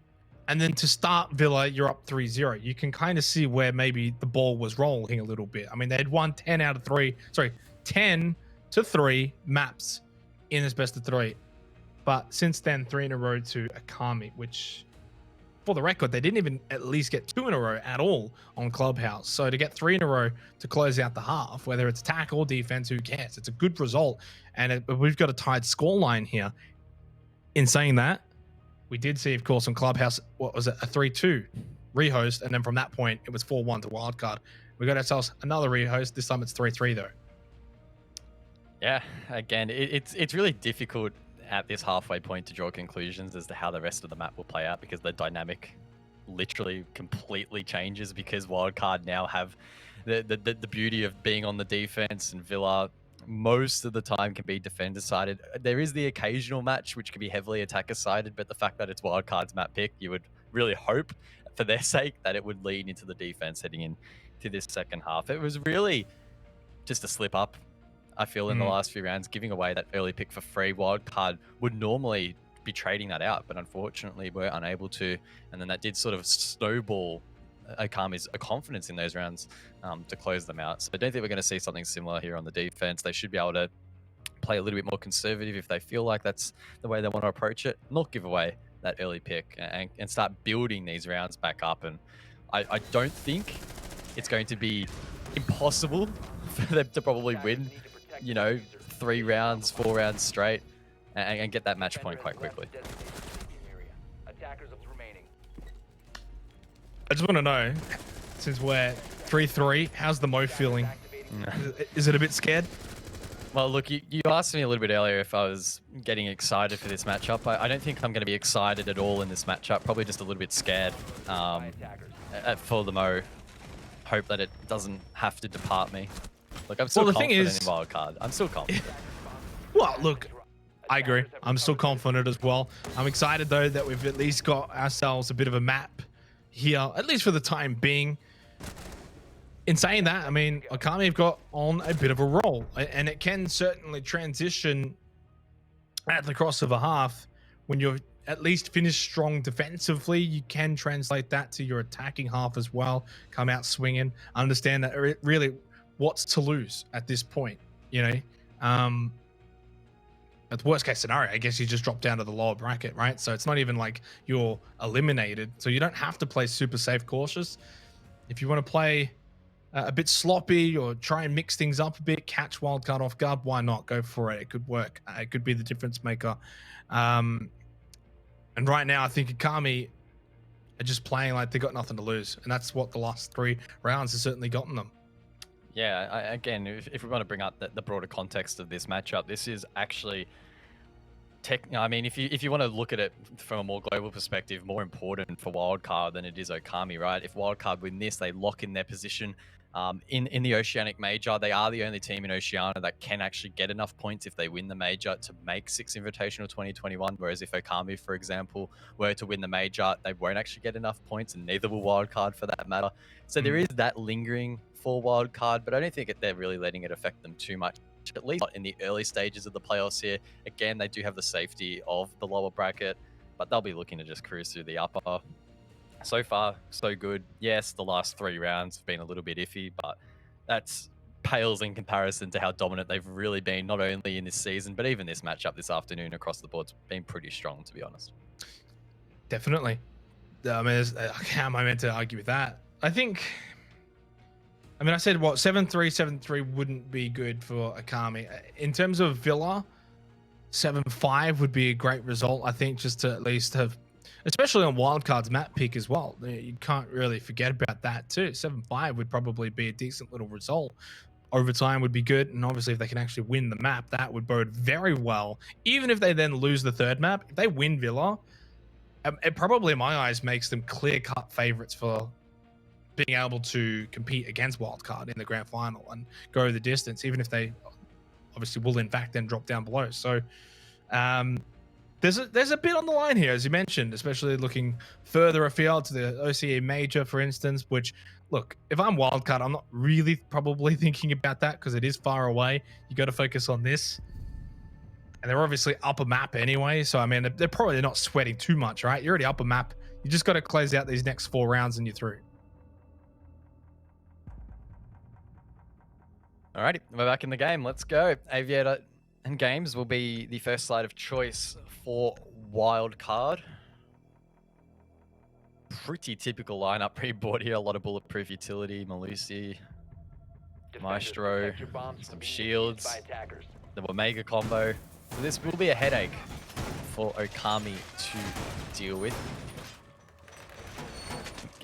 And then to start Villa, you're up 3-0. You can kind of see where maybe the ball was rolling a little bit. I mean, they had won 10 to 3 maps in this best of 3. But since then, 3 in a row to Okami, which, for the record, they didn't even at least get 2 in a row at all on Clubhouse. So to get 3 in a row to close out the half, whether it's attack or defense, who cares? It's a good result. And we've got a tied scoreline here. In saying that, we did see, of course, on Clubhouse, what was it, a 3-2 rehost. And then from that point, it was 4-1 to Wildcard. We got ourselves another rehost. This time it's 3-3, though. Yeah, again, it's really difficult at this halfway point to draw conclusions as to how the rest of the map will play out, because the dynamic literally completely changes, because Wildcard now have the beauty of being on the defense, and Villa most of the time can be defender sided. There is the occasional match which can be heavily attacker sided, but the fact that it's Wildcard's map pick, you would really hope for their sake that it would lean into the defense heading into this second half. It was really just a slip up, I feel, in the last few rounds, giving away that early pick for free. Wildcard would normally be trading that out, but unfortunately we're unable to. And then that did sort of snowball Okami's confidence in those rounds to close them out. So I don't think we're going to see something similar here on the defense. They should be able to play a little bit more conservative if they feel like that's the way they want to approach it, not give away that early pick, and start building these rounds back up. And I don't think it's going to be impossible for them to probably win, 3 rounds, 4 rounds straight, and get that match point quite quickly. I just want to know, since we're 3-3, how's the Mo feeling? Is it a bit scared? Well, look, you asked me a little bit earlier if I was getting excited for this matchup. I don't think I'm going to be excited at all in this matchup. Probably just a little bit scared for the Mo. Hope that it doesn't have to depart me. Look, I'm still confident in Wildcard. I'm still confident. Well, look, I agree. I'm still confident as well. I'm excited, though, that we've at least got ourselves a bit of a map here, at least for the time being. In saying that, I mean, Okami have got on a bit of a roll, and it can certainly transition at the cross of a half. When you're at least finished strong defensively, you can translate that to your attacking half as well. Come out swinging. Understand that really what's to lose at this point, At the worst case scenario, I guess you just drop down to the lower bracket, right? So it's not even like you're eliminated. So you don't have to play super safe cautious. If you want to play a bit sloppy or try and mix things up a bit, catch Wildcard off guard, why not? Go for it. It could work. It could be the difference maker. And right now, I think Okami are just playing like they got nothing to lose. And that's what the last 3 rounds has certainly gotten them. Yeah, again, if we want to bring up the broader context of this matchup, this is actually I mean, if you want to look at it from a more global perspective, more important for Wildcard than it is Okami, right? If Wildcard win this, they lock in their position in the Oceanic Major. They are the only team in Oceania that can actually get enough points if they win the Major to make 6 Invitational 2021. Whereas if Okami, for example, were to win the Major, they won't actually get enough points, and neither will Wildcard for that matter. So there is that lingering for Wildcard, but I don't think they're really letting it affect them too much, at least not in the early stages of the playoffs here. Again, they do have the safety of the lower bracket, but they'll be looking to just cruise through the upper. So far, so good. Yes, the last 3 rounds have been a little bit iffy, but that's pales in comparison to how dominant they've really been, not only in this season, but even this matchup this afternoon across the board's been pretty strong, to be honest. Definitely. I mean, how am I meant to argue with that? I think I mean, I said what 7-3, 7-3 wouldn't be good for Okami. In terms of Villa, 7-5 would be a great result. I think just to at least have, especially on Wildcard's map pick as well. You can't really forget about that too. 7-5 would probably be a decent little result. Overtime would be good, and obviously if they can actually win the map, that would bode very well. Even if they then lose the third map, if they win Villa, it probably in my eyes makes them clear-cut favorites for being able to compete against Wildcard in the grand final and go the distance, even if they obviously will in fact then drop down below. So there's a bit on the line here, as you mentioned, especially looking further afield to the OCE major, for instance, which, look, if I'm Wildcard, I'm not really probably thinking about that because it is far away. You got to focus on this. And they're obviously up a map anyway. So, I mean, they're probably not sweating too much, right? You're already up a map. You just got to close out these next 4 rounds and you're through. Alrighty, we're back in the game. Let's go. Aviator and Games will be the first side of choice for Wildcard. Pretty typical lineup pre-board here. A lot of bulletproof utility, Malusi, Maestro, some shields, the Omega combo. So this will be a headache for Okami to deal with.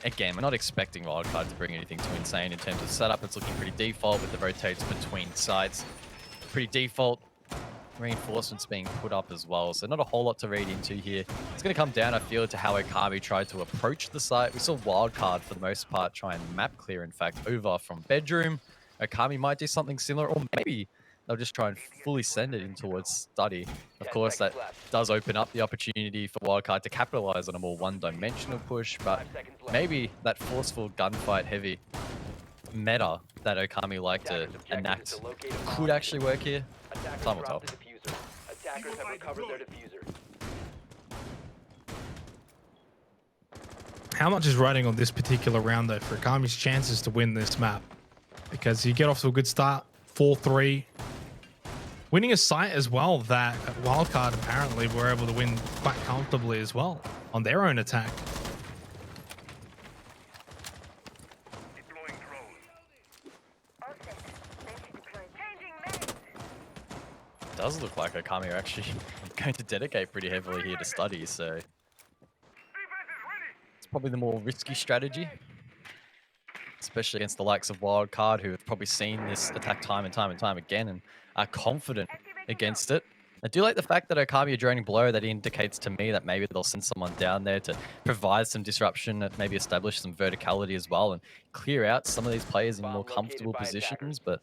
Again, we're not expecting Wildcard to bring anything too insane in terms of setup. It's looking pretty default with the rotates between sites. Pretty default. Reinforcements being put up as well, so not a whole lot to read into here. It's going to come down, I feel, to how Okami tried to approach the site. We saw Wildcard, for the most part, try and map clear, in fact, over from bedroom. Okami might do something similar, or maybe they'll just try and fully send it in towards study. Of course, that does open up the opportunity for Wildcard to capitalize on a more one-dimensional push, but maybe that forceful gunfight heavy meta that Okami like to enact could actually work here. Time will tell. Attackers have recovered their diffuser. How much is riding on this particular round, though, for Okami's chances to win this map? Because you get off to a good start, 4-3. Winning a site as well that at Wildcard apparently were able to win quite comfortably as well on their own attack. Does look like Okami are actually going to dedicate pretty heavily here to study, so it's probably the more risky strategy, especially against the likes of Wildcard, who have probably seen this attack time and time again and are confident against it. I do like the fact that Okami are droning below. That indicates to me that maybe they'll send someone down there to provide some disruption, maybe establish some verticality as well, and clear out some of these players in more comfortable positions. But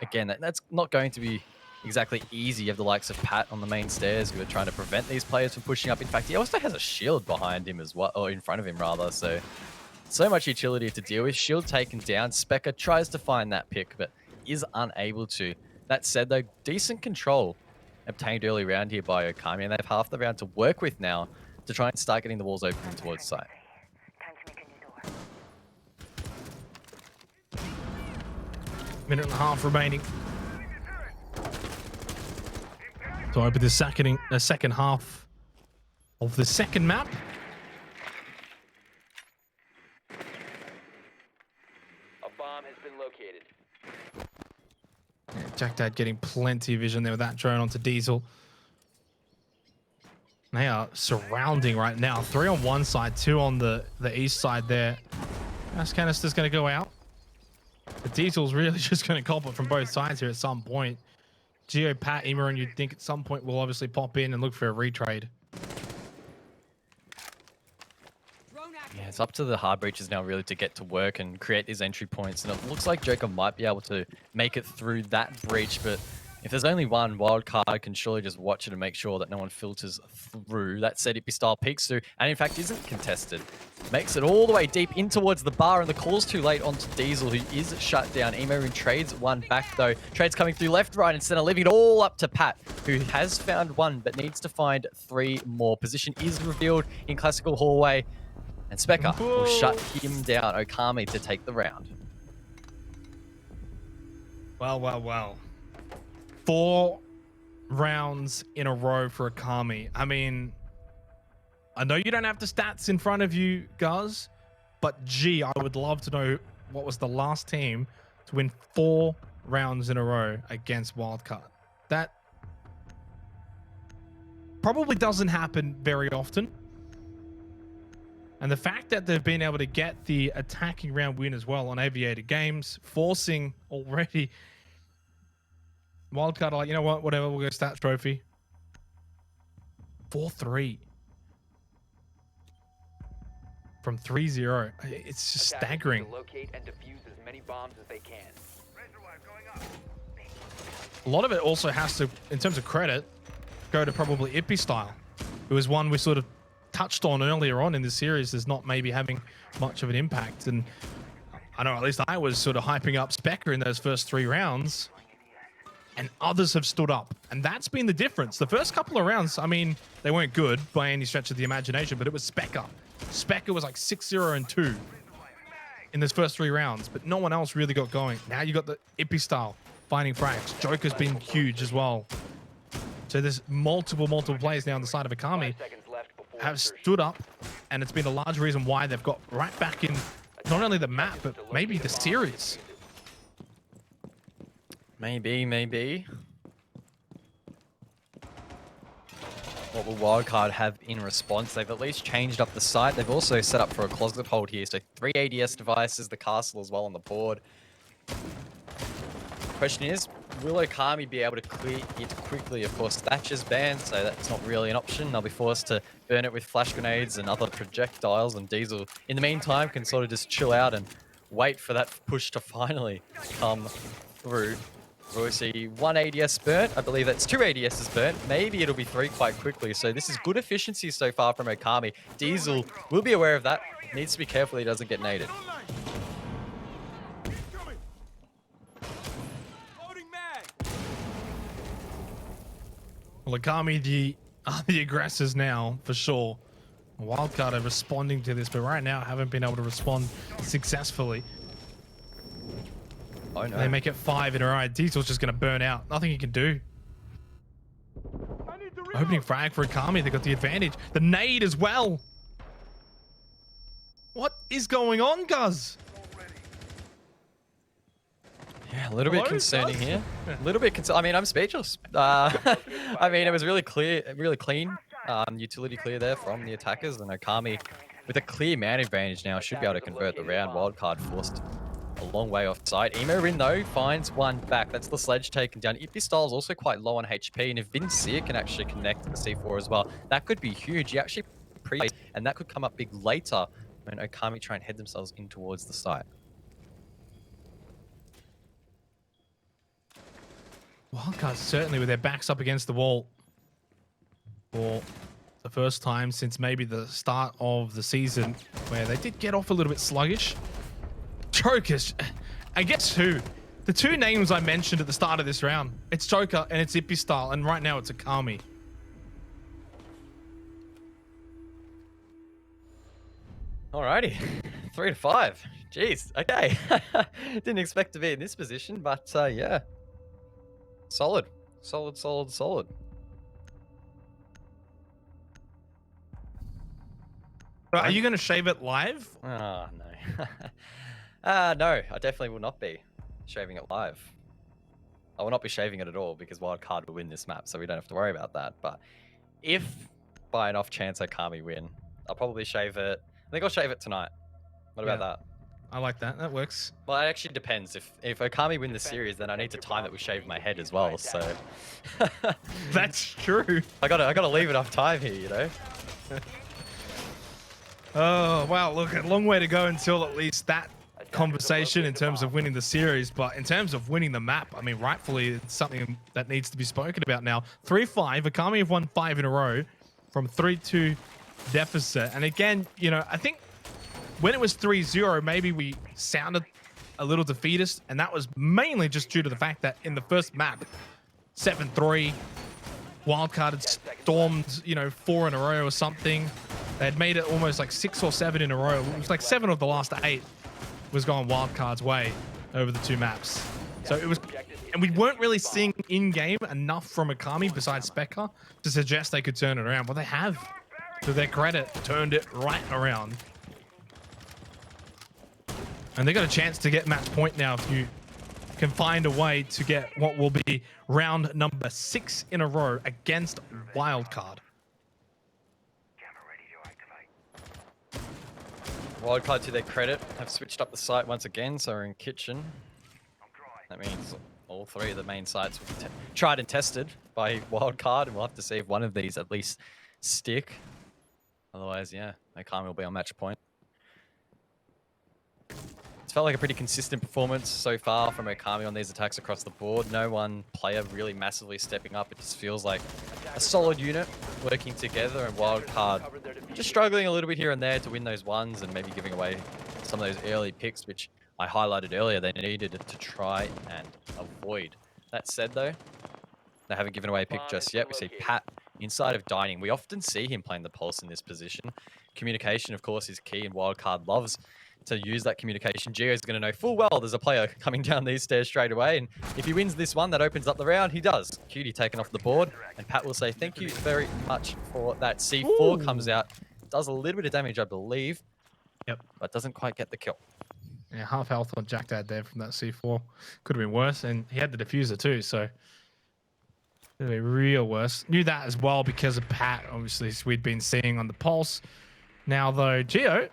again, that's not going to be exactly easy. You have the likes of Pat on the main stairs who are trying to prevent these players from pushing up. In fact, he also has a shield behind him as well, or in front of him rather. So much utility to deal with. Shield taken down. Specker tries to find that pick, but is unable to. That said, though, decent control obtained early round here by Okami, and they have half the round to work with now to try and start getting the walls open towards site. Time to make a new door. Minute and a half remaining. So open the second half of the second map. A bomb has been located. Yeah, Jack Dad getting plenty of vision there with that drone onto Diesel. They are surrounding right now. 3 on one side, 2 on the east side there. Gas canister's going to go out. The Diesel's really just going to cop it from both sides here at some point. Geo, Pat, Emeron, you'd think at some point will obviously pop in and look for a retrade. Yeah, it's up to the hard breaches now really to get to work and create these entry points. And it looks like Joker might be able to make it through that breach, but if there's only one, Wildcard can surely just watch it and make sure that no one filters through. That said, Ippy style peeks through, and in fact isn't contested. Makes it all the way deep in towards the bar, and the call's too late onto Diesel, who is shut down. Emerin trades one back though. Trades coming through left, right, and center, leaving it all up to Pat, who has found one, but needs to find 3 more. Position is revealed in classical hallway, and Specker will shut him down. Okami to take the round. Well. 4 rounds in a row for Okami. I mean, I know you don't have the stats in front of you, guys, but gee, I would love to know what was the last team to win 4 rounds in a row against Wildcard. That probably doesn't happen very often. And the fact that they've been able to get the attacking round win as well on Aviator Games, forcing already Wildcard are like, you know what, whatever, we'll go stats trophy. 4-3. From 3-0. It's just staggering. Locate and defuse as many bombs as they can. A lot of it also has to, in terms of credit, go to probably Ippy Style, who was one we sort of touched on earlier on in the series as not maybe having much of an impact. And I know at least I was sort of hyping up Specker in those first 3 rounds, and others have stood up. And that's been the difference. The first couple of rounds, I mean, they weren't good by any stretch of the imagination, but it was Specker. Specker was like 6-0 and 2 in those first 3 rounds, but no one else really got going. Now you got the Ippy Style finding frags. Joker's been huge as well. So there's multiple players now on the side of Okami have stood up, and it's been a large reason why they've got right back in not only the map, but maybe the series. Maybe. What will Wildcard have in response? They've at least changed up the site. They've also set up for a closet hold here. So 3 ADS devices, the castle as well on the board. Question is, will Okami be able to clear it quickly? Of course, Thatcher's banned, so that's not really an option. They'll be forced to burn it with flash grenades and other projectiles, and Diesel, in the meantime, can sort of just chill out and wait for that push to finally come through. We'll see 1 ADS burnt. I believe that's 2 ADSs burnt. Maybe it'll be 3 quite quickly. So this is good efficiency so far from Okami. Diesel will be aware of that. Needs to be careful he doesn't get naded. Well, Okami are the aggressors now, for sure. Wildcard are responding to this, but right now haven't been able to respond successfully. Oh no. They make it 5 in a row. Diesel's just going to burn out. Nothing he can do. Opening frag for Okami. They got the advantage. The nade as well. What is going on, Guz? Yeah, a little bit concerning here. A little bit I mean, I'm speechless. I mean, it was really clear, really clean utility clear there from the attackers, and Okami, with a clear man advantage now, should be able to convert the round. Wildcard forced a long way offside. Emo Rin, though, finds one back. That's the sledge taken down. Ippy Style is also quite low on HP, and if Vincia can actually connect to the C4 as well, that could be huge. He actually and that could come up big later when Okami try and head themselves in towards the site. Wildcard certainly with their backs up against the wall for the first time since maybe the start of the season, where they did get off a little bit sluggish. Chokers, I guess who? The 2 names I mentioned at the start of this round. It's Choker and it's Ippy Style, and right now it's Okami. Alrighty, 3-5. Jeez, okay. Didn't expect to be in this position, but yeah. Solid. Are you going to shave it live? Oh, no. No, I definitely will not be shaving it live. I will not be shaving it at all because Wildcard will win this map, so we don't have to worry about that. But if by an off chance Okami win, I'll probably shave it. I think I'll shave it tonight. What about that? I like that. That works. Well, it actually depends. If Okami win the series, then I need to time it with shaving my head as well. So that's true. I gotta leave enough time here, you know. Oh wow! Look, a long way to go until at least that conversation in terms of winning the series. But in terms of winning the map, I mean, rightfully, it's something that needs to be spoken about now. 3-5. Okami have won 5 in a row from 3-2 deficit. And again, you know, I think when it was 3-0, maybe we sounded a little defeatist, and that was mainly just due to the fact that in the first map, 7-3, Wildcard had stormed, you know, 4 in a row or something. They had made it almost like 6 or 7 in a row. It was like 7 of the last 8 was going Wildcard's way over the 2 maps. So it was, and we weren't really seeing in-game enough from Okami besides Specker to suggest they could turn it around. Well, they have, to their credit, turned it right around. And they got a chance to get match point now if you can find a way to get what will be round number 6 in a row against Wildcard. Jammer ready to activate. Wildcard, to their credit, have switched up the site once again, so we're in kitchen. I'm dry. That means all 3 of the main sites will be tried and tested by Wildcard, and we'll have to see if one of these at least stick. Otherwise, yeah, Okami will be on match point. It's felt like a pretty consistent performance so far from Okami on these attacks across the board. No one player really massively stepping up. It just feels like a solid unit working together, and Wildcard just struggling a little bit here and there to win those ones and maybe giving away some of those early picks, which I highlighted earlier they needed to try and avoid. That said, though, they haven't given away a pick just yet. We see Pat inside of dining. We often see him playing the pulse in this position. Communication, of course, is key, and Wildcard loves to use that communication. Gio's going to know full well there's a player coming down these stairs straight away, and if he wins this one, that opens up the round. He does. Cutie taken off the board, and Pat will say thank you very much for that. C4 comes out, does a little bit of damage, I believe. Yep. But doesn't quite get the kill. Yeah, half health on Jack Dad there from that C4. Could have been worse, and he had the diffuser too, so could have been real worse. Knew that as well because of Pat, obviously, as we'd been seeing on the pulse. Now, though, Gio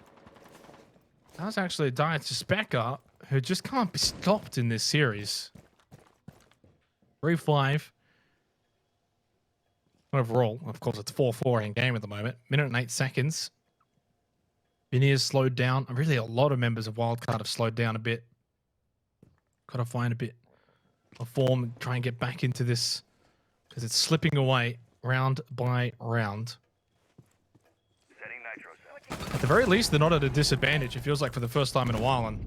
does actually die to Specker, who just can't be stopped in this series. 3-5. Overall, of course, it's 4-4 in game at the moment. Minute and 8 seconds. Vinny has slowed down. Really, a lot of members of Wildcard have slowed down a bit. Got to find a bit of form and try and get back into this because it's slipping away round by round. Setting nitro cell. At the very least, they're not at a disadvantage. It feels like for the first time in a while. And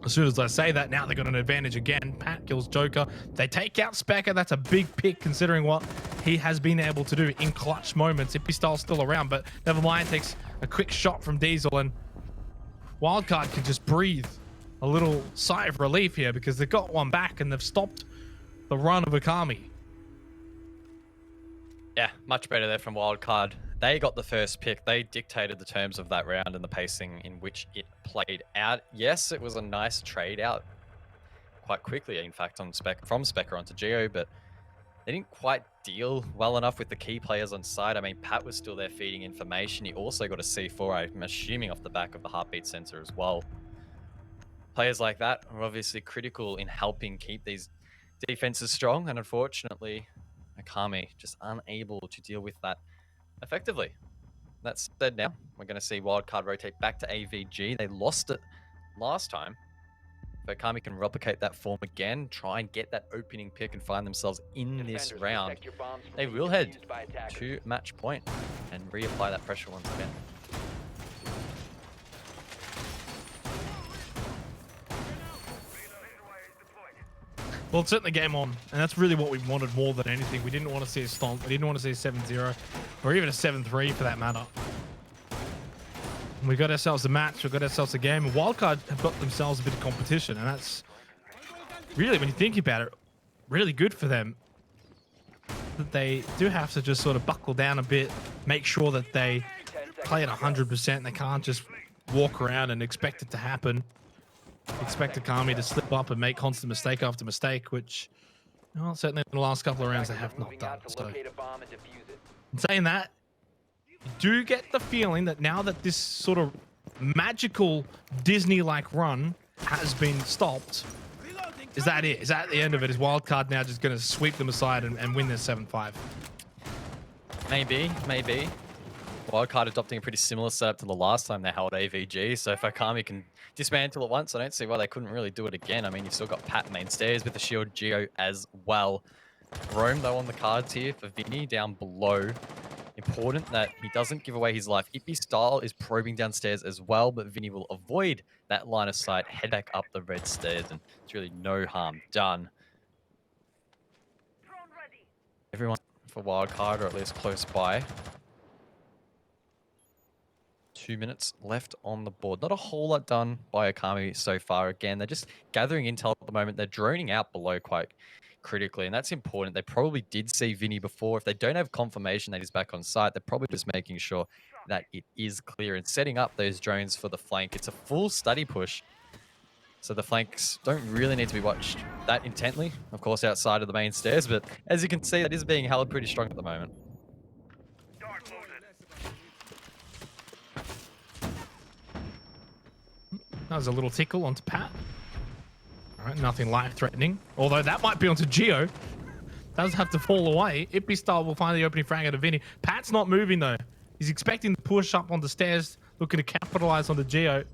as soon as I say that, now they got an advantage again. Pat kills Joker. They take out Specker. That's a big pick considering what he has been able to do in clutch moments. Ippy Style's still around, but never mind. Takes a quick shot from Diesel, and Wildcard can just breathe a little sigh of relief here because they've got one back and they've stopped the run of Okami. Yeah, much better there from Wildcard. They got the first pick. They dictated the terms of that round and the pacing in which it played out. Yes, it was a nice trade out quite quickly, in fact, on from Specker onto Gio, but they didn't quite deal well enough with the key players on site. I mean, Pat was still there feeding information. He also got a C4, I'm assuming, off the back of the heartbeat sensor as well. Players like that are obviously critical in helping keep these defenses strong, and unfortunately, Okami just unable to deal with that effectively. That said, now we're going to see Wildcard rotate back to AVG. They lost it last time. If Okami can replicate that form again, try and get that opening pick and find themselves in this round, they will head to match point and reapply that pressure once again. Well, it's certainly game on, and that's really what we wanted more than anything. We didn't want to see a stomp. We didn't want to see a 7-0, or even a 7-3 for that matter. We got ourselves a match. We got ourselves a game. And Wildcard have got themselves a bit of competition, and that's really, when you think about it, really good for them. That they do have to just sort of buckle down a bit, make sure that they play at 100%. They can't just walk around and expect it to happen. Expect Okami to slip up and make constant mistake after mistake, which, well, certainly in the last couple of rounds they have not done. So, in saying that, you do get the feeling that now that this sort of magical Disney-like run has been stopped, is that it? Is that the end of it? Is Wildcard now just going to sweep them aside and win this 7-5? Maybe. Wildcard adopting a pretty similar setup to the last time they held AVG, so if Okami can dismantle it once, I don't see why they couldn't really do it again. I mean, you've still got Pat mainstairs with the shield Geo as well. Rome, though, on the cards here for Vinny down below. Important that he doesn't give away his life. Ippy Style is probing downstairs as well, but Vinny will avoid that line of sight, head back up the red stairs, and it's really no harm done. Everyone for Wildcard, or at least close by. 2 minutes left on the board. Not a whole lot done by Okami so far. Again, they're just gathering intel at the moment. They're droning out below quite critically, and that's important. They probably did see Vinny before. If they don't have confirmation that he's back on site, they're probably just making sure that it is clear and setting up those drones for the flank. It's a full study push So the flanks don't really need to be watched that intently, of course, outside of the main stairs. But as you can see, that is being held pretty strong at the moment. Dart loaded. That was a little tickle onto Pat. All right, nothing life-threatening. Although that might be onto Geo. Does have to fall away. Ippy will find the opening frag out of Vinny. Pat's not moving though. He's expecting to push up on the stairs, looking to capitalize on the Geo.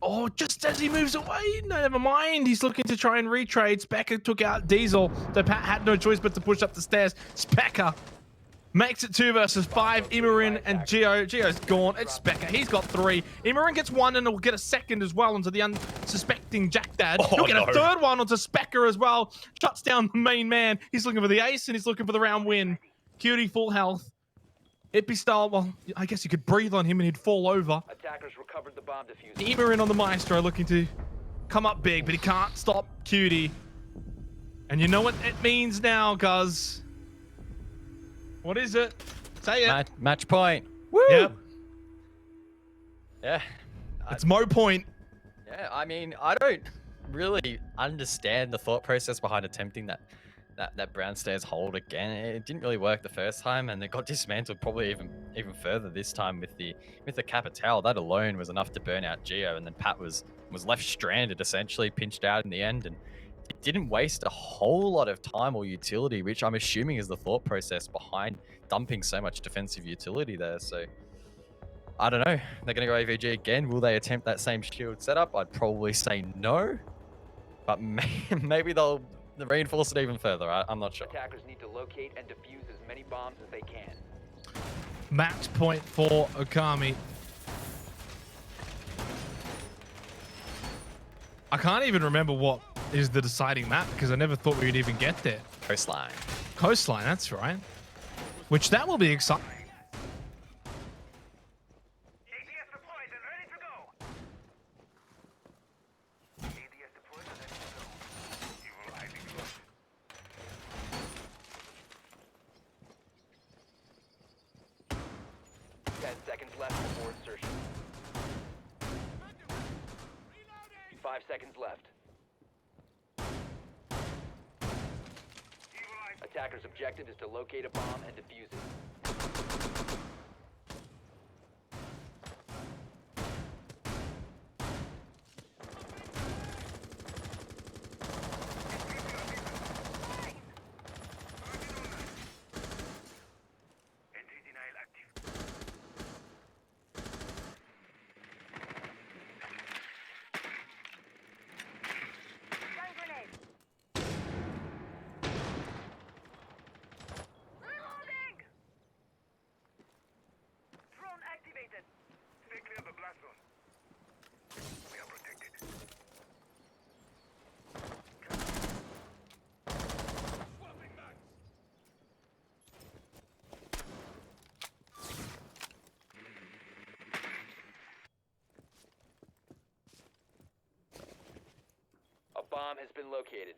Oh, just as he moves away, no, never mind. He's looking to try and retrade. Specker took out Diesel, so Pat had no choice but to push up the stairs. Specker makes it 2 versus 5. Immorin and Geo. Geo's gone. It's Specker. He's got 3. Immorin gets 1 and will get a second as well onto the unsuspecting Jack Dad. Oh, He'll get no. a 3rd one onto Specker as well. Shuts down the main man. He's looking for the ace and he's looking for the round win. Cutie full health. Ippy style, well, I guess you could breathe on him and he'd fall over. Attackers recovered the bomb diffuser. Immorin on the Maestro looking to come up big, but he can't stop Cutie. And you know what it means now, Guz. What is it? Say it. Match point. Woo! Yep. Yeah. It's Mo point. Yeah, I mean, I don't really understand the thought process behind attempting that brown stairs hold again. It didn't really work the first time, and it got dismantled probably even further this time with the Capital. That alone was enough to burn out Geo, and then Pat was left stranded, essentially pinched out in the end, and it didn't waste a whole lot of time or utility, which I'm assuming is the thought process behind dumping so much defensive utility there. So I don't know. They're going to go AVG again. Will they attempt that same shield setup? I'd probably say no, but maybe they'll reinforce it even further. I'm not sure. Attackers need to locate and defuse as many bombs as they can. Match point for Okami. I can't even remember what is the deciding map because I never thought we would even get there. Coastline. Coastline, that's right. Which that will be exciting. ADS deployed and ready to go. ADS deployed and ready to go. You will lie close. 10 seconds left before insertion. 5 seconds left. Attacker's objective is to locate a bomb and defuse it. Entry denial active. Reloading! Drone activated. Stay clear of the blast zone. We are protected. Swapping back. A bomb has been located.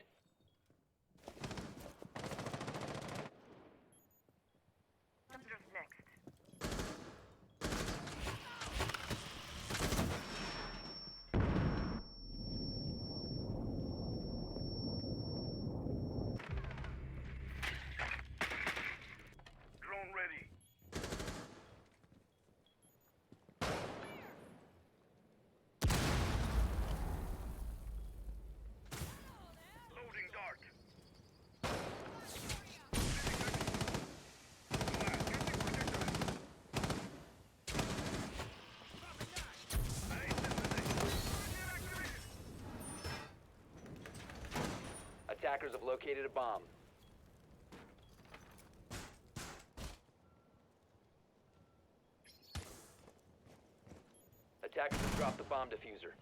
Next. Drone ready. Loading dart. Attackers have located a bomb. Attackers have dropped the bomb diffuser.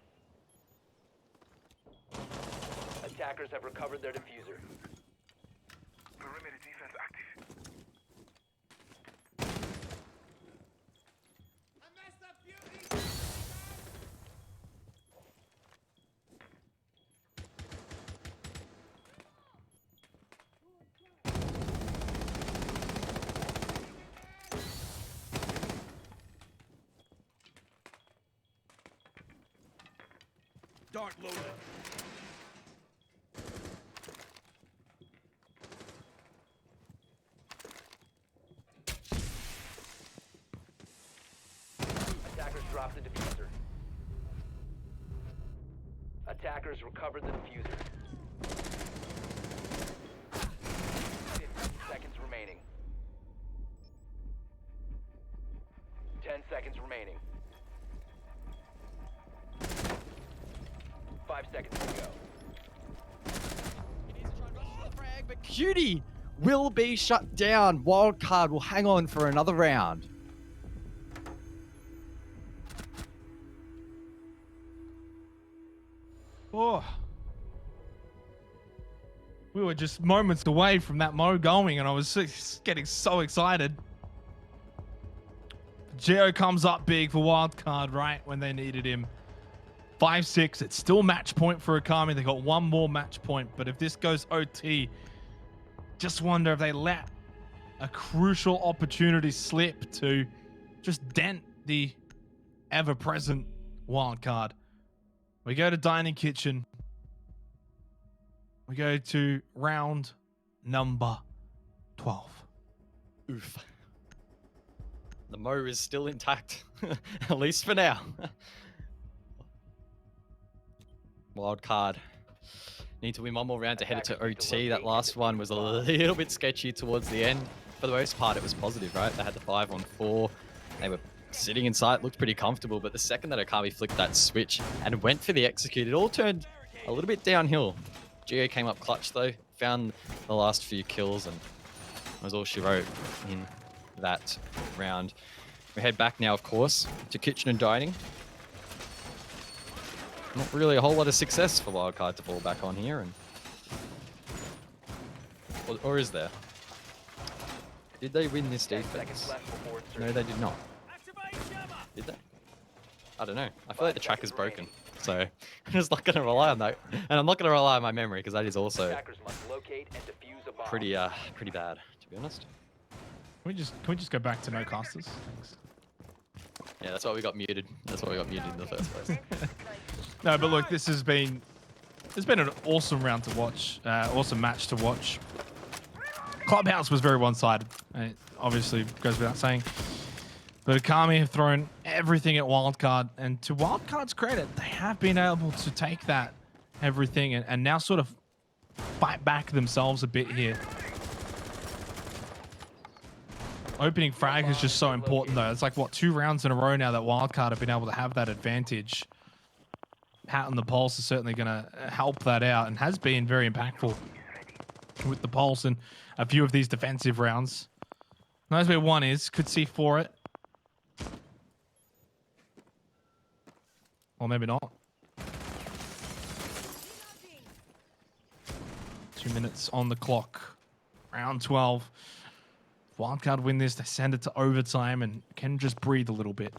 Attackers have recovered their diffuser. Perimeter defense active. Dart loaded. Attackers dropped the diffuser. Attackers recovered the diffuser. 15 seconds remaining. 10 seconds remaining. 5 seconds to go. But Cutie will be shut down. Wildcard will hang on for another round. Oh. We were just moments away from that Mo going, and I was getting so excited. Geo comes up big for Wildcard right when they needed him. 5-6. It's still match point for Okami. They got one more match point, but if this goes OT, just wonder if they let a crucial opportunity slip to just dent the ever-present Wildcard. We go to Dining Kitchen. We go to round number 12. Oof. The Mo is still intact, at least for now. Wildcard need to win one more round to head it to OT. That last one was a little bit sketchy towards the end. For the most part, it was positive, right? They had the 5-on-4. They were sitting inside, looked pretty comfortable, but the second that Okami flicked that switch and went for the execute, it all turned a little bit downhill. Geo came up clutch though, found the last few kills, and that was all she wrote in that round. We head back now, of course, to Kitchen and Dining. Not really a whole lot of success for Wildcard to fall back on here, and or is there? Did they win this 10 seconds defense? left before No, insertion. they did not. Did they? I don't know. I feel like the track is broken, so I'm just not going to rely on that, and I'm not going to rely on my memory because that is also Attackers must locate and defuse a bomb. pretty bad, to be honest. Can we just go back to no casters? Thanks. Yeah, that's why we got muted. That's why we got muted in the first place. No, but look, it's been an awesome round to watch, awesome match to watch. Clubhouse was very one-sided. It obviously goes without saying. But Okami have thrown everything at Wildcard, and to Wildcard's credit, they have been able to take that everything and now sort of fight back themselves a bit here. Opening frag is just so important though. It's like, what, 2 rounds in a row now that Wildcard have been able to have that advantage. Pat on the pulse is certainly going to help that out and has been very impactful with the pulse and a few of these defensive rounds. Knows where one is, could see for it. Or maybe not. 2 minutes on the clock. Round 12. Wildcard win this, they send it to overtime and can just breathe a little bit.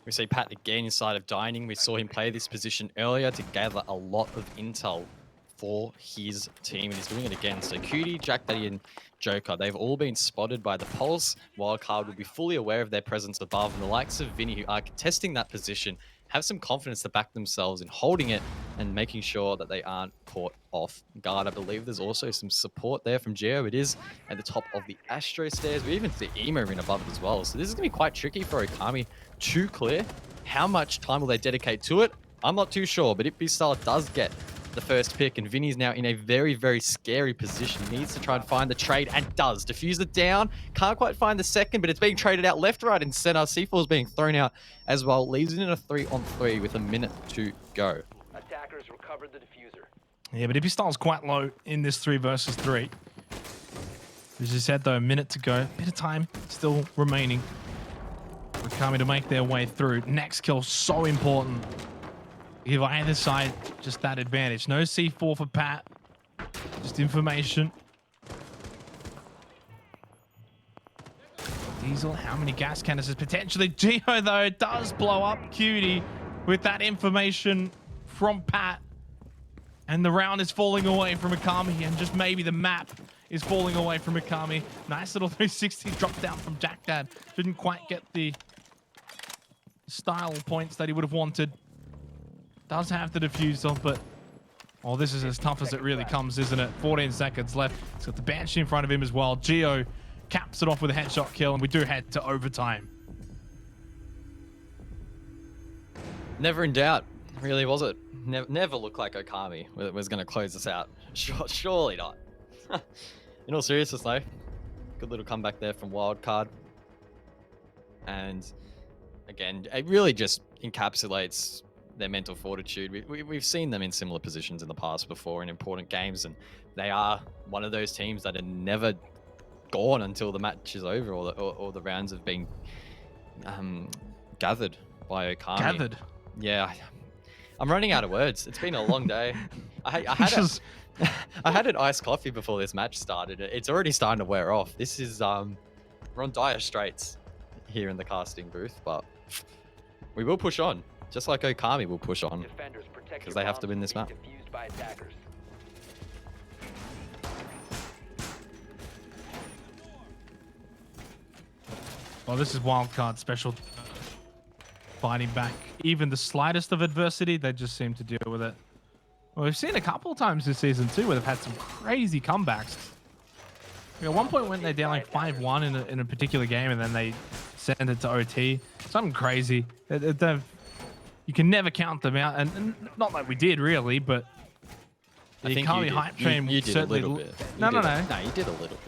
We see Pat again inside of Dining. We saw him play this position earlier to gather a lot of intel for his team, and he's doing it again. So Cutie, Jack Daddy, and Joker, they've all been spotted by the Pulse. Wildcard will be fully aware of their presence above, and the likes of Vinny, who are contesting that position, have some confidence to back themselves in holding it and making sure that they aren't caught off guard. I believe there's also some support there from Geo. It is at the top of the Astro stairs. We even see Emo in above it as well. So this is going to be quite tricky for Okami to clear. How much time will they dedicate to it? I'm not too sure, but Ibisal does get the first pick, and Vinny's now in a very, very scary position. He needs to try and find the trade, and does. Diffuse it down. Can't quite find the second, but it's being traded out left, right, and center. C4 is being thrown out as well. Leaves it in a 3-on-3 with a minute to go. Attackers recovered the diffuser. Yeah, but Ibistal's quite low in this 3 versus 3. As you said, though, a minute to go. Bit of time still remaining. Okami to make their way through. Next kill, so important. Give either side just that advantage. No C4 for Pat. Just information. Diesel, how many gas canisters potentially? Geo, though, does blow up Cutie with that information from Pat. And the round is falling away from Okami, and just maybe the map is falling away from Okami. Nice little 360 drop down from Jack Dad. Didn't quite get the style points that he would have wanted. Does have the diffuser, but oh, this is as tough as it really comes, isn't it? 14 seconds left. He's got the Banshee in front of him as well. Geo caps it off with a headshot kill, and we do head to overtime. Never in doubt, really, was it? Never looked like Okami was going to close us out. Surely not. In all seriousness, though, good little comeback there from Wildcard. And again, it really just encapsulates their mental fortitude. We've seen them in similar positions in the past before in important games, and they are one of those teams that are never gone until the match is over or the rounds have been gathered by Okami. Gathered? Yeah. I'm running out of words. It's been a long day. I had an iced coffee before this match started. It's already starting to wear off. This is we're on dire straits here in the casting booth, but we will push on, just like Okami will push on, because they have to win this map. Well, this is Wildcard special. Fighting back even the slightest of adversity, they just seem to deal with it. Well, we've seen a couple of times this season too where they've had some crazy comebacks. At one point when they're down like 5-1 in a particular game and then they send it to OT. Something crazy. You can never count them out, and not like we did really, but the Okami hype train you did certainly. A little bit. No, No, you did a little bit.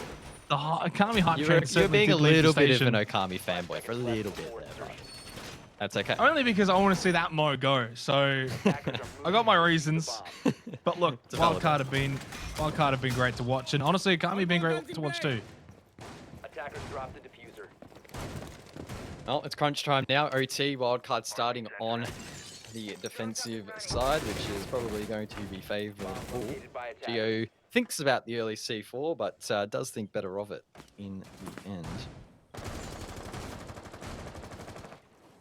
The Okami hype train. You're being a little bit of station. an Okami fanboy for a little bit there, but that's okay. Only because I want to see that Mo go. So I got my reasons. But look, Wildcard have been great to watch, and honestly, Okami have been great to watch too. Attackers dropped the diffuser. Well, it's crunch time now. OT, Wildcard starting on the defensive side, which is probably going to be favourable. Geo thinks about the early C4, but does think better of it in the end.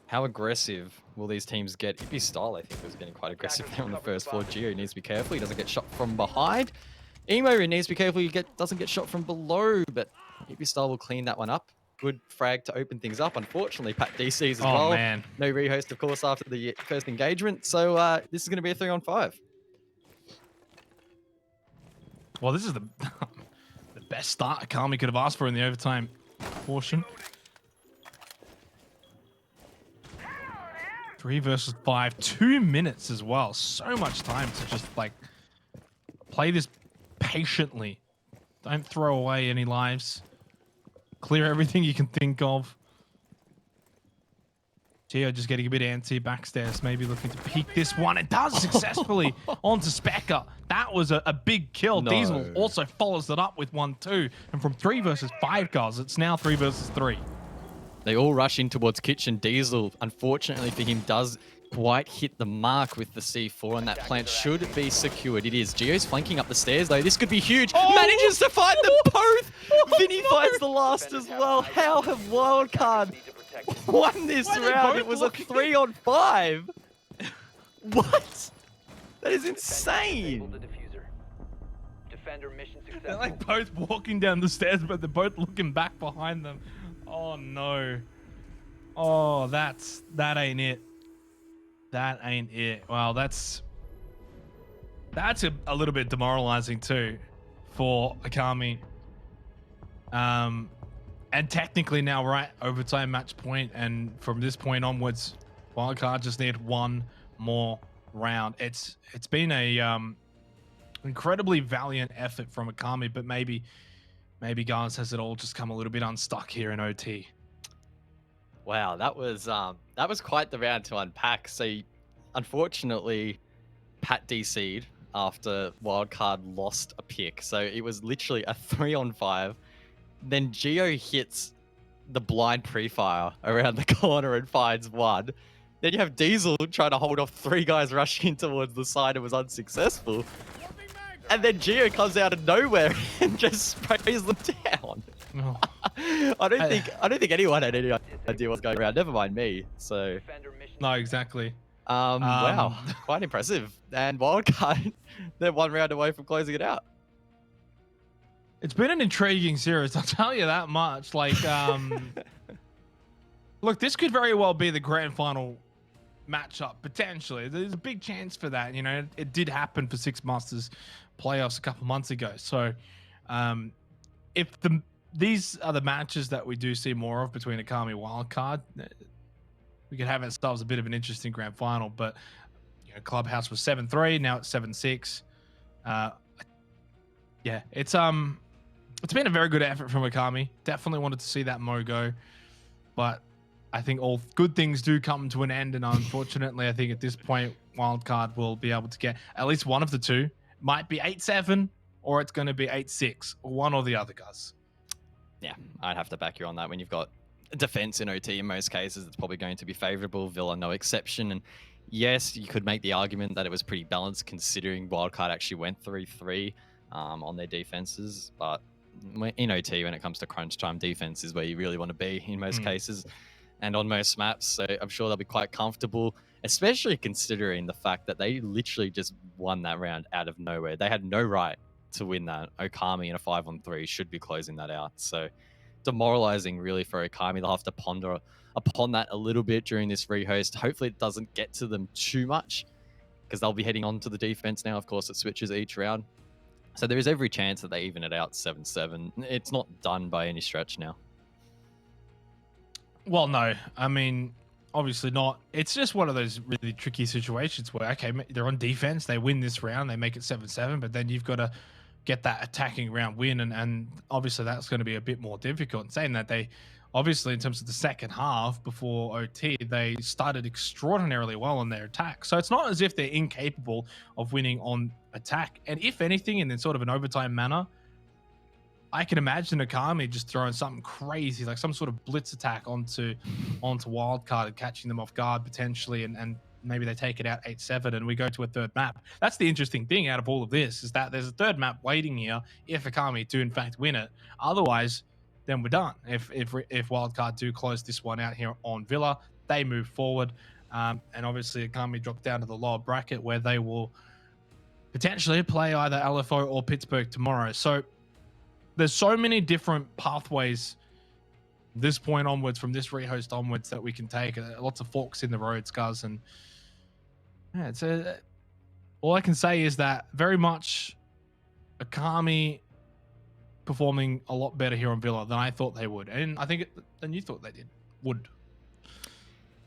How aggressive will these teams get? Ippy Style, I think, was getting quite aggressive there on the first floor. Geo needs to be careful. He doesn't get shot from behind. Emo needs to be careful. He doesn't get shot from below, but Ippy Style will clean that one up. Good frag to open things up. Unfortunately, Pat DCs as well. Man. No rehost, of course, after the first engagement. So this is going to be a 3-on-5. Well, this is the best start Okami could have asked for in the overtime portion. 3 versus 5, 2 minutes as well. So much time to just like play this patiently. Don't throw away any lives. Clear everything you can think of. Geo just getting a bit antsy backstairs, maybe looking to peek this one. It does successfully onto Specker. That was a big kill. No. Diesel also follows it up with 1-2. And from 3 versus 5 guys, it's now 3 versus 3. They all rush in towards Kitchen. Diesel, unfortunately for him, does quite hit the mark with the C4, and that plant should be secured. It is. Geo's flanking up the stairs, though. This could be huge. Oh! Manages to find them both. Vinny finds the last as well. How have Wildcard won this round? It was a 3-on-5. What? That is insane. Defender mission successful. They're like both walking down the stairs, but they're both looking back behind them. Oh no. Oh, that ain't it. That ain't it. Well, that's a little bit demoralizing too for Okami. And technically now, right, overtime match point, and from this point onwards, Wildcard just need one more round. It's been a incredibly valiant effort from Okami, but maybe guys, has it all just come a little bit unstuck here in OT? Wow, that was quite the round to unpack. So, unfortunately, Pat DC'd after Wildcard lost a pick. So it was literally a 3-on-5. Then Geo hits the blind pre-fire around the corner and finds one. Then you have Diesel trying to hold off 3 guys rushing in towards the side and was unsuccessful. And then Geo comes out of nowhere and just sprays them down. Oh. I don't think anyone had any idea what's going around. Never mind me. So No, exactly. wow, quite impressive. And Wildcard, they're 1 round away from closing it out. It's been an intriguing series, I'll tell you that much. Like, look, this could very well be the grand final matchup potentially. There's a big chance for that. You know, it did happen for Six Masters playoffs a couple months ago. So, if these are the matches that we do see more of between Okami Wildcard, we could have ourselves a bit of an interesting grand final. But you know, Clubhouse was 7-3, now it's 7-6. Yeah, it's been a very good effort from Okami. Definitely wanted to see that Mo go, but I think all good things do come to an end, and unfortunately, I think at this point, Wildcard will be able to get at least one of the two. Might be 8-7, or it's going to be 8-6, one or the other, guys. Yeah, I'd have to back you on that. When you've got defense in OT in most cases, it's probably going to be favorable. Villa, no exception. And yes, you could make the argument that it was pretty balanced considering Wildcard actually went 3-3 on their defenses. But in OT, when it comes to crunch time, defense is where you really want to be in most cases and on most maps. So I'm sure they'll be quite comfortable, especially considering the fact that they literally just won that round out of nowhere. They had no right to win that. Okami in a 5-on-3 should be closing that out. So demoralizing really for Okami. They'll have to ponder upon that a little bit during this rehost. Hopefully it doesn't get to them too much because they'll be heading on to the defense now. Of course, it switches each round. So there is every chance that they even it out 7-7. It's not done by any stretch now. Well, no. I mean, obviously not. It's just one of those really tricky situations where, okay, they're on defense, they win this round, they make it 7-7, but then you've got to get that attacking round win, and obviously that's going to be a bit more difficult. And saying that, they obviously, in terms of the second half before OT, they started extraordinarily well on their attack. So it's not as if they're incapable of winning on attack. And if anything, in sort of an overtime manner, I can imagine Okami just throwing something crazy, like some sort of blitz attack onto Wildcard and catching them off guard potentially, and maybe they take it out 8-7 and we go to a third map. That's the interesting thing out of all of this, is that there's a third map waiting here if Okami do in fact win it. Otherwise, then we're done. If Wildcard do close this one out here on Villa, they move forward. And obviously Okami drop down to the lower bracket where they will potentially play either LFO or Pittsburgh tomorrow. So there's so many different pathways this point onwards, from this rehost onwards, that we can take. Lots of forks in the roads, guys. And yeah, all I can say is that very much Okami performing a lot better here on Villa than I thought they would, and I think than you thought they would.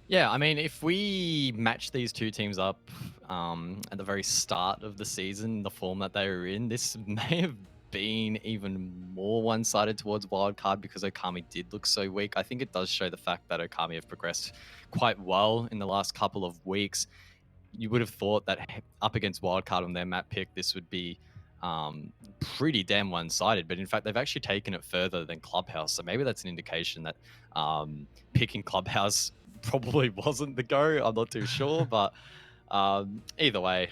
Yeah, I mean, if we match these two teams up at the very start of the season, the form that they were in, this may have been even more one-sided towards Wildcard because Okami did look so weak. I think it does show the fact that Okami have progressed quite well in the last couple of weeks. You would have thought that up against Wildcard on their map pick, this would be pretty damn one-sided, but in fact they've actually taken it further than Clubhouse, so maybe that's an indication that picking Clubhouse probably wasn't the go. I'm not too sure, but either way,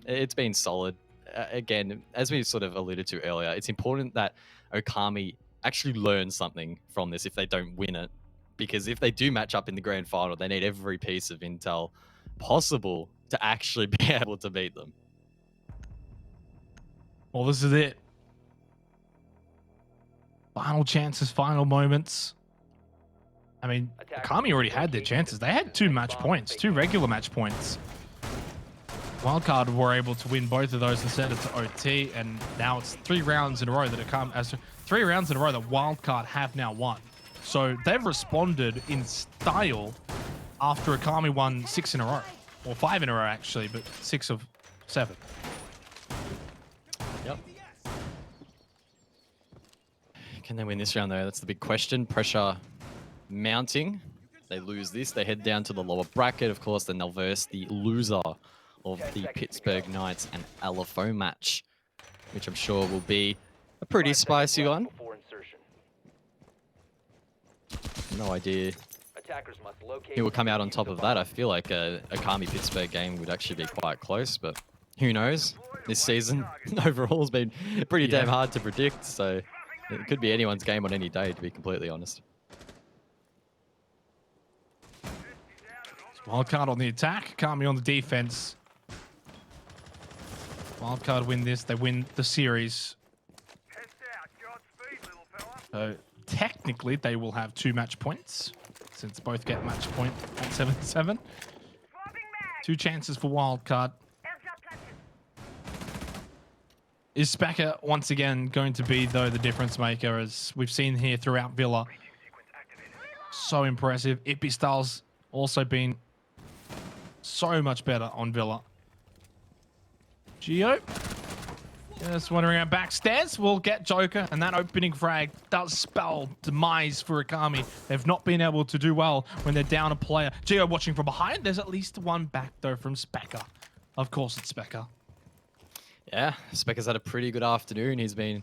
it's been solid. Again, as we sort of alluded to earlier, it's important that Okami actually learn something from this if they don't win it, because if they do match up in the grand final, they need every piece of intel possible to actually be able to beat them. Well, this is it. Final chances, final moments. I mean, Okami already had their chances. They had 2 match points, 2 regular match points. Wildcard were able to win both of those and send it to OT, and now it's 3 rounds in a row that Wildcard have now won. So they've responded in style after Okami won 6 in a row, or 5 in a row actually, but 6 of 7. Yep. Can they win this round though? That's the big question. Pressure mounting. They lose this, they head down to the lower bracket, of course, then they'll verse the loser of the Pittsburgh Knights and LFO match, which I'm sure will be a pretty spicy one. No idea who will come out on top of that. I feel like a Okami-Pittsburgh game would actually be quite close, but who knows? This season overall has been pretty damn hard to predict, so it could be anyone's game on any day, to be completely honest. Wildcard on the attack, Okami on the defense. Wildcard win this, they win the series. So technically they will have 2 match points, since both get match point at 7-7. 2 chances for Wildcard. Is Specker once again going to be, though, the difference maker, as we've seen here throughout Villa? So impressive. Ippy Styles also been so much better on Villa. Geo just wandering out backstairs. We'll get Joker, and that opening frag does spell demise for Okami. They've not been able to do well when they're down a player. Geo watching from behind. There's at least one back, though, from Specker. Of course, it's Specker. Yeah, Specker's had a pretty good afternoon. He's been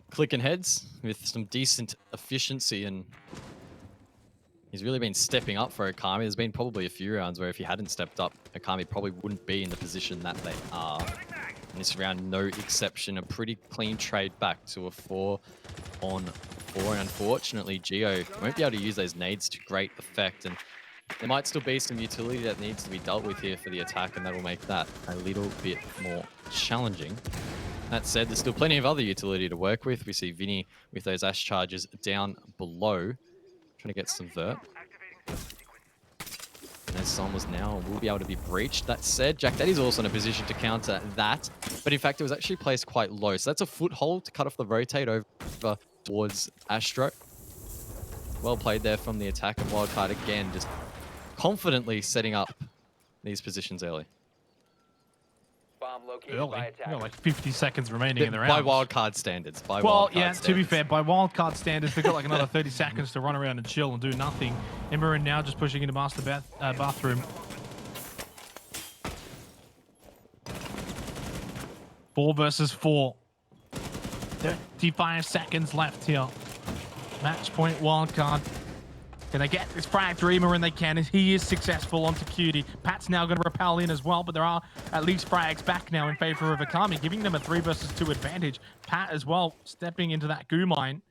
clicking heads with some decent efficiency, and he's really been stepping up for Okami. There's been probably a few rounds where if he hadn't stepped up, Okami probably wouldn't be in the position that they are. In this round, no exception. A pretty clean trade back to a 4-on-4. And unfortunately, Geo won't be able to use those nades to great effect. And there might still be some utility that needs to be dealt with here for the attack, and that will make that a little bit more challenging. That said, there's still plenty of other utility to work with. We see Vinny with those Ash charges down below, trying to get some vert. And there's Somers now will be able to be breached. That said, Jack Daddy's also in a position to counter that, but in fact, it was actually placed quite low. So that's a foothold to cut off the rotate over towards Astro. Well played there from the attack, and Wildcard again just confidently setting up these positions early. Bomb located Early? by You attackers. got like 50 seconds remaining in the round. By Wildcard standards. Well, yeah, to be fair, by Wildcard standards, they've got like another 30 seconds to run around and chill and do nothing. Emmerin now just pushing into master bathroom. 4 versus 4. 35 seconds left here. Match point Wildcard. Can they get this frag through Emmerin? They can. He is successful onto Cutie. Pat's now going to repel in as well, but there are at least frags back now in favor of Okami, giving them a 3 versus 2 advantage. Pat as well stepping into that goo mine.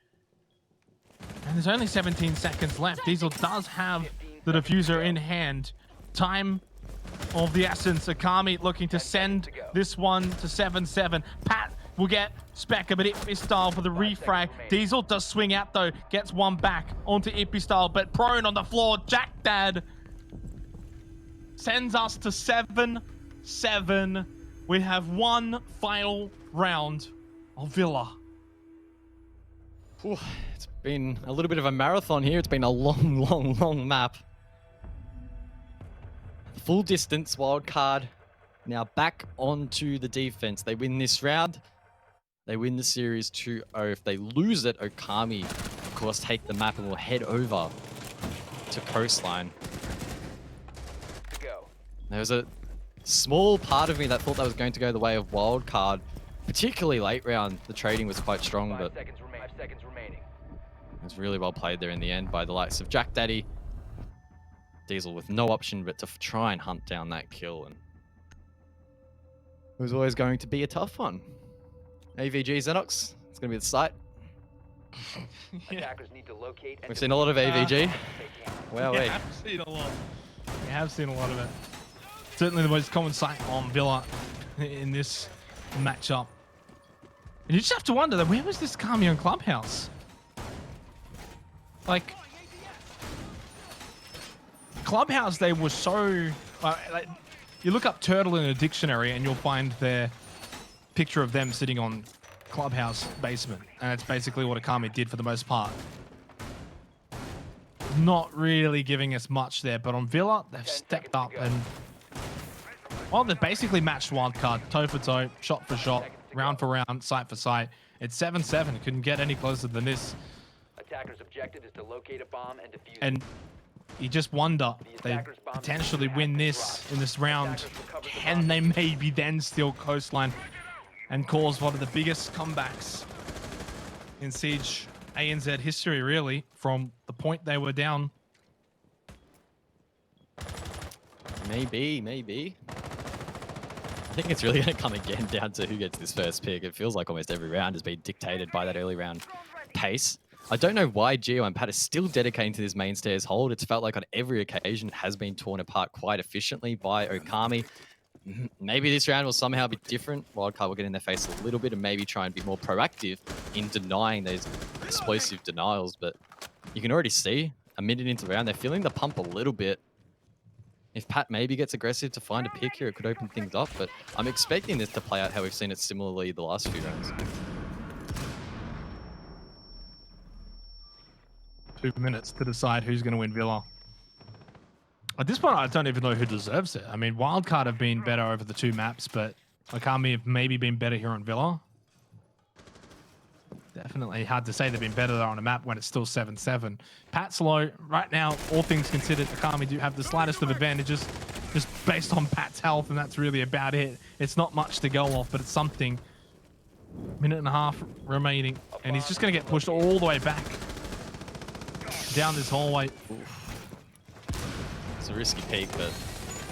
And there's only 17 seconds left. Diesel does have the diffuser in hand. Time of the essence. Okami looking to send this one to 7-7. Pat will get Specker, but Ippy Style for the refrag. Diesel does swing out though, gets one back onto Ippy Style, but prone on the floor. Jack Dad sends us to 7-7. We have one final round of Villa. Ooh, it's been a little bit of a marathon here. It's been a long map. Full distance Wildcard. Now back onto the defense. They win this round. They win the series 2-0. If they lose it, Okami, of course, take the map and will head over to Coastline. Go. There was a small part of me that thought that was going to go the way of Wildcard, particularly late round. The trading was quite strong, 5 but seconds remaining. it was really well played there in the end by the likes of Jack Daddy. Diesel with no option but to try and hunt down that kill, and it was always going to be a tough one. AVG Xenox, it's going to be the site. Attackers need to locate and We've seen a lot of AVG. Wow, We wait. have seen a lot. We have seen a lot of it. Certainly the most common sight on Villa in this matchup. And you just have to wonder, though, where was this Carmion Clubhouse? Like, Clubhouse, they were so... like, you look up Turtle in a dictionary and you'll find their picture of them sitting on Clubhouse basement. And it's basically what Okami did for the most part. Not really giving us much there, but on Villa, they've stepped up and... well, they've basically matched Wildcard, toe for toe, shot for shot, round for round, sight for sight. It's 7-7. Couldn't get any closer than this. Attacker's objective is to locate a bomb and defuse it. And you just wonder, they potentially win this in this round. Can they maybe then steal Coastline and cause one of the biggest comebacks in Siege ANZ history, really, from the point they were down? Maybe. I think it's really going to come again down to who gets this first pick. It feels like almost every round has been dictated by that early round pace. I don't know why Geo and Pat are still dedicating to this mainstairs hold. It's felt like on every occasion it has been torn apart quite efficiently by Okami. Maybe this round will somehow be different. Wildcard will get in their face a little bit and maybe try and be more proactive in denying those explosive denials. But you can already see a minute into the round, they're feeling the pump a little bit. If Pat maybe gets aggressive to find a pick here, it could open things up. But I'm expecting this to play out how we've seen it similarly the last few rounds. 2 minutes to decide who's going to win Villa. At this point, I don't even know who deserves it. I mean, Wildcard have been better over the 2 maps, but Okami have maybe been better here on Villa. Definitely hard to say they've been better on a map when it's still 7-7. Pat's low. Right now, all things considered, Okami do have the slightest of advantages just based on Pat's health, and that's really about it. It's not much to go off, but it's something. Minute and a half remaining, and he's just going to get pushed all the way back down this hallway. It's a risky peek, but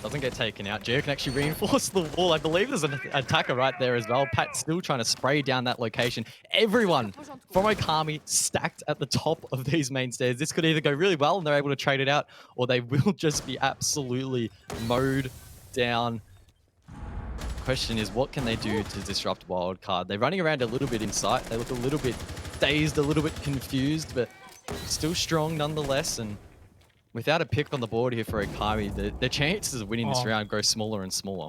doesn't get taken out. Jero can actually reinforce the wall. I believe there's an attacker right there as well. Pat's still trying to spray down that location. Everyone from Okami stacked at the top of these main stairs. This could either go really well and they're able to trade it out, or they will just be absolutely mowed down. Question is, what can they do to disrupt Wildcard? They're running around a little bit in sight. They look a little bit dazed, a little bit confused, but still strong nonetheless. And without a pick on the board here for Okami, their chances of winning this round grow smaller and smaller.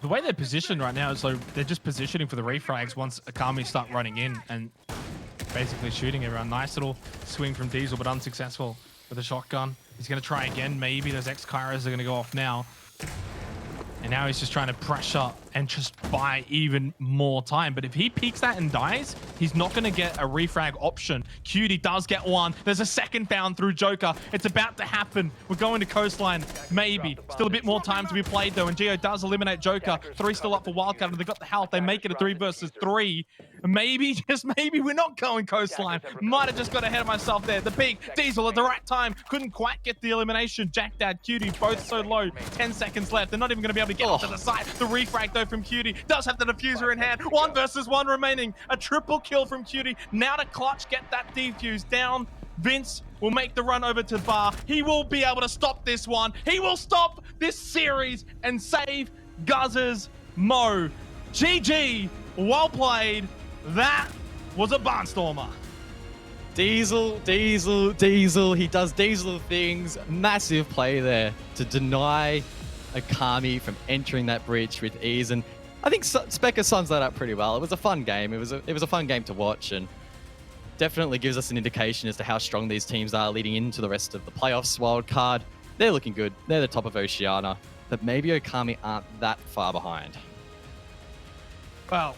The way they're positioned right now is like they're just positioning for the refrags once Okami start running in and basically shooting everyone. Nice little swing from Diesel, but unsuccessful with a shotgun. He's going to try again. Maybe those X-Kairas are going to go off now. And now he's just trying to pressure and just buy even more time. But if he peeks that and dies, he's not going to get a refrag option. Cutie does get one. There's a second found through Joker. It's about to happen. We're going to Coastline. Maybe. Still a bit more time to be played, though. And Geo does eliminate Joker. 3 still up for Wildcard. And they've got the health. They make it a 3 versus 3. Maybe, just maybe, we're not going Coastline. Might have just got ahead of myself there. The big Diesel at the right time. Couldn't quite get the elimination. Jack Dad, Cutie, both so low. 10 seconds left. They're not even going to be able to get onto the side. The refrag, though, from Cutie does have the diffuser in hand. 1 versus 1 remaining. A triple kill from Cutie. Now to clutch, get that defuse down. Vince will make the run over to Bar. He will be able to stop this one. He will stop this series and save Guzz's Mo. GG. Well played. That was a barnstormer. Diesel, Diesel, Diesel. He does Diesel things. Massive play there to deny Okami from entering that breach with ease. And I think Specker sums that up pretty well. It was a fun game. It was a fun game to watch, and definitely gives us an indication as to how strong these teams are leading into the rest of the playoffs. Wildcard, they're looking good. They're the top of Oceania, but maybe Okami aren't that far behind. Well,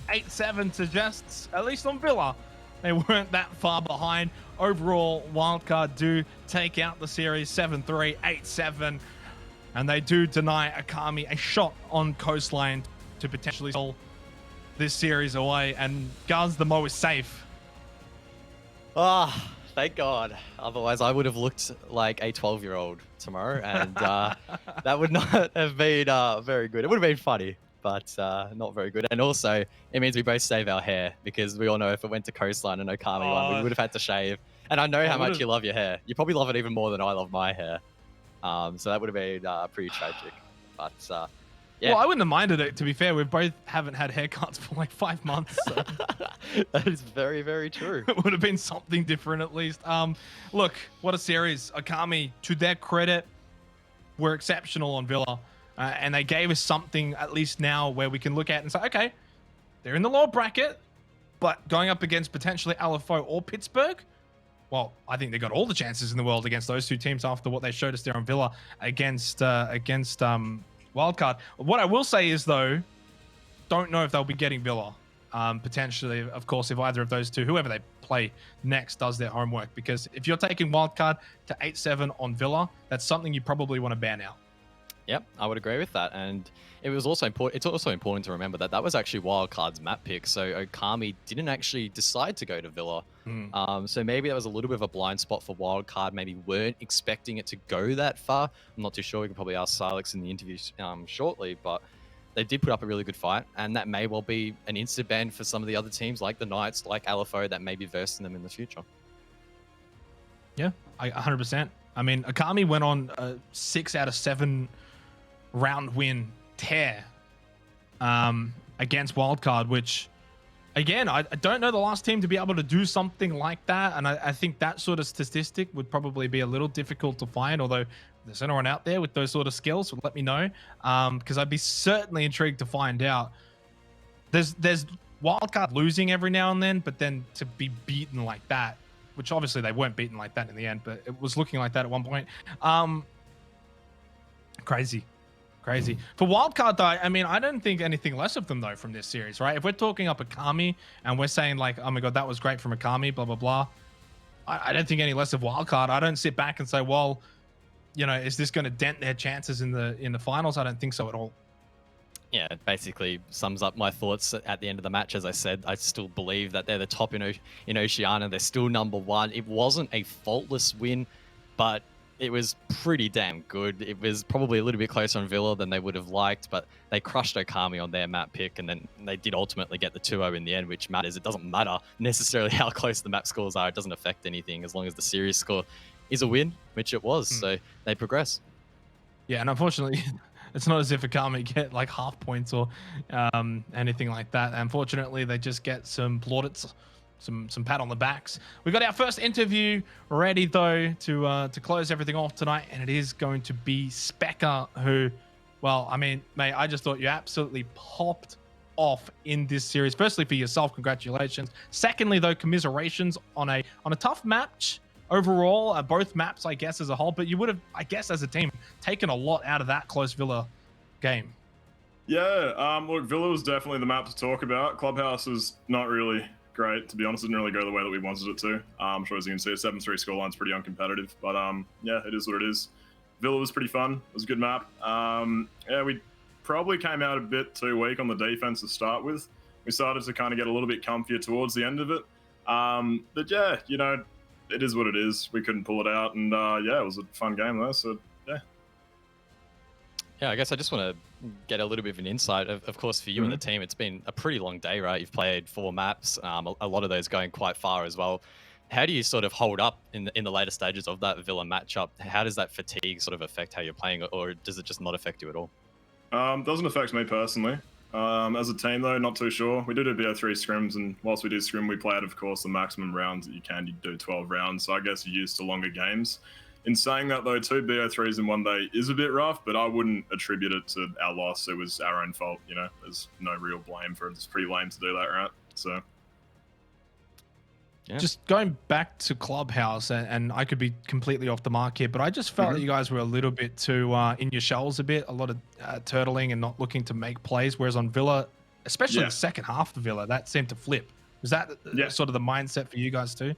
8-7 suggests, at least on Villa, they weren't that far behind. Overall, Wildcard do take out the series 7-3, 8-7, and they do deny Okami a shot on Coastline to potentially pull this series away, and Guz, the Mo is safe. Ah, thank God. Otherwise, I would have looked like a 12-year-old tomorrow, and that would not have been very good. It would have been funny, but not very good. And also, it means we both save our hair, because we all know if it went to Coastline and Okami won, we would have had to shave. And I know how much you love your hair. You probably love it even more than I love my hair. So that would have been pretty tragic. But yeah. Well, I wouldn't have minded it, to be fair. We both haven't had haircuts for like 5 months. So. That is very, very true. It would have been something different at least. Look, what a series. Okami, to their credit, were exceptional on Villa. And they gave us something at least now where we can look at and say, okay, they're in the lower bracket, but going up against potentially LFO or Pittsburgh, well, I think they got all the chances in the world against those 2 teams after what they showed us there on Villa against Wildcard. What I will say is, though, don't know if they'll be getting Villa. Potentially, of course, if either of those 2, whoever they play next, does their homework. Because if you're taking Wildcard to 8-7 on Villa, that's something you probably want to ban out. Yep, I would agree with that. And it was also important. It's also important to remember that that was actually Wildcard's map pick. So Okami didn't actually decide to go to Villa. So maybe that was a little bit of a blind spot for Wildcard. Maybe weren't expecting it to go that far. I'm not too sure. We can probably ask Silex in the interview shortly, but they did put up a really good fight, and that may well be an instant ban for some of the other teams like the Knights, like LFO, that may be versing them in the future. Yeah, 100%. I mean, Okami went on a 6 out of 7 round win tear against Wildcard, which, again, I don't know the last team to be able to do something like that, and I think that sort of statistic would probably be a little difficult to find, although there's anyone out there with those sort of skills, let me know, because I'd be certainly intrigued to find out. There's Wildcard losing every now and then, but then to be beaten like that, which obviously they weren't beaten like that in the end, but it was looking like that at one point. Crazy. For Wildcard, though, I mean, I don't think anything less of them, though, from this series, right? If we're talking up Okami and we're saying, like, oh my God, that was great from Okami, blah, blah, blah, I don't think any less of Wildcard. I don't sit back and say, well, you know, is this going to dent their chances in the finals? I don't think so at all. Yeah, it basically sums up my thoughts at the end of the match. As I said, I still believe that they're the top in Oceania. They're still number one. It wasn't a faultless win, but it was pretty damn good. It was probably a little bit closer on Villa than they would have liked, but they crushed Okami on their map pick, and then they did ultimately get the 2-0 in the end, which matters. It doesn't matter necessarily how close the map scores are. It doesn't affect anything as long as the series score is a win, which it was. So they progress. Yeah, and unfortunately, it's not as if Okami get like half points or anything like that. Unfortunately, they just get some plaudits, some pat on the backs. We got our first interview ready though to close everything off tonight, and it is going to be Specker, who, well, I mean, mate, I just thought you absolutely popped off in this series. Firstly, for yourself, congratulations. Secondly, though, commiserations on a tough match overall, both maps, I guess, as a whole. But you would have, I guess, as a team, taken a lot out of that close Villa game. Yeah, look, Villa was definitely the map to talk about. Clubhouse is not really great, to be honest. It didn't really go the way that we wanted it to. I'm sure, as you can see, a 7-3 scoreline's pretty uncompetitive. But yeah, it is what it is. Villa was pretty fun. It was a good map. Yeah, we probably came out a bit too weak on the defense to start with. We started to kind of get a little bit comfier towards the end of it. But yeah, you know, it is what it is. We couldn't pull it out, and yeah, it was a fun game though. So yeah. Yeah, I guess I just want to get a little bit of an insight. Of course, for you and the team, it's been a pretty long day, right? You've played 4 maps, a lot of those going quite far as well. How do you sort of hold up in the later stages of that Villa matchup? How does that fatigue sort of affect how you're playing, or does it just not affect you at all? Doesn't affect me personally. As a team, though, not too sure. We do BO3 scrims, and whilst we do scrim, we play at, of course, the maximum rounds that you can. You do 12 rounds, so I guess you're used to longer games. In saying that, though, 2 BO3s in one day is a bit rough, but I wouldn't attribute it to our loss. It was our own fault, you know. There's no real blame for it. It's pretty lame to do that, right? So... yeah. Just going back to Clubhouse, and I could be completely off the mark here, but I just felt that you guys were a little bit too in your shells a bit, a lot of turtling and not looking to make plays, whereas on Villa, especially the second half of Villa, that seemed to flip. Was that sort of the mindset for you guys too?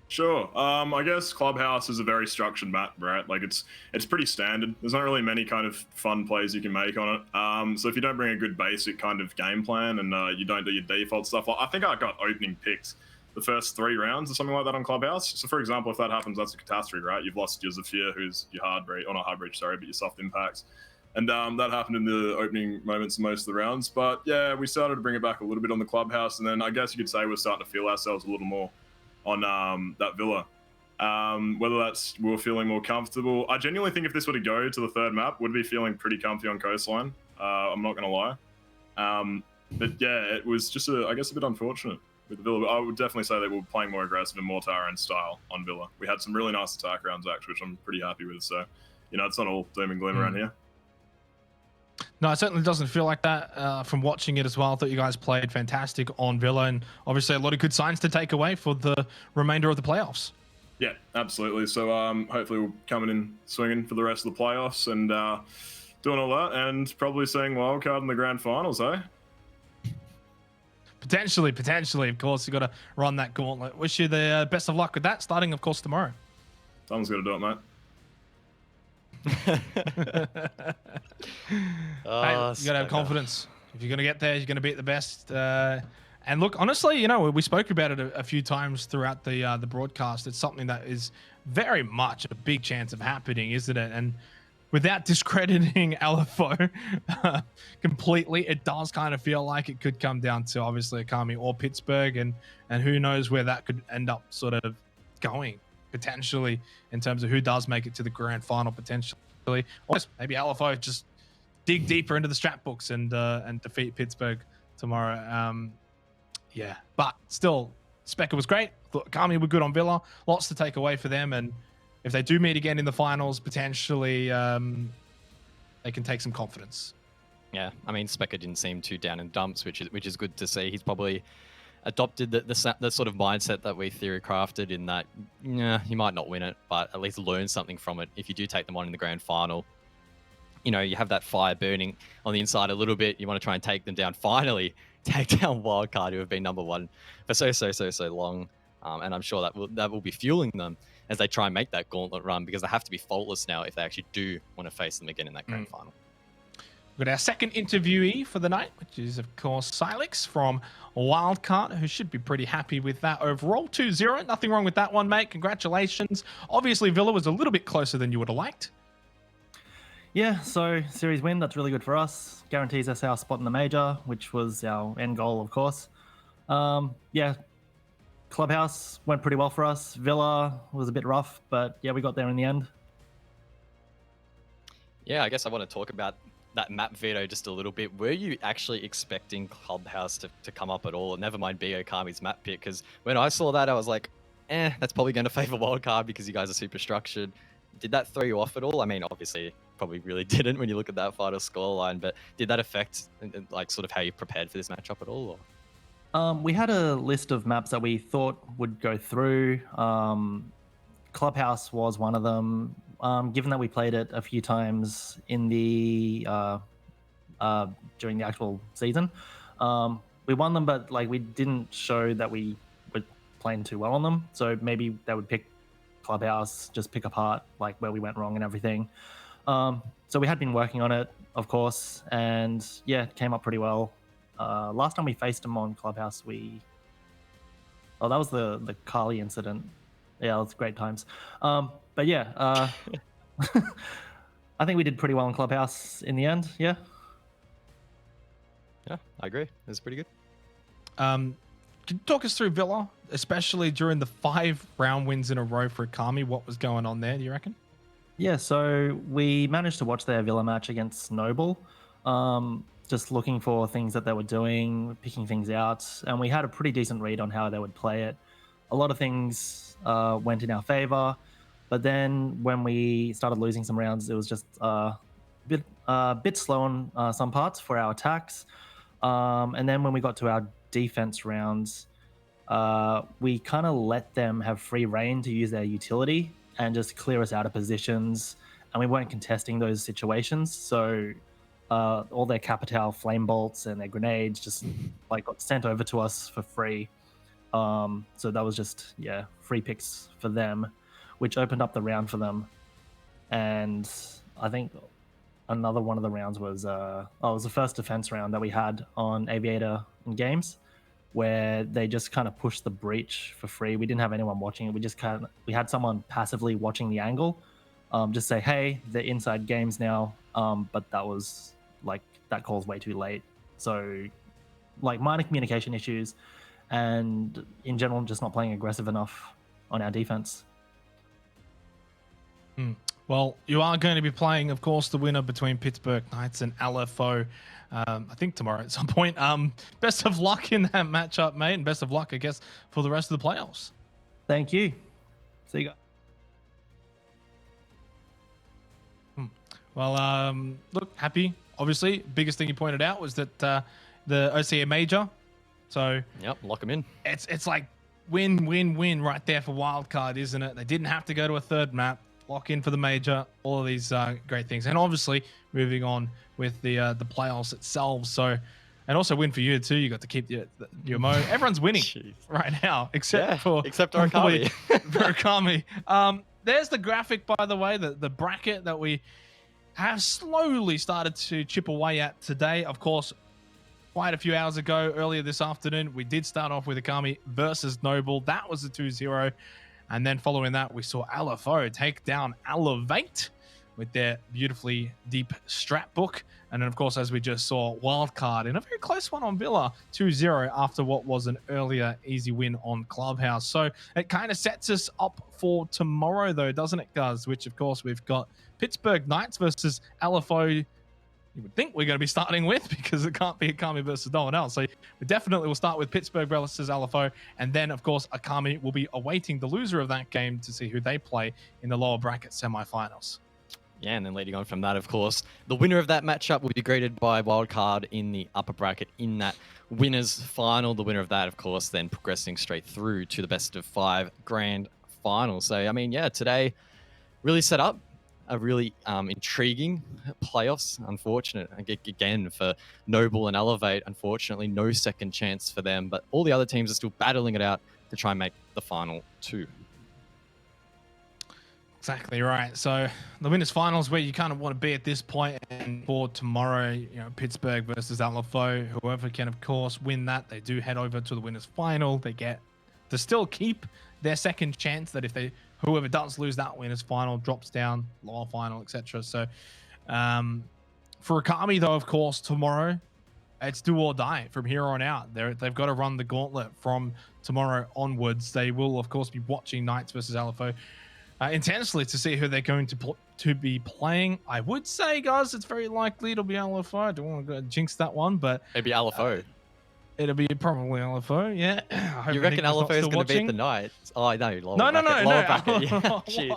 Sure. I guess Clubhouse is a very structured map, right? Like it's pretty standard. There's not really many kind of fun plays you can make on it. So if you don't bring a good basic kind of game plan and you don't do your default stuff, like I think I got opening picks the first 3 rounds or something like that on Clubhouse. So for example, if that happens, that's a catastrophe, right? You've lost your Zafir, who's your hard breach, or not hard breach, sorry, but your soft impacts. And that happened in the opening moments of most of the rounds. But yeah, we started to bring it back a little bit on the Clubhouse, and then I guess you could say we're starting to feel ourselves a little more on that Villa. Whether that's we were feeling more comfortable. I genuinely think if this were to go to the 3rd map, would be feeling pretty comfy on Coastline. I'm not going to lie. But yeah, it was just, I guess, a bit unfortunate with the Villa. But I would definitely say that we were playing more aggressive and more to our own style on Villa. We had some really nice attack rounds, actually, which I'm pretty happy with. So, you know, it's not all doom and gloom around here. No, it certainly doesn't feel like that from watching it as well. I thought you guys played fantastic on Villa, and obviously a lot of good signs to take away for the remainder of the playoffs. Yeah, absolutely. So hopefully we're coming in swinging for the rest of the playoffs and doing all that, and probably seeing Wildcard in the grand finals, eh? Potentially. Of course, you got to run that gauntlet. Wish you the best of luck with that, starting, of course, tomorrow. Someone's got to do it, mate. Hey, you gotta have confidence. If you're gonna get there, you're gonna beat the best. And look, honestly, you know, we spoke about it a few times throughout the broadcast. It's something that is very much a big chance of happening, isn't it? And without discrediting LFO completely, it does kind of feel like it could come down to obviously Okami or Pittsburgh, and who knows where that could end up sort of going. Potentially, in terms of who does make it to the grand final, potentially, or maybe LFO just dig deeper into the strat books and defeat Pittsburgh tomorrow. Yeah, but still, Specker was great. Thought Okami were good on Villa. Lots to take away for them, and if they do meet again in the finals, potentially they can take some confidence. Yeah, I mean, Specker didn't seem too down in dumps, which is good to see. He's probably adopted the sort of mindset that we theory crafted, in that, yeah, you might not win it, but at least learn something from it. If you do take them on in the grand final, you know, you have that fire burning on the inside a little bit. You want to try and take them down. Finally, take down Wildcard, who have been number one for so long. And I'm sure that will be fueling them as they try and make that gauntlet run, because they have to be faultless now if they actually do want to face them again in that grand final. We've got our second interviewee for the night, which is, of course, Silex from Wildcard, who should be pretty happy with that overall. 2-0. Nothing wrong with that one, mate. Congratulations. Obviously, Villa was a little bit closer than you would have liked. Yeah, so series win, that's really good for us. Guarantees us our spot in the major, which was our end goal, of course. Yeah, Clubhouse went pretty well for us. Villa was a bit rough, but yeah, we got there in the end. Yeah, I guess I want to talk about that map veto just a little bit. Were you actually expecting Clubhouse to come up at all? Never mind BO Kami's map pick, because when I saw that, I was like, that's probably going to favor Wildcard because you guys are super structured. Did that throw you off at all? I mean, obviously, probably really didn't when you look at that final scoreline, but did that affect like sort of how you prepared for this matchup at all? Or? We had a list of maps that we thought would go through. Clubhouse was one of them. Given that we played it a few times in the during the actual season, we won them, but like we didn't show that we were playing too well on them. So maybe they would pick Clubhouse, just pick apart like where we went wrong and everything. So we had been working on it, of course, and yeah, it came up pretty well. Last time we faced them on Clubhouse, that was the Carly incident. Yeah, it was great times. But yeah, I think we did pretty well in Clubhouse in the end. Yeah. Yeah, I agree. It was pretty good. Can you talk us through Villa, especially during the 5 round wins in a row for Okami? What was going on there, do you reckon? Yeah, so we managed to watch their Villa match against Noble, just looking for things that they were doing, picking things out, and we had a pretty decent read on how they would play it. A lot of things went in our favor, but then when we started losing some rounds, it was just a bit slow on some parts for our attacks. And then when we got to our defense rounds, we kind of let them have free reign to use their utility and just clear us out of positions, and we weren't contesting those situations. So all their Capital flame bolts and their grenades just like got sent over to us for free. So that was just, yeah, free picks for them, which opened up the round for them. And I think another one of the rounds was it was the first defense round that we had on Aviator in games, where they just kind of pushed the breach for free. We didn't have anyone watching it. We had someone passively watching the angle, just say, hey, they're inside games now. But that was like, that call's way too late. So like minor communication issues, and in general, just not playing aggressive enough on our defense. Well, you are going to be playing, of course, the winner between Pittsburgh Knights and LFO, I think tomorrow at some point. Best of luck in that matchup, mate, and best of luck, I guess, for the rest of the playoffs. Thank you. See you guys. Well, look, happy. Obviously, biggest thing you pointed out was that the OCA major. So yep, lock them in. It's like win, win, win right there for Wildcard, isn't it? They didn't have to go to a third map. Lock in for the major, all of these great things, and obviously moving on with the playoffs itself. So, and also win for you too. You got to keep your mo. Everyone's winning right now, except for Okami. for Okami. There's the graphic, by the way, the bracket that we have slowly started to chip away at today. Of course, quite a few hours ago, earlier this afternoon, we did start off with Okami versus Noble. That was a 2-0. And then following that, we saw LFO take down Elevate with their beautifully deep strat book. And then, of course, as we just saw, Wildcard in a very close one on Villa, 2-0 after what was an earlier easy win on Clubhouse. So it kind of sets us up for tomorrow, though, doesn't it, guys? Which, of course, we've got Pittsburgh Knights versus LFO you would think we're going to be starting with, because it can't be Akami versus no one else. So we definitely will start with Pittsburgh versus LFO, and then of course Akami will be awaiting the loser of that game to see who they play in the lower bracket semifinals. Yeah, and then leading on from that, of course, the winner of that matchup will be greeted by Wildcard in the upper bracket in that winners final. The winner of that, of course, then progressing straight through to the best of 5 grand final. So, I mean, yeah, today really set up a really intriguing playoffs. Unfortunate, again, for Noble and Elevate. Unfortunately, no second chance for them, but all the other teams are still battling it out to try and make the final 2. Exactly right. So the winners finals, where you kind of want to be at this point, and for tomorrow, you know, Pittsburgh versus LFO, whoever can of course win that, they do head over to the winners final. They get to still keep their second chance, that if whoever does lose that winners final drops down lower final, etc. So for Akami though, of course, tomorrow it's do or die from here on out. They've got to run the gauntlet from tomorrow onwards. They will of course be watching Knights versus LFO intensely to see who they're going to be playing. I would say, guys, it's very likely it'll be LFO. I don't want to jinx that one, but Maybe LFO. It'll be probably LFO. Yeah. You reckon LFO is going to beat the Knights? Oh, no. No. Lower bracket. Yeah, shit.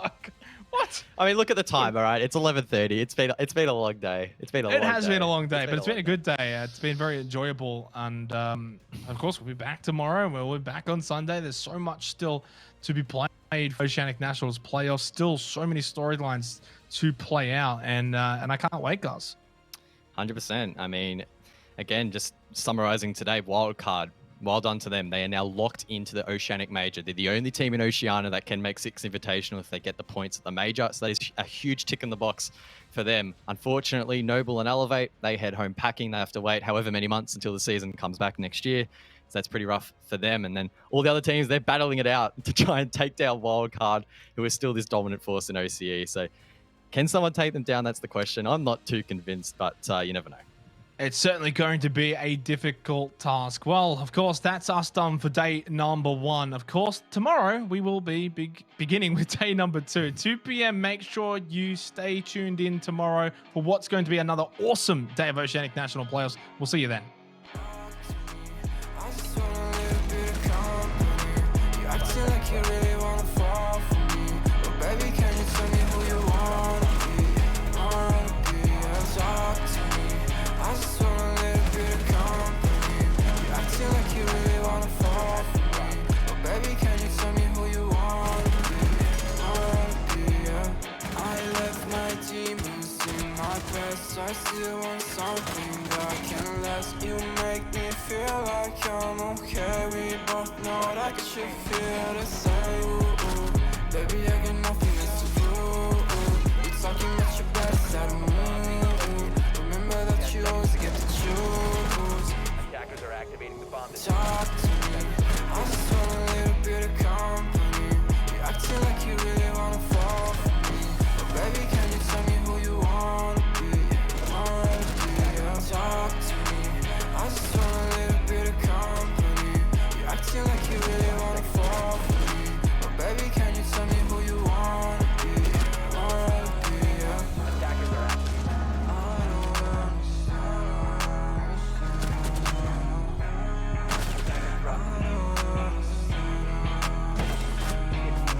What? I mean, look at the time. All right, it's 11:30. It's been a long day. Been a long day, but it's been a good day. It's been very enjoyable, and of course we'll be back tomorrow. We'll be back on Sunday. There's so much still to be played for Oceanic Nationals playoffs. Still so many storylines to play out, and I can't wait, guys. 100%. I mean, again, just summarizing today, Wildcard. Well done to them. They are now locked into the Oceanic Major. They're the only team in Oceania that can make 6 Invitational if they get the points at the Major. So that is a huge tick in the box for them. Unfortunately, Noble and Elevate, they head home packing. They have to wait however many months until the season comes back next year. So that's pretty rough for them. And then all the other teams, they're battling it out to try and take down Wildcard, who is still this dominant force in OCE. So can someone take them down? That's the question. I'm not too convinced, but you never know. It's certainly going to be a difficult task. Well, of course, that's us done for day number 1. Of course, tomorrow we will be beginning with day number 2. 2 p.m. Make sure you stay tuned in tomorrow for what's going to be another awesome day of Oceanic National Playoffs. We'll see you then. I still want something that can last. You make me feel like I'm okay. We both know that you should feel the same. Baby, I got nothing else to do. You're talking about your best, I don't know. Remember that you always get to choose. Attackers are activating the bomb. Talk to me. I just want a little bit of company. You acting like you really wanna fall for me. But baby, can you tell me who you wanna be? Talk to me. I just want a little bit of company. You acting like you really wanna fall for me. But baby, can you tell me who you wanna be? Yeah. Attackers are activating.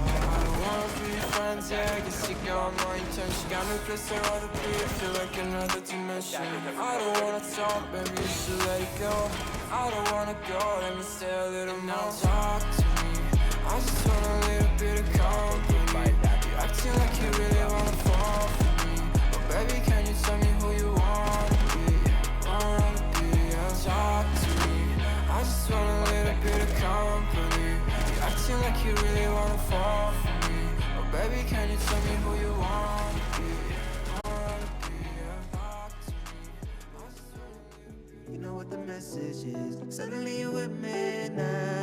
I don't wanna be friends, yeah, I guess you got my intention. Got no place I'd rather be, I feel like another dimension. I don't wanna talk, baby, you should let it go. I don't wanna go, let me stay a little more. Talk to me, I just want a little bit of company. You acting like you really wanna fall for me. But baby, can you tell me who you wanna be? Yeah. Talk to me, I just want a little bit of company. You acting like you really wanna fall for me. But baby, can you tell me who you wanna be? You know what the message is. Suddenly you with me now.